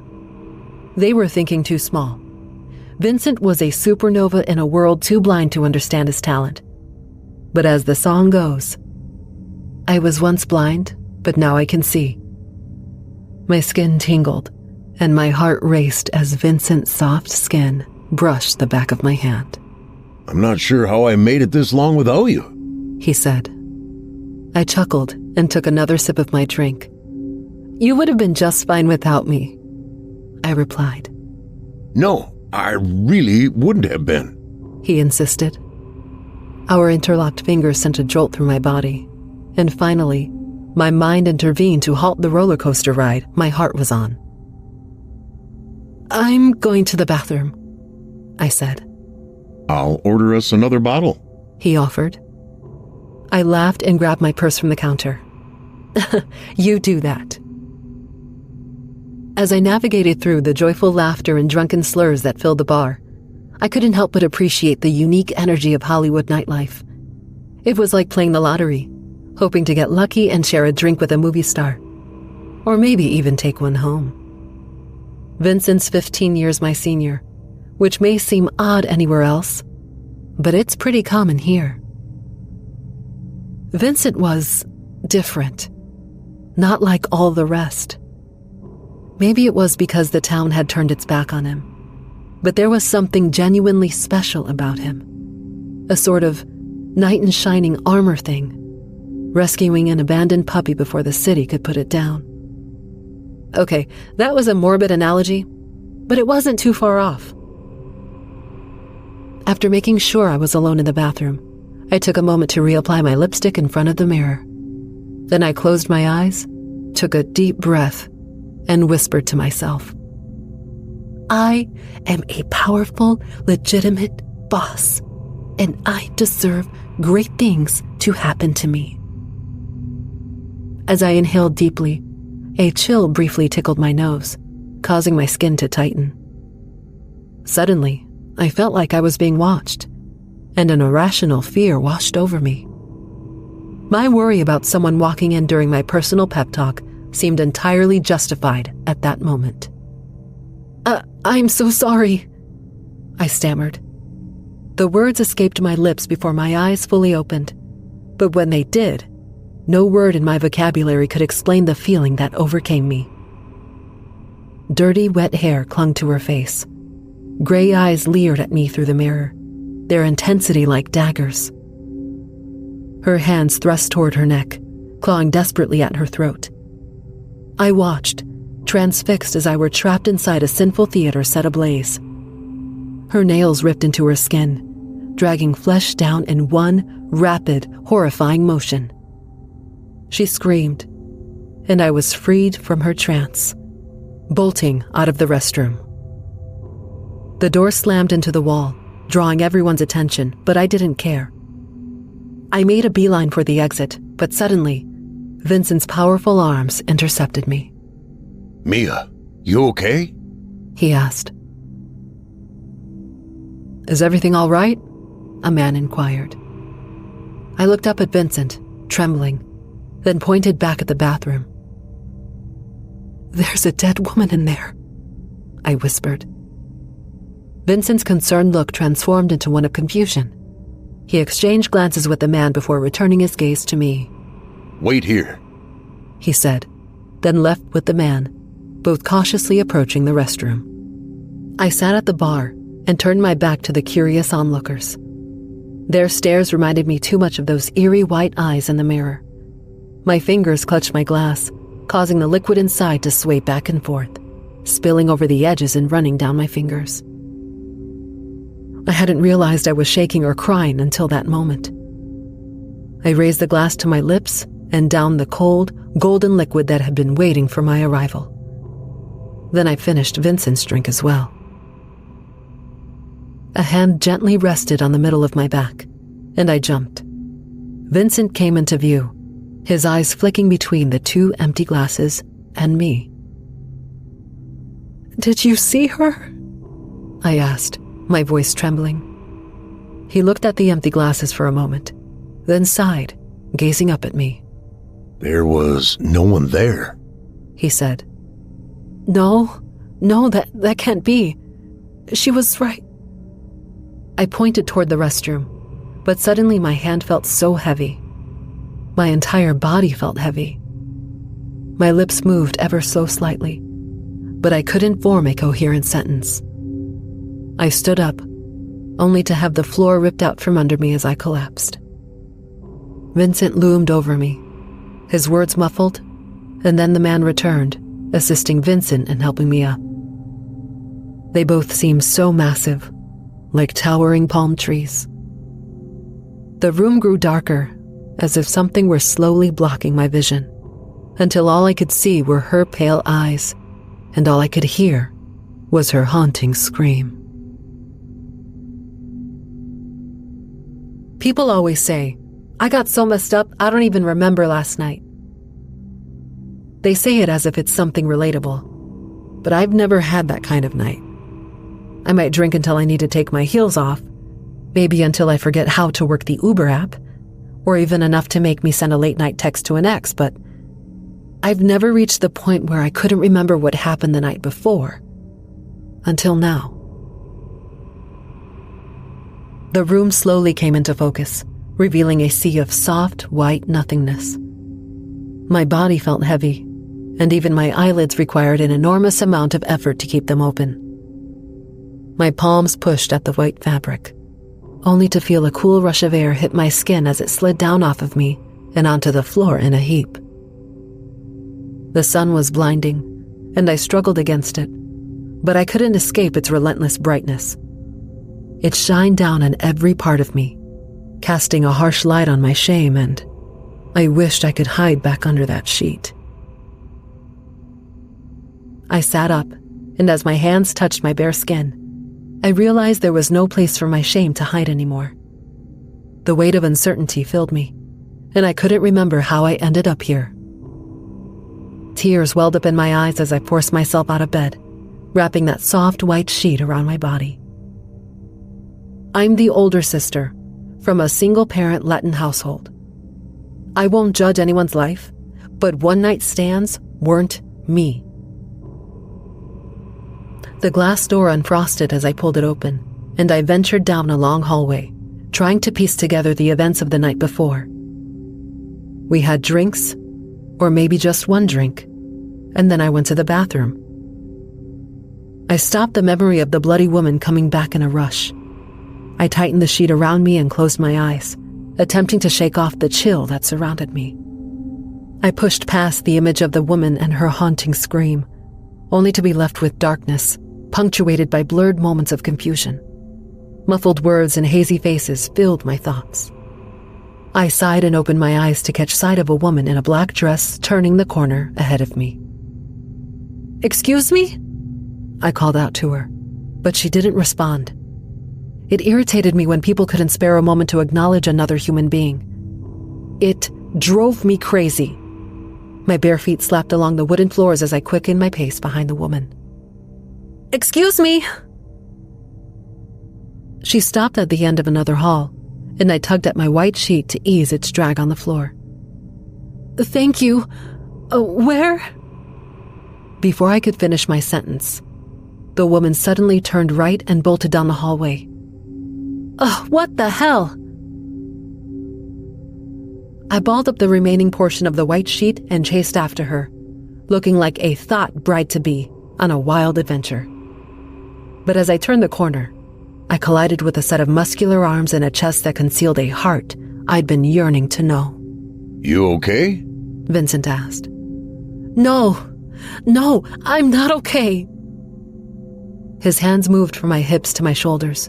They were thinking too small. Vincent was a supernova in a world too blind to understand his talent. But as the song goes, I was once blind, but now I can see. My skin tingled, and my heart raced as Vincent's soft skin brushed the back of my hand. I'm not sure how I made it this long without you, he said. I chuckled and took another sip of my drink. You would have been just fine without me, I replied. No, I really wouldn't have been, he insisted. Our interlocked fingers sent a jolt through my body, and finally, my mind intervened to halt the roller coaster ride my heart was on. I'm going to the bathroom, I said. I'll order us another bottle, he offered. I laughed and grabbed my purse from the counter. You do that. As I navigated through the joyful laughter and drunken slurs that filled the bar, I couldn't help but appreciate the unique energy of Hollywood nightlife. It was like playing the lottery, hoping to get lucky and share a drink with a movie star. Or maybe even take one home. Vincent's 15 years my senior, which may seem odd anywhere else, but it's pretty common here. Vincent was different, not like all the rest. Maybe it was because the town had turned its back on him, but there was something genuinely special about him. A sort of knight in shining armor thing, rescuing an abandoned puppy before the city could put it down. Okay, that was a morbid analogy, but it wasn't too far off. After making sure I was alone in the bathroom, I took a moment to reapply my lipstick in front of the mirror. Then I closed my eyes, took a deep breath, and whispered to myself, I am a powerful, legitimate boss, and I deserve great things to happen to me. As I inhaled deeply, a chill briefly tickled my nose, causing my skin to tighten. Suddenly, I felt like I was being watched, and an irrational fear washed over me. My worry about someone walking in during my personal pep talk seemed entirely justified at that moment. I'm so sorry, I stammered. The words escaped my lips before my eyes fully opened, but when they did, no word in my vocabulary could explain the feeling that overcame me. Dirty, wet hair clung to her face. Gray eyes leered at me through the mirror, their intensity like daggers. Her hands thrust toward her neck, clawing desperately at her throat. I watched, transfixed as I were trapped inside a sinful theater set ablaze. Her nails ripped into her skin, dragging flesh down in one rapid, horrifying motion. She screamed, and I was freed from her trance, bolting out of the restroom. The door slammed into the wall, drawing everyone's attention, but I didn't care. I made a beeline for the exit, but suddenly, Vincent's powerful arms intercepted me. Mia, you okay? He asked. Is everything all right? A man inquired. I looked up at Vincent, trembling, then pointed back at the bathroom. There's a dead woman in there, I whispered. Vincent's concerned look transformed into one of confusion. He exchanged glances with the man before returning his gaze to me. "Wait here," he said, then left with the man, both cautiously approaching the restroom. I sat at the bar and turned my back to the curious onlookers. Their stares reminded me too much of those eerie white eyes in the mirror. My fingers clutched my glass, causing the liquid inside to sway back and forth, spilling over the edges and running down my fingers. I hadn't realized I was shaking or crying until that moment. I raised the glass to my lips and downed the cold, golden liquid that had been waiting for my arrival. Then I finished Vincent's drink as well. A hand gently rested on the middle of my back, and I jumped. Vincent came into view, his eyes flicking between the two empty glasses and me. "Did you see her?" I asked, my voice trembling. He looked at the empty glasses for a moment, then sighed, gazing up at me. "There was no one there," he said. No, that can't be. She was right." I pointed toward the restroom, but suddenly my hand felt so heavy. My entire body felt heavy. My lips moved ever so slightly, but I couldn't form a coherent sentence. I stood up, only to have the floor ripped out from under me as I collapsed. Vincent loomed over me, his words muffled, and then the man returned, assisting Vincent in helping me up. They both seemed so massive, like towering palm trees. The room grew darker, as if something were slowly blocking my vision, until all I could see were her pale eyes, and all I could hear was her haunting scream. People always say, "I got so messed up, I don't even remember last night." They say it as if it's something relatable, but I've never had that kind of night. I might drink until I need to take my heels off, maybe until I forget how to work the Uber app, or even enough to make me send a late-night text to an ex, but I've never reached the point where I couldn't remember what happened the night before. Until now. The room slowly came into focus, revealing a sea of soft, white nothingness. My body felt heavy, and even my eyelids required an enormous amount of effort to keep them open. My palms pushed at the white fabric, only to feel a cool rush of air hit my skin as it slid down off of me and onto the floor in a heap. The sun was blinding, and I struggled against it, but I couldn't escape its relentless brightness. It shined down on every part of me, casting a harsh light on my shame, and I wished I could hide back under that sheet. I sat up, and as my hands touched my bare skin, I realized there was no place for my shame to hide anymore. The weight of uncertainty filled me, and I couldn't remember how I ended up here. Tears welled up in my eyes as I forced myself out of bed, wrapping that soft white sheet around my body. I'm the older sister from a single-parent Latin household. I won't judge anyone's life, but one-night stands weren't me. The glass door unfrosted as I pulled it open, and I ventured down a long hallway, trying to piece together the events of the night before. We had drinks, or maybe just one drink, and then I went to the bathroom. I stopped the memory of the bloody woman coming back in a rush. I tightened the sheet around me and closed my eyes, attempting to shake off the chill that surrounded me. I pushed past the image of the woman and her haunting scream, only to be left with darkness, punctuated by blurred moments of confusion. Muffled words and hazy faces filled my thoughts. I sighed and opened my eyes to catch sight of a woman in a black dress turning the corner ahead of me. "Excuse me?" I called out to her, but she didn't respond. It irritated me when people couldn't spare a moment to acknowledge another human being. It drove me crazy. My bare feet slapped along the wooden floors as I quickened my pace behind the woman. "Excuse me!" She stopped at the end of another hall, and I tugged at my white sheet to ease its drag on the floor. "Thank you. Where?" Before I could finish my sentence, the woman suddenly turned right and bolted down the hallway. What the hell? I balled up the remaining portion of the white sheet and chased after her, looking like a thought bride-to-be on a wild adventure. But as I turned the corner, I collided with a set of muscular arms and a chest that concealed a heart I'd been yearning to know. You okay? Vincent asked. No, I'm not okay. His hands moved from my hips to my shoulders,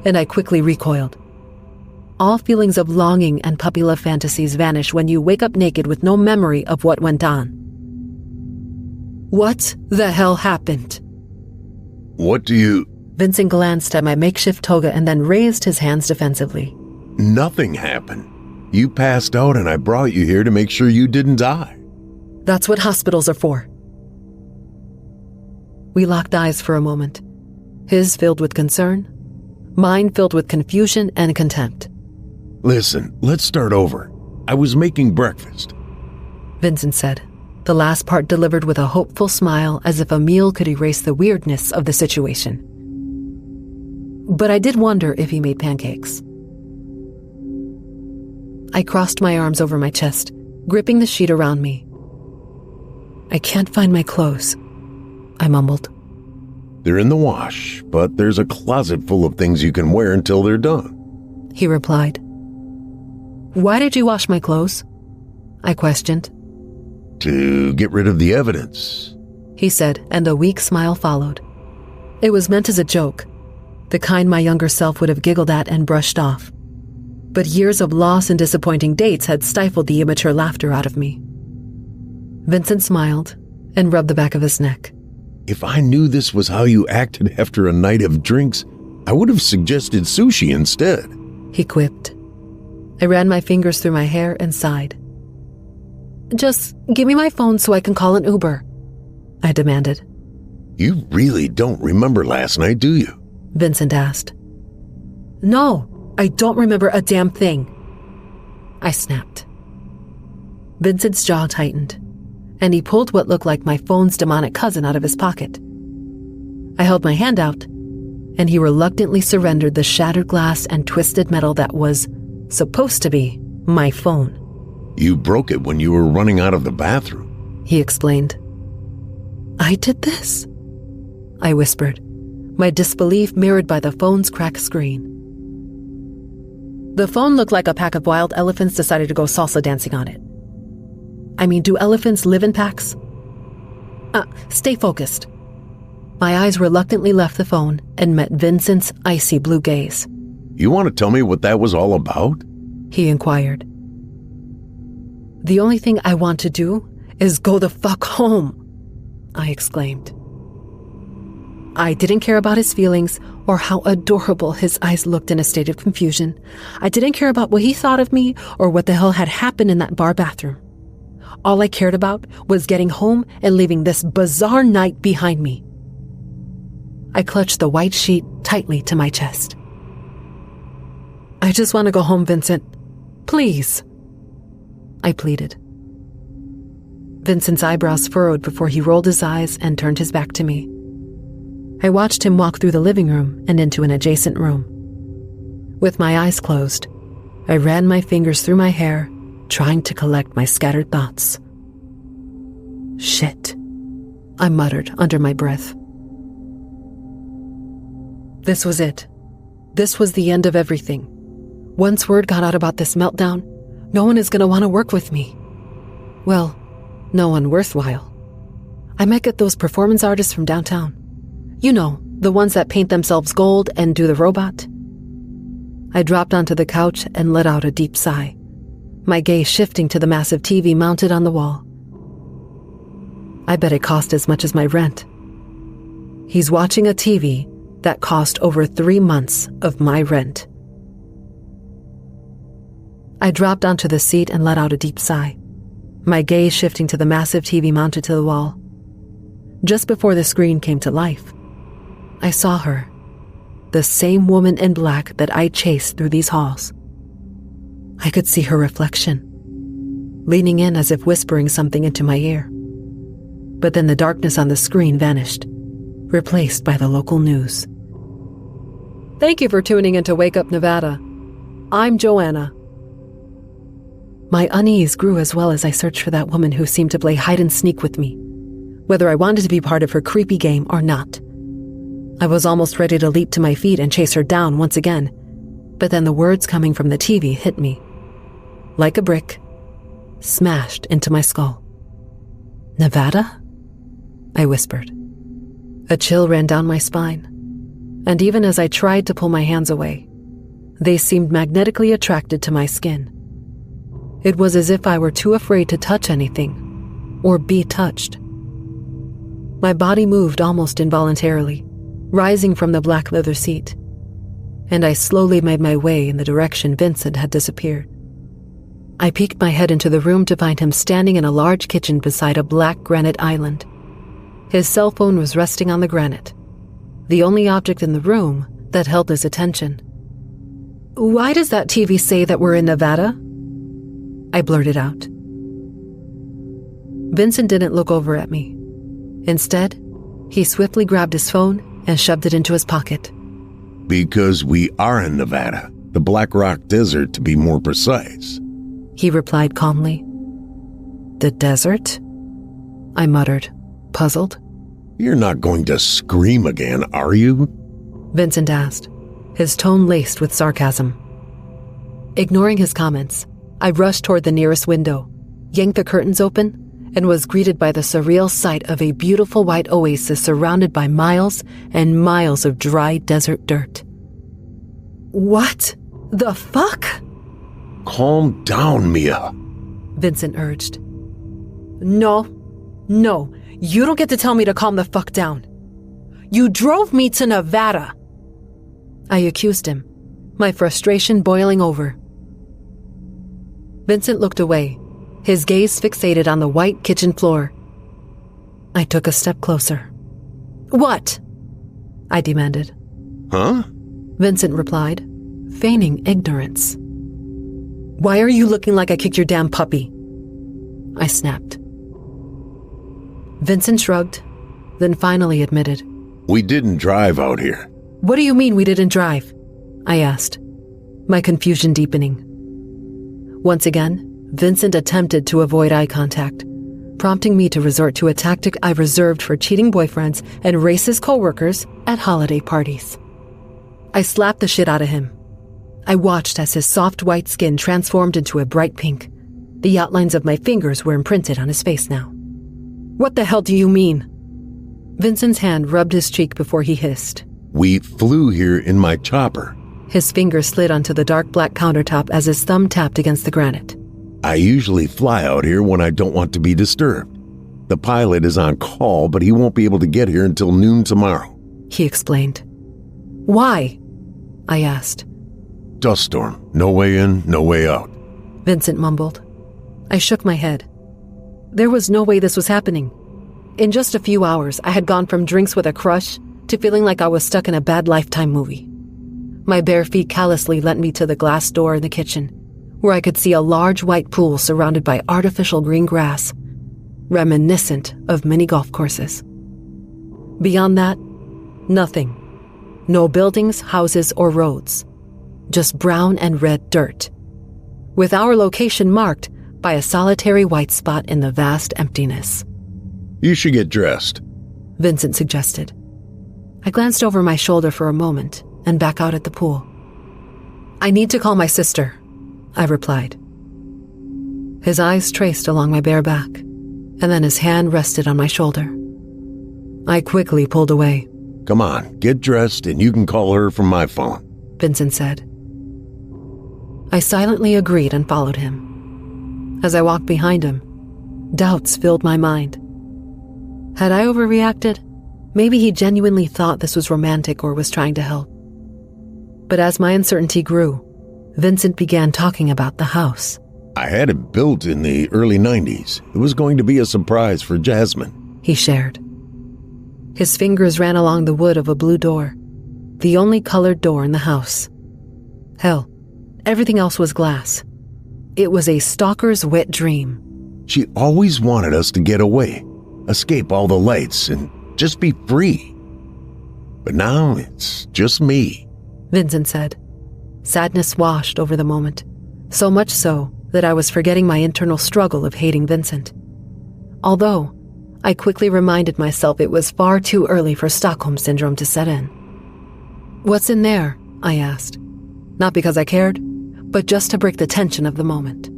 and I quickly recoiled. All feelings of longing and puppy love fantasies vanish when you wake up naked with no memory of what went on. What the hell happened? What do you... Vincent glanced at my makeshift toga and then raised his hands defensively. Nothing happened. You passed out and I brought you here to make sure you didn't die. That's what hospitals are for. We locked eyes for a moment, his filled with concern, mine filled with confusion and contempt. Listen, let's start over. I was making breakfast, Vincent said, the last part delivered with a hopeful smile as if a meal could erase the weirdness of the situation. But I did wonder if he made pancakes. I crossed my arms over my chest, gripping the sheet around me. I can't find my clothes, I mumbled. They're in the wash, but there's a closet full of things you can wear until they're done, he replied. Why did you wash my clothes? I questioned. To get rid of the evidence, he said, and a weak smile followed. It was meant as a joke, the kind my younger self would have giggled at and brushed off. But years of loss and disappointing dates had stifled the immature laughter out of me. Vincent smiled and rubbed the back of his neck. If I knew this was how you acted after a night of drinks, I would have suggested sushi instead, he quipped. I ran my fingers through my hair and sighed. Just give me my phone so I can call an Uber, I demanded. You really don't remember last night, do you? Vincent asked. No, I don't remember a damn thing, I snapped. Vincent's jaw tightened, and he pulled what looked like my phone's demonic cousin out of his pocket. I held my hand out, and he reluctantly surrendered the shattered glass and twisted metal that was supposed to be my phone. You broke it when you were running out of the bathroom, he explained. I did this? I whispered, my disbelief mirrored by the phone's cracked screen. The phone looked like a pack of wild elephants decided to go salsa dancing on it. I mean, do elephants live in packs? Stay focused. My eyes reluctantly left the phone and met Vincent's icy blue gaze. You want to tell me what that was all about? He inquired. The only thing I want to do is go the fuck home, I exclaimed. I didn't care about his feelings or how adorable his eyes looked in a state of confusion. I didn't care about what he thought of me or what the hell had happened in that bar bathroom. All I cared about was getting home and leaving this bizarre night behind me. I clutched the white sheet tightly to my chest. I just want to go home, Vincent. Please, I pleaded. Vincent's eyebrows furrowed before he rolled his eyes and turned his back to me. I watched him walk through the living room and into an adjacent room. With my eyes closed, I ran my fingers through my hair, trying to collect my scattered thoughts. Shit, I muttered under my breath. This was it. This was the end of everything. Once word got out about this meltdown, no one is going to want to work with me. Well, no one worthwhile. I might get those performance artists from downtown. You know, the ones that paint themselves gold and do the robot. I dropped onto the couch and let out a deep sigh, my gaze shifting to the massive TV mounted on the wall. I bet it cost as much as my rent. He's watching a TV that cost over 3 months of my rent. I dropped onto the seat and let out a deep sigh, my gaze shifting to the massive TV mounted to the wall. Just before the screen came to life, I saw her, the same woman in black that I chased through these halls. I could see her reflection, leaning in as if whispering something into my ear. But then the darkness on the screen vanished, replaced by the local news. Thank you for tuning into Wake Up Nevada. I'm Joanna. My unease grew as well as I searched for that woman who seemed to play hide and sneak with me, whether I wanted to be part of her creepy game or not. I was almost ready to leap to my feet and chase her down once again, but then the words coming from the TV hit me. Like a brick, smashed into my skull. "Nevada?" I whispered. A chill ran down my spine, and even as I tried to pull my hands away, they seemed magnetically attracted to my skin. It was as if I were too afraid to touch anything, or be touched. My body moved almost involuntarily, rising from the black leather seat, and I slowly made my way in the direction Vincent had disappeared. I peeked my head into the room to find him standing in a large kitchen beside a black granite island. His cell phone was resting on the granite, the only object in the room that held his attention. "Why does that TV say that we're in Nevada?" I blurted out. Vincent didn't look over at me. Instead, he swiftly grabbed his phone and shoved it into his pocket. "Because we are in Nevada, the Black Rock Desert to be more precise," he replied calmly. "The desert?" I muttered, puzzled. "You're not going to scream again, are you?" Vincent asked, his tone laced with sarcasm. Ignoring his comments, I rushed toward the nearest window, yanked the curtains open, and was greeted by the surreal sight of a beautiful white oasis surrounded by miles and miles of dry desert dirt. "What the fuck?" "Calm down, Mia," Vincent urged. No, you don't get to tell me to calm the fuck down. You drove me to Nevada. I accused him, my frustration boiling over. Vincent looked away, his gaze fixated on the white kitchen floor. I took a step closer. "What?" I demanded. "Huh?" Vincent replied, feigning ignorance. "Why are you looking like I kicked your damn puppy?" I snapped. Vincent shrugged, then finally admitted. "We didn't drive out here." "What do you mean we didn't drive?" I asked, my confusion deepening. Once again, Vincent attempted to avoid eye contact, prompting me to resort to a tactic I reserved for cheating boyfriends and racist coworkers at holiday parties. I slapped the shit out of him. I watched as his soft white skin transformed into a bright pink. The outlines of my fingers were imprinted on his face now. "What the hell do you mean?" Vincent's hand rubbed his cheek before he hissed. "We flew here in my chopper." His fingers slid onto the dark black countertop as his thumb tapped against the granite. "I usually fly out here when I don't want to be disturbed. The pilot is on call, but he won't be able to get here until noon tomorrow," he explained. "Why?" I asked. "Dust storm. No way in, no way out," Vincent mumbled. I shook my head. There was no way this was happening. In just a few hours, I had gone from drinks with a crush to feeling like I was stuck in a bad Lifetime movie. My bare feet callously led me to the glass door in the kitchen, where I could see a large white pool surrounded by artificial green grass, reminiscent of mini golf courses. Beyond that, nothing. No buildings, houses, or roads. Just brown and red dirt, with our location marked by a solitary white spot in the vast emptiness. "You should get dressed," Vincent suggested. I glanced over my shoulder for a moment and back out at the pool. "I need to call my sister," I replied. His eyes traced along my bare back, and then his hand rested on my shoulder. I quickly pulled away. "Come on, get dressed and you can call her from my phone," Vincent said. I silently agreed and followed him. As I walked behind him, doubts filled my mind. Had I overreacted? Maybe he genuinely thought this was romantic or was trying to help. But as my uncertainty grew, Vincent began talking about the house. "I had it built in the early 90s. It was going to be a surprise for Jasmine," he shared. His fingers ran along the wood of a blue door, the only colored door in the house. Hell, everything else was glass. It was a stalker's wet dream. "She always wanted us to get away, escape all the lights, and just be free. But now it's just me," Vincent said. Sadness washed over the moment, so much so that I was forgetting my internal struggle of hating Vincent. Although, I quickly reminded myself it was far too early for Stockholm Syndrome to set in. "What's in there?" I asked. Not because I cared, but just to break the tension of the moment.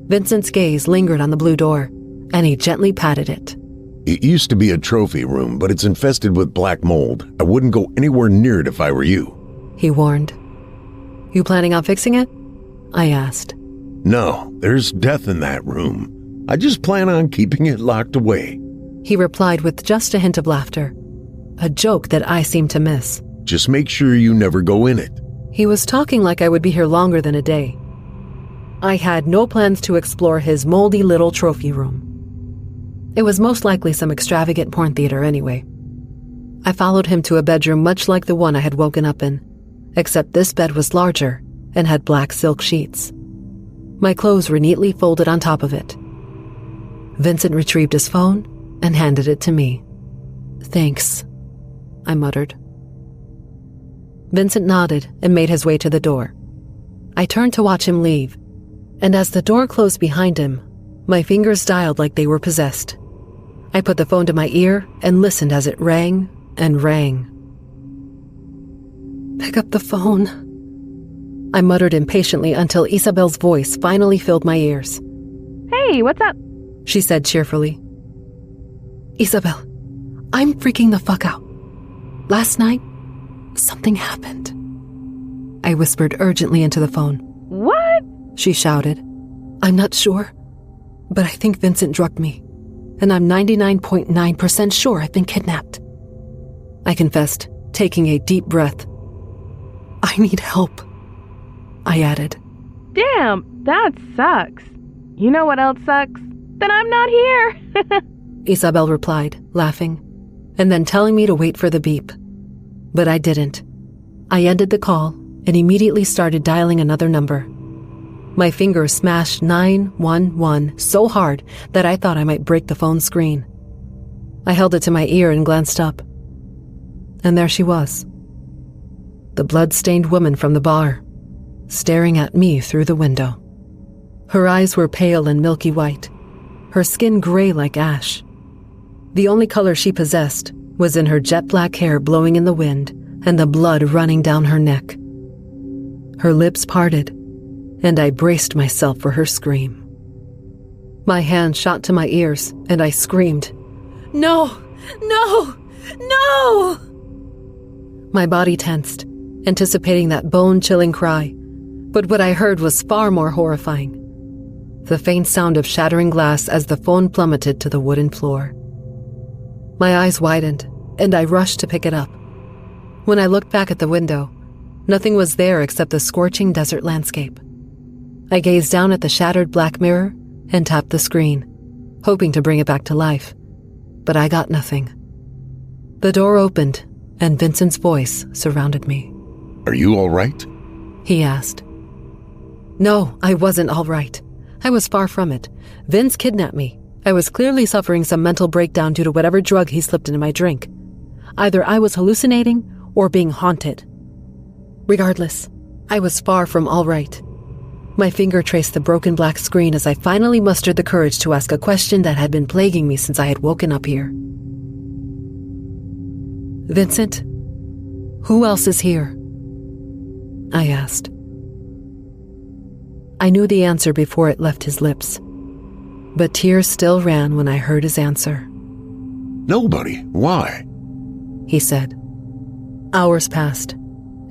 Vincent's gaze lingered on the blue door, and he gently patted it. It used to be a trophy room, but it's infested with black mold. I wouldn't go anywhere near it if I were you. He warned. "You planning on fixing it?" I asked. No, there's death in that room. I just plan on keeping it locked away. He replied with just a hint of laughter, a joke that I seemed to miss. Just make sure you never go in it. He was talking like I would be here longer than a day. I had no plans to explore his moldy little trophy room. It was most likely some extravagant porn theater anyway. I followed him to a bedroom much like the one I had woken up in, except this bed was larger and had black silk sheets. My clothes were neatly folded on top of it. Vincent retrieved his phone and handed it to me. "Thanks," I muttered. Vincent nodded and made his way to the door. I turned to watch him leave, and as the door closed behind him, my fingers dialed like they were possessed. I put the phone to my ear and listened as it rang and rang. "Pick up the phone," I muttered impatiently until Isabel's voice finally filled my ears. "Hey, what's up?" she said cheerfully. "Isabel, I'm freaking the fuck out. Last night, something happened." I whispered urgently into the phone. "What?" she shouted. "I'm not sure, but I think Vincent drugged me, and I'm 99.9% sure I've been kidnapped." I confessed, taking a deep breath. "I need help," I added. "Damn, that sucks. You know what else sucks? That I'm not here." Isabel replied, laughing, and then telling me to wait for the beep. But I didn't. I ended the call and immediately started dialing another number. My fingers smashed 911 so hard that I thought I might break the phone screen. I held it to my ear and glanced up. And there she was. The blood-stained woman from the bar, staring at me through the window. Her eyes were pale and milky white, her skin gray like ash. The only color she possessed was in her jet-black hair blowing in the wind and the blood running down her neck. Her lips parted, and I braced myself for her scream. My hand shot to my ears, and I screamed, "No! No! No!" My body tensed, anticipating that bone-chilling cry, but what I heard was far more horrifying. The faint sound of shattering glass as the phone plummeted to the wooden floor. My eyes widened, and I rushed to pick it up. When I looked back at the window, nothing was there except the scorching desert landscape. I gazed down at the shattered black mirror and tapped the screen, hoping to bring it back to life, but I got nothing. The door opened, and Vincent's voice surrounded me. Are you all right? He asked. No, I wasn't all right. I was far from it. Vince kidnapped me. I was clearly suffering some mental breakdown due to whatever drug he slipped into my drink. Either I was hallucinating or being haunted. Regardless, I was far from all right. My finger traced the broken black screen as I finally mustered the courage to ask a question that had been plaguing me since I had woken up here. Vincent, who else is here? I asked. I knew the answer before it left his lips, but tears still ran when I heard his answer. Nobody. Why? He said. Hours passed,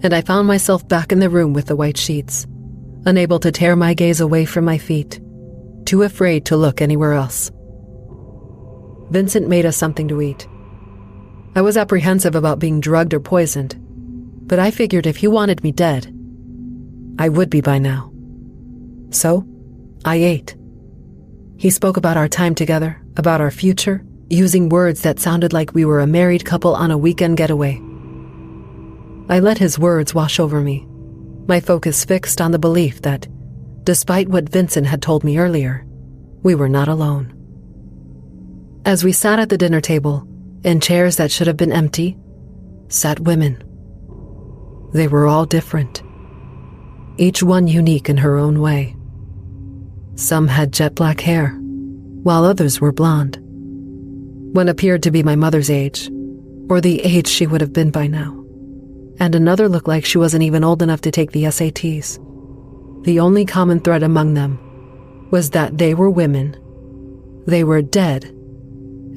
and I found myself back in the room with the white sheets, unable to tear my gaze away from my feet, too afraid to look anywhere else. Vincent made us something to eat. I was apprehensive about being drugged or poisoned, but I figured if he wanted me dead, I would be by now. So, I ate. He spoke about our time together, about our future, using words that sounded like we were a married couple on a weekend getaway. I let his words wash over me, my focus fixed on the belief that, despite what Vincent had told me earlier, we were not alone. As we sat at the dinner table, in chairs that should have been empty, sat women. They were all different, each one unique in her own way. Some had jet black hair, while others were blonde. One appeared to be my mother's age, or the age she would have been by now, and another looked like she wasn't even old enough to take the SATs. The only common thread among them was that they were women, they were dead,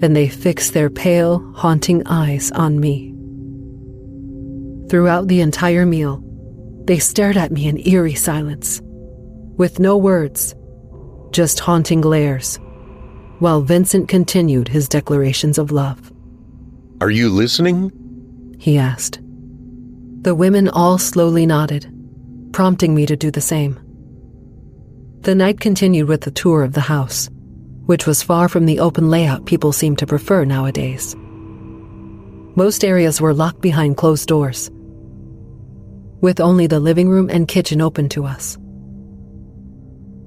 and they fixed their pale, haunting eyes on me. Throughout the entire meal, they stared at me in eerie silence, with no words, just haunting glares, while Vincent continued his declarations of love. Are you listening? He asked. The women all slowly nodded, prompting me to do the same. The night continued with a tour of the house, which was far from the open layout people seem to prefer nowadays. Most areas were locked behind closed doors, with only the living room and kitchen open to us.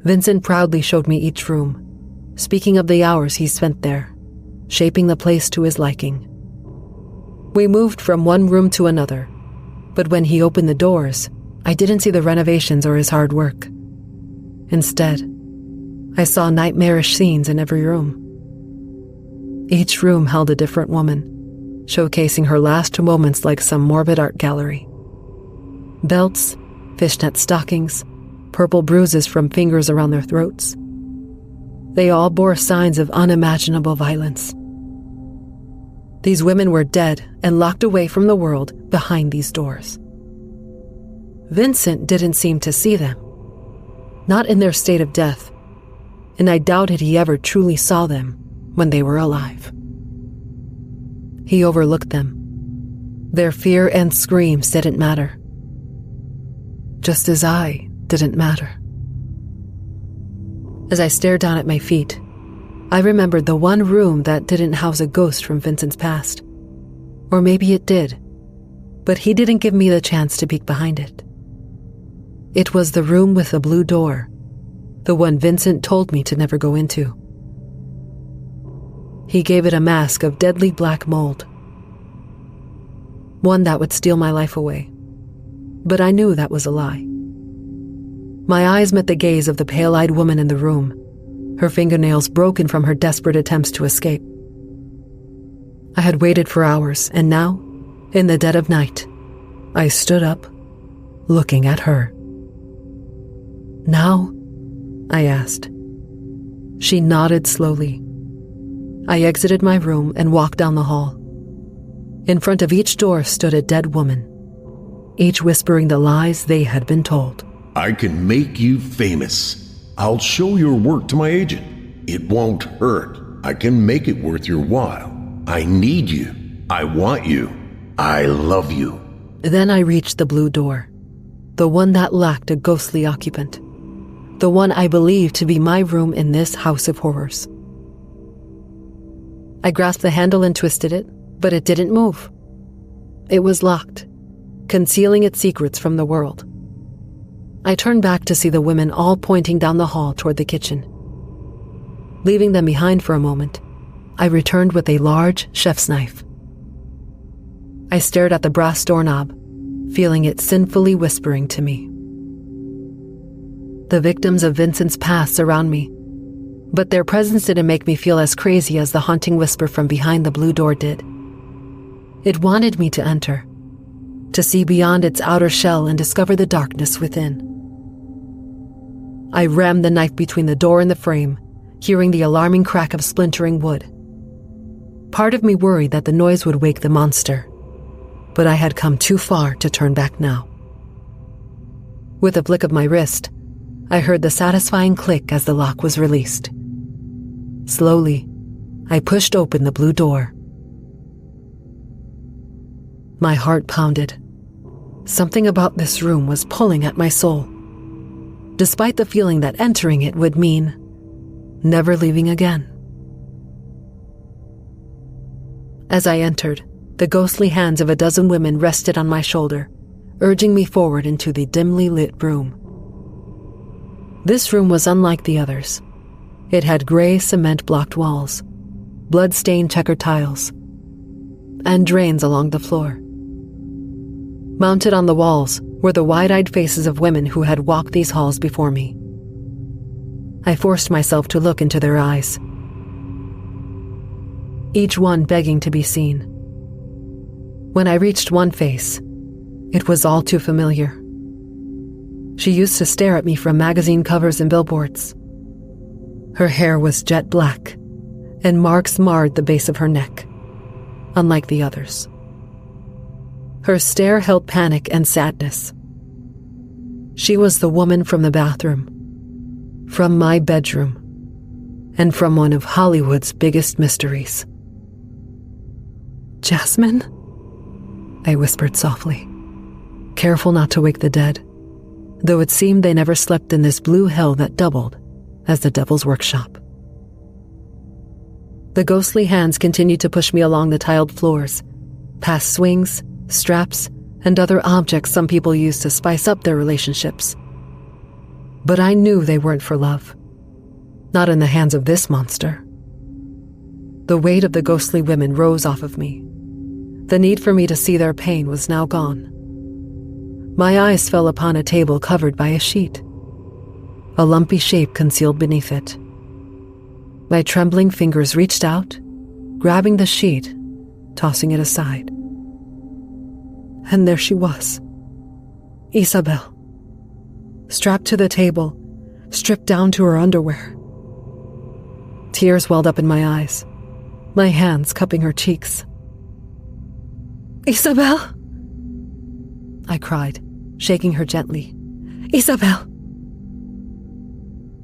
Vincent proudly showed me each room, speaking of the hours he spent there, shaping the place to his liking. We moved from one room to another, but when he opened the doors, I didn't see the renovations or his hard work. Instead, I saw nightmarish scenes in every room. Each room held a different woman, showcasing her last moments like some morbid art gallery. Belts, fishnet stockings, purple bruises from fingers around their throats. They all bore signs of unimaginable violence. These women were dead and locked away from the world behind these doors. Vincent didn't seem to see them, not in their state of death, and I doubted he ever truly saw them when they were alive. He overlooked them. Their fear and screams didn't matter, just as I didn't matter. As I stared down at my feet, I remembered the one room that didn't house a ghost from Vincent's past. Or maybe it did, but he didn't give me the chance to peek behind it. It was the room with the blue door, the one Vincent told me to never go into. He gave it a mask of deadly black mold, one that would steal my life away, but I knew that was a lie. My eyes met the gaze of the pale-eyed woman in the room, her fingernails broken from her desperate attempts to escape. I had waited for hours, and now, in the dead of night, I stood up, looking at her. "Now?" I asked. She nodded slowly. I exited my room and walked down the hall. In front of each door stood a dead woman, each whispering the lies they had been told. I can make you famous. I'll show your work to my agent. It won't hurt. I can make it worth your while. I need you. I want you. I love you. Then I reached the blue door, the one that lacked a ghostly occupant, the one I believed to be my room in this house of horrors. I grasped the handle and twisted it, but it didn't move. It was locked, concealing its secrets from the world. I turned back to see the women all pointing down the hall toward the kitchen. Leaving them behind for a moment, I returned with a large chef's knife. I stared at the brass doorknob, feeling it sinfully whispering to me. The victims of Vincent's past surround me, but their presence didn't make me feel as crazy as the haunting whisper from behind the blue door did. It wanted me to enter, to see beyond its outer shell and discover the darkness within. I rammed the knife between the door and the frame, hearing the alarming crack of splintering wood. Part of me worried that the noise would wake the monster, but I had come too far to turn back now. With a flick of my wrist, I heard the satisfying click as the lock was released. Slowly, I pushed open the blue door. My heart pounded. Something about this room was pulling at my soul, despite the feeling that entering it would mean never leaving again. As I entered, the ghostly hands of a dozen women rested on my shoulder, urging me forward into the dimly lit room. This room was unlike the others. It had gray cement-blocked walls, blood-stained checkered tiles, and drains along the floor. Mounted on the walls were the wide-eyed faces of women who had walked these halls before me. I forced myself to look into their eyes, each one begging to be seen. When I reached one face, it was all too familiar. She used to stare at me from magazine covers and billboards. Her hair was jet black, and marks marred the base of her neck, unlike the others. Her stare held panic and sadness. She was the woman from the bathroom, from my bedroom, and from one of Hollywood's biggest mysteries. "Jasmine?" I whispered softly, careful not to wake the dead, though it seemed they never slept in this blue hell that doubled as the devil's workshop. The ghostly hands continued to push me along the tiled floors, past swings, straps, and other objects some people use to spice up their relationships. But I knew they weren't for love. Not in the hands of this monster. The weight of the ghostly women rose off of me. The need for me to see their pain was now gone. My eyes fell upon a table covered by a sheet, a lumpy shape concealed beneath it. My trembling fingers reached out, grabbing the sheet, tossing it aside. And there she was, Isabel, strapped to the table, stripped down to her underwear. Tears welled up in my eyes, my hands cupping her cheeks. "Isabel!" I cried, shaking her gently. "Isabel!"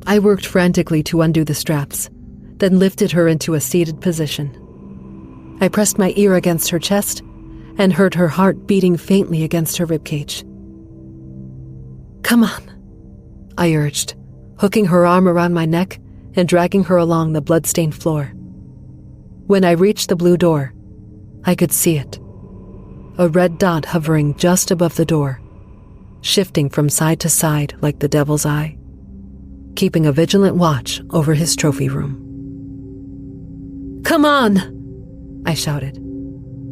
I worked frantically to undo the straps, then lifted her into a seated position. I pressed my ear against her chest and heard her heart beating faintly against her ribcage. "Come on," I urged, hooking her arm around my neck and dragging her along the blood-stained floor. When I reached the blue door, I could see it. A red dot hovering just above the door, shifting from side to side like the devil's eye, keeping a vigilant watch over his trophy room. "Come on!" I shouted,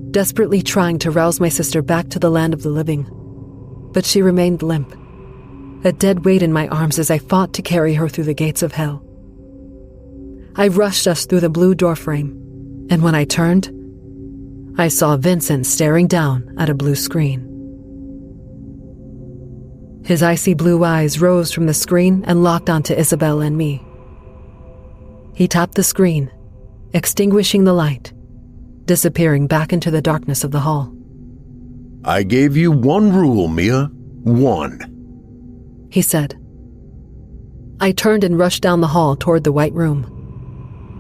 desperately trying to rouse my sister back to the land of the living. But she remained limp, a dead weight in my arms as I fought to carry her through the gates of hell. I rushed us through the blue doorframe, and when I turned, I saw Vincent staring down at a blue screen. His icy blue eyes rose from the screen and locked onto Isabel and me. He tapped the screen, extinguishing the light, disappearing back into the darkness of the hall. "I gave you one rule, Mia. One," he said. I turned and rushed down the hall toward the white room.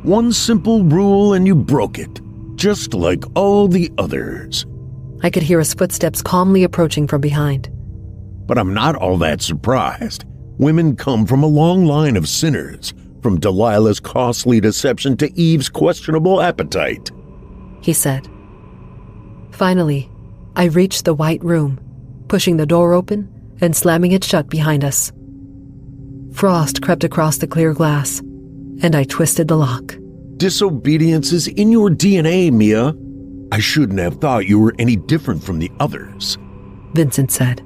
"One simple rule and you broke it, just like all the others." I could hear his footsteps calmly approaching from behind. But I'm not all that surprised. Women come from a long line of sinners, from Delilah's costly deception to Eve's questionable appetite, he said. Finally, I reached the white room, pushing the door open and slamming it shut behind us. Frost crept across the clear glass, and I twisted the lock. Disobedience is in your DNA, Mia. I shouldn't have thought you were any different from the others, Vincent said.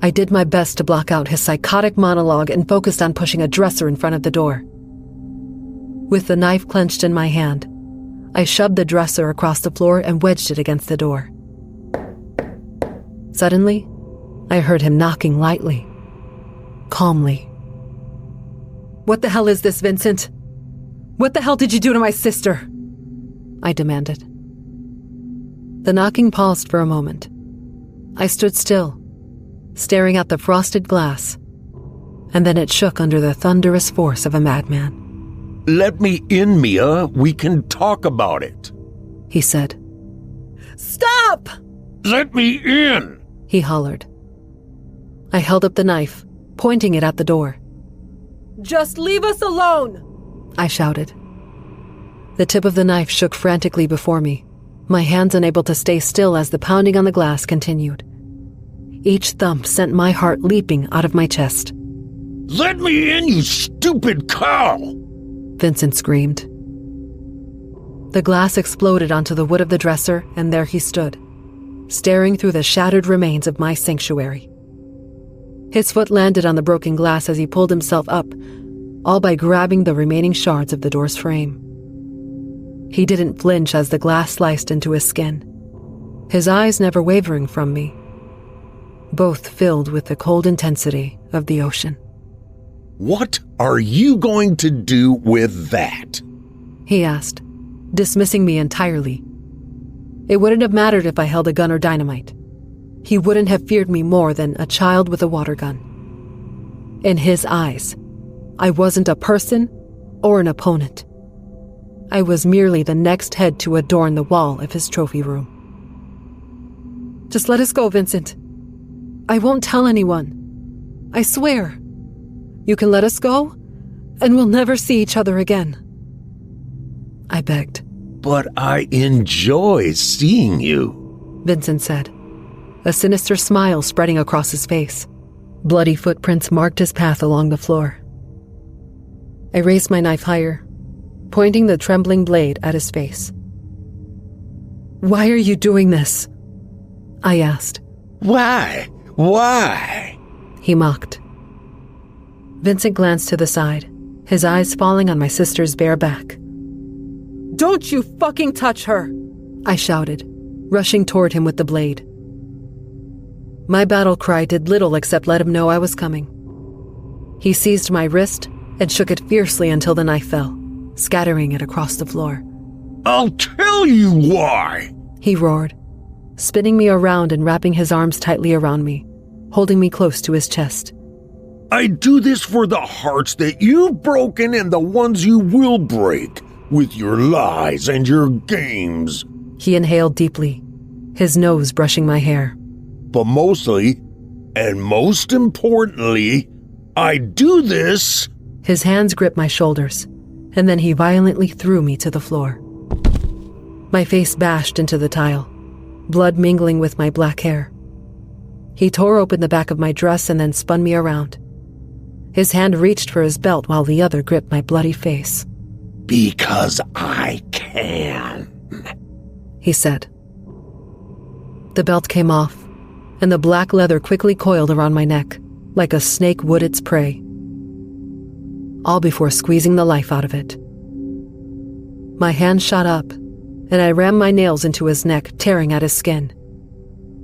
I did my best to block out his psychotic monologue and focused on pushing a dresser in front of the door. With the knife clenched in my hand, I shoved the dresser across the floor and wedged it against the door. Suddenly, I heard him knocking lightly, calmly. "What the hell is this, Vincent? What the hell did you do to my sister?" I demanded. The knocking paused for a moment. I stood still, staring at the frosted glass, and then it shook under the thunderous force of a madman. "Let me in, Mia. We can talk about it," he said. "Stop!" "Let me in!" he hollered. I held up the knife, pointing it at the door. "Just leave us alone!" I shouted. The tip of the knife shook frantically before me, my hands unable to stay still as the pounding on the glass continued. Each thump sent my heart leaping out of my chest. "Let me in, you stupid cow!" Vincent screamed. The glass exploded onto the wood of the dresser, and there he stood, staring through the shattered remains of my sanctuary. His foot landed on the broken glass as he pulled himself up, all by grabbing the remaining shards of the door's frame. He didn't flinch as the glass sliced into his skin, his eyes never wavering from me, both filled with the cold intensity of the ocean. What are you going to do with that? He asked, dismissing me entirely. It wouldn't have mattered if I held a gun or dynamite. He wouldn't have feared me more than a child with a water gun. In his eyes, I wasn't a person or an opponent. I was merely the next head to adorn the wall of his trophy room. Just let us go, Vincent. I won't tell anyone. I swear. You can let us go, and we'll never see each other again. I begged. But I enjoy seeing you, Vincent said, a sinister smile spreading across his face. Bloody footprints marked his path along the floor. I raised my knife higher, pointing the trembling blade at his face. Why are you doing this? I asked. Why? Why? He mocked. Vincent glanced to the side, his eyes falling on my sister's bare back. Don't you fucking touch her! I shouted, rushing toward him with the blade. My battle cry did little except let him know I was coming. He seized my wrist and shook it fiercely until the knife fell, scattering it across the floor. I'll tell you why! He roared, spinning me around and wrapping his arms tightly around me, holding me close to his chest. I do this for the hearts that you've broken and the ones you will break, with your lies and your games. He inhaled deeply, his nose brushing my hair. But mostly, and most importantly, I do this... His hands gripped my shoulders, and then he violently threw me to the floor. My face bashed into the tile, blood mingling with my black hair. He tore open the back of my dress and then spun me around. His hand reached for his belt while the other gripped my bloody face. Because I can, he said. The belt came off, and the black leather quickly coiled around my neck, like a snake would its prey, all before squeezing the life out of it. My hand shot up, and I rammed my nails into his neck, tearing at his skin.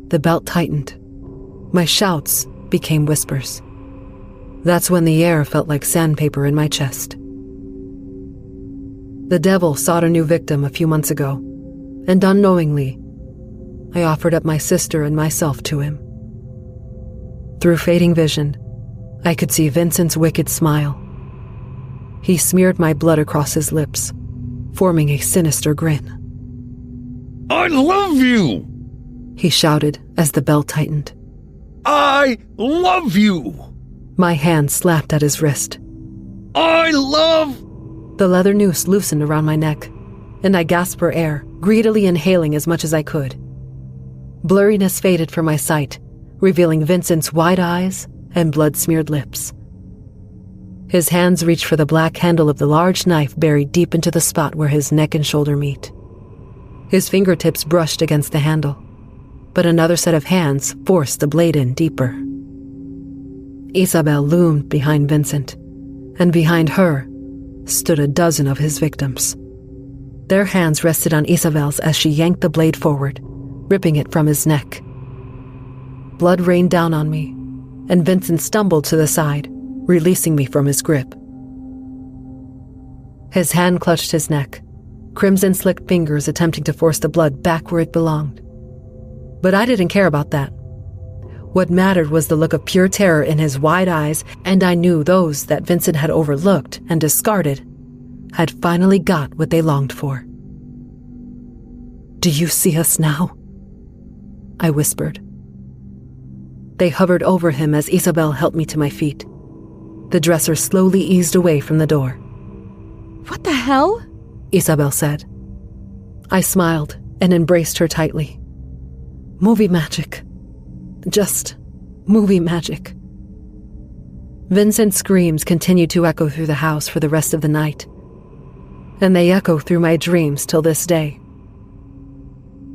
The belt tightened. My shouts became whispers. That's when the air felt like sandpaper in my chest. The devil sought a new victim a few months ago, and unknowingly, I offered up my sister and myself to him. Through fading vision, I could see Vincent's wicked smile. He smeared my blood across his lips, forming a sinister grin. I love you! He shouted as the bell tightened. I love you! My hand slapped at his wrist. I love... The leather noose loosened around my neck, and I gasped for air, greedily inhaling as much as I could. Blurriness faded from my sight, revealing Vincent's wide eyes and blood-smeared lips. His hands reached for the black handle of the large knife buried deep into the spot where his neck and shoulder meet. His fingertips brushed against the handle, but another set of hands forced the blade in deeper. Isabel loomed behind Vincent, and behind her stood a dozen of his victims. Their hands rested on Isabel's as she yanked the blade forward, ripping it from his neck. Blood rained down on me, and Vincent stumbled to the side, releasing me from his grip. His hand clutched his neck, crimson-slicked fingers attempting to force the blood back where it belonged. But I didn't care about that. What mattered was the look of pure terror in his wide eyes, and I knew those that Vincent had overlooked and discarded had finally got what they longed for. Do you see us now? I whispered. They hovered over him as Isabel helped me to my feet. The dresser slowly eased away from the door. What the hell? Isabel said. I smiled and embraced her tightly. Movie magic. Just movie magic. Vincent's screams continued to echo through the house for the rest of the night, and they echo through my dreams till this day.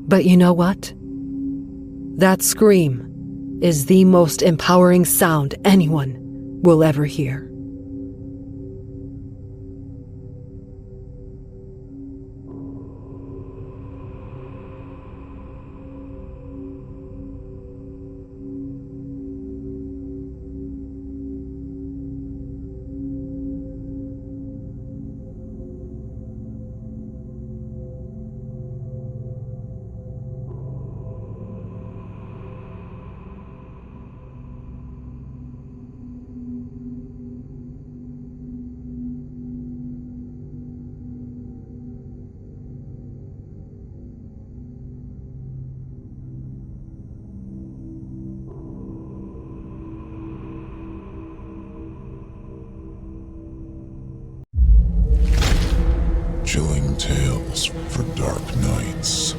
But you know what? That scream is the most empowering sound anyone will ever hear. Chilling tales for dark nights.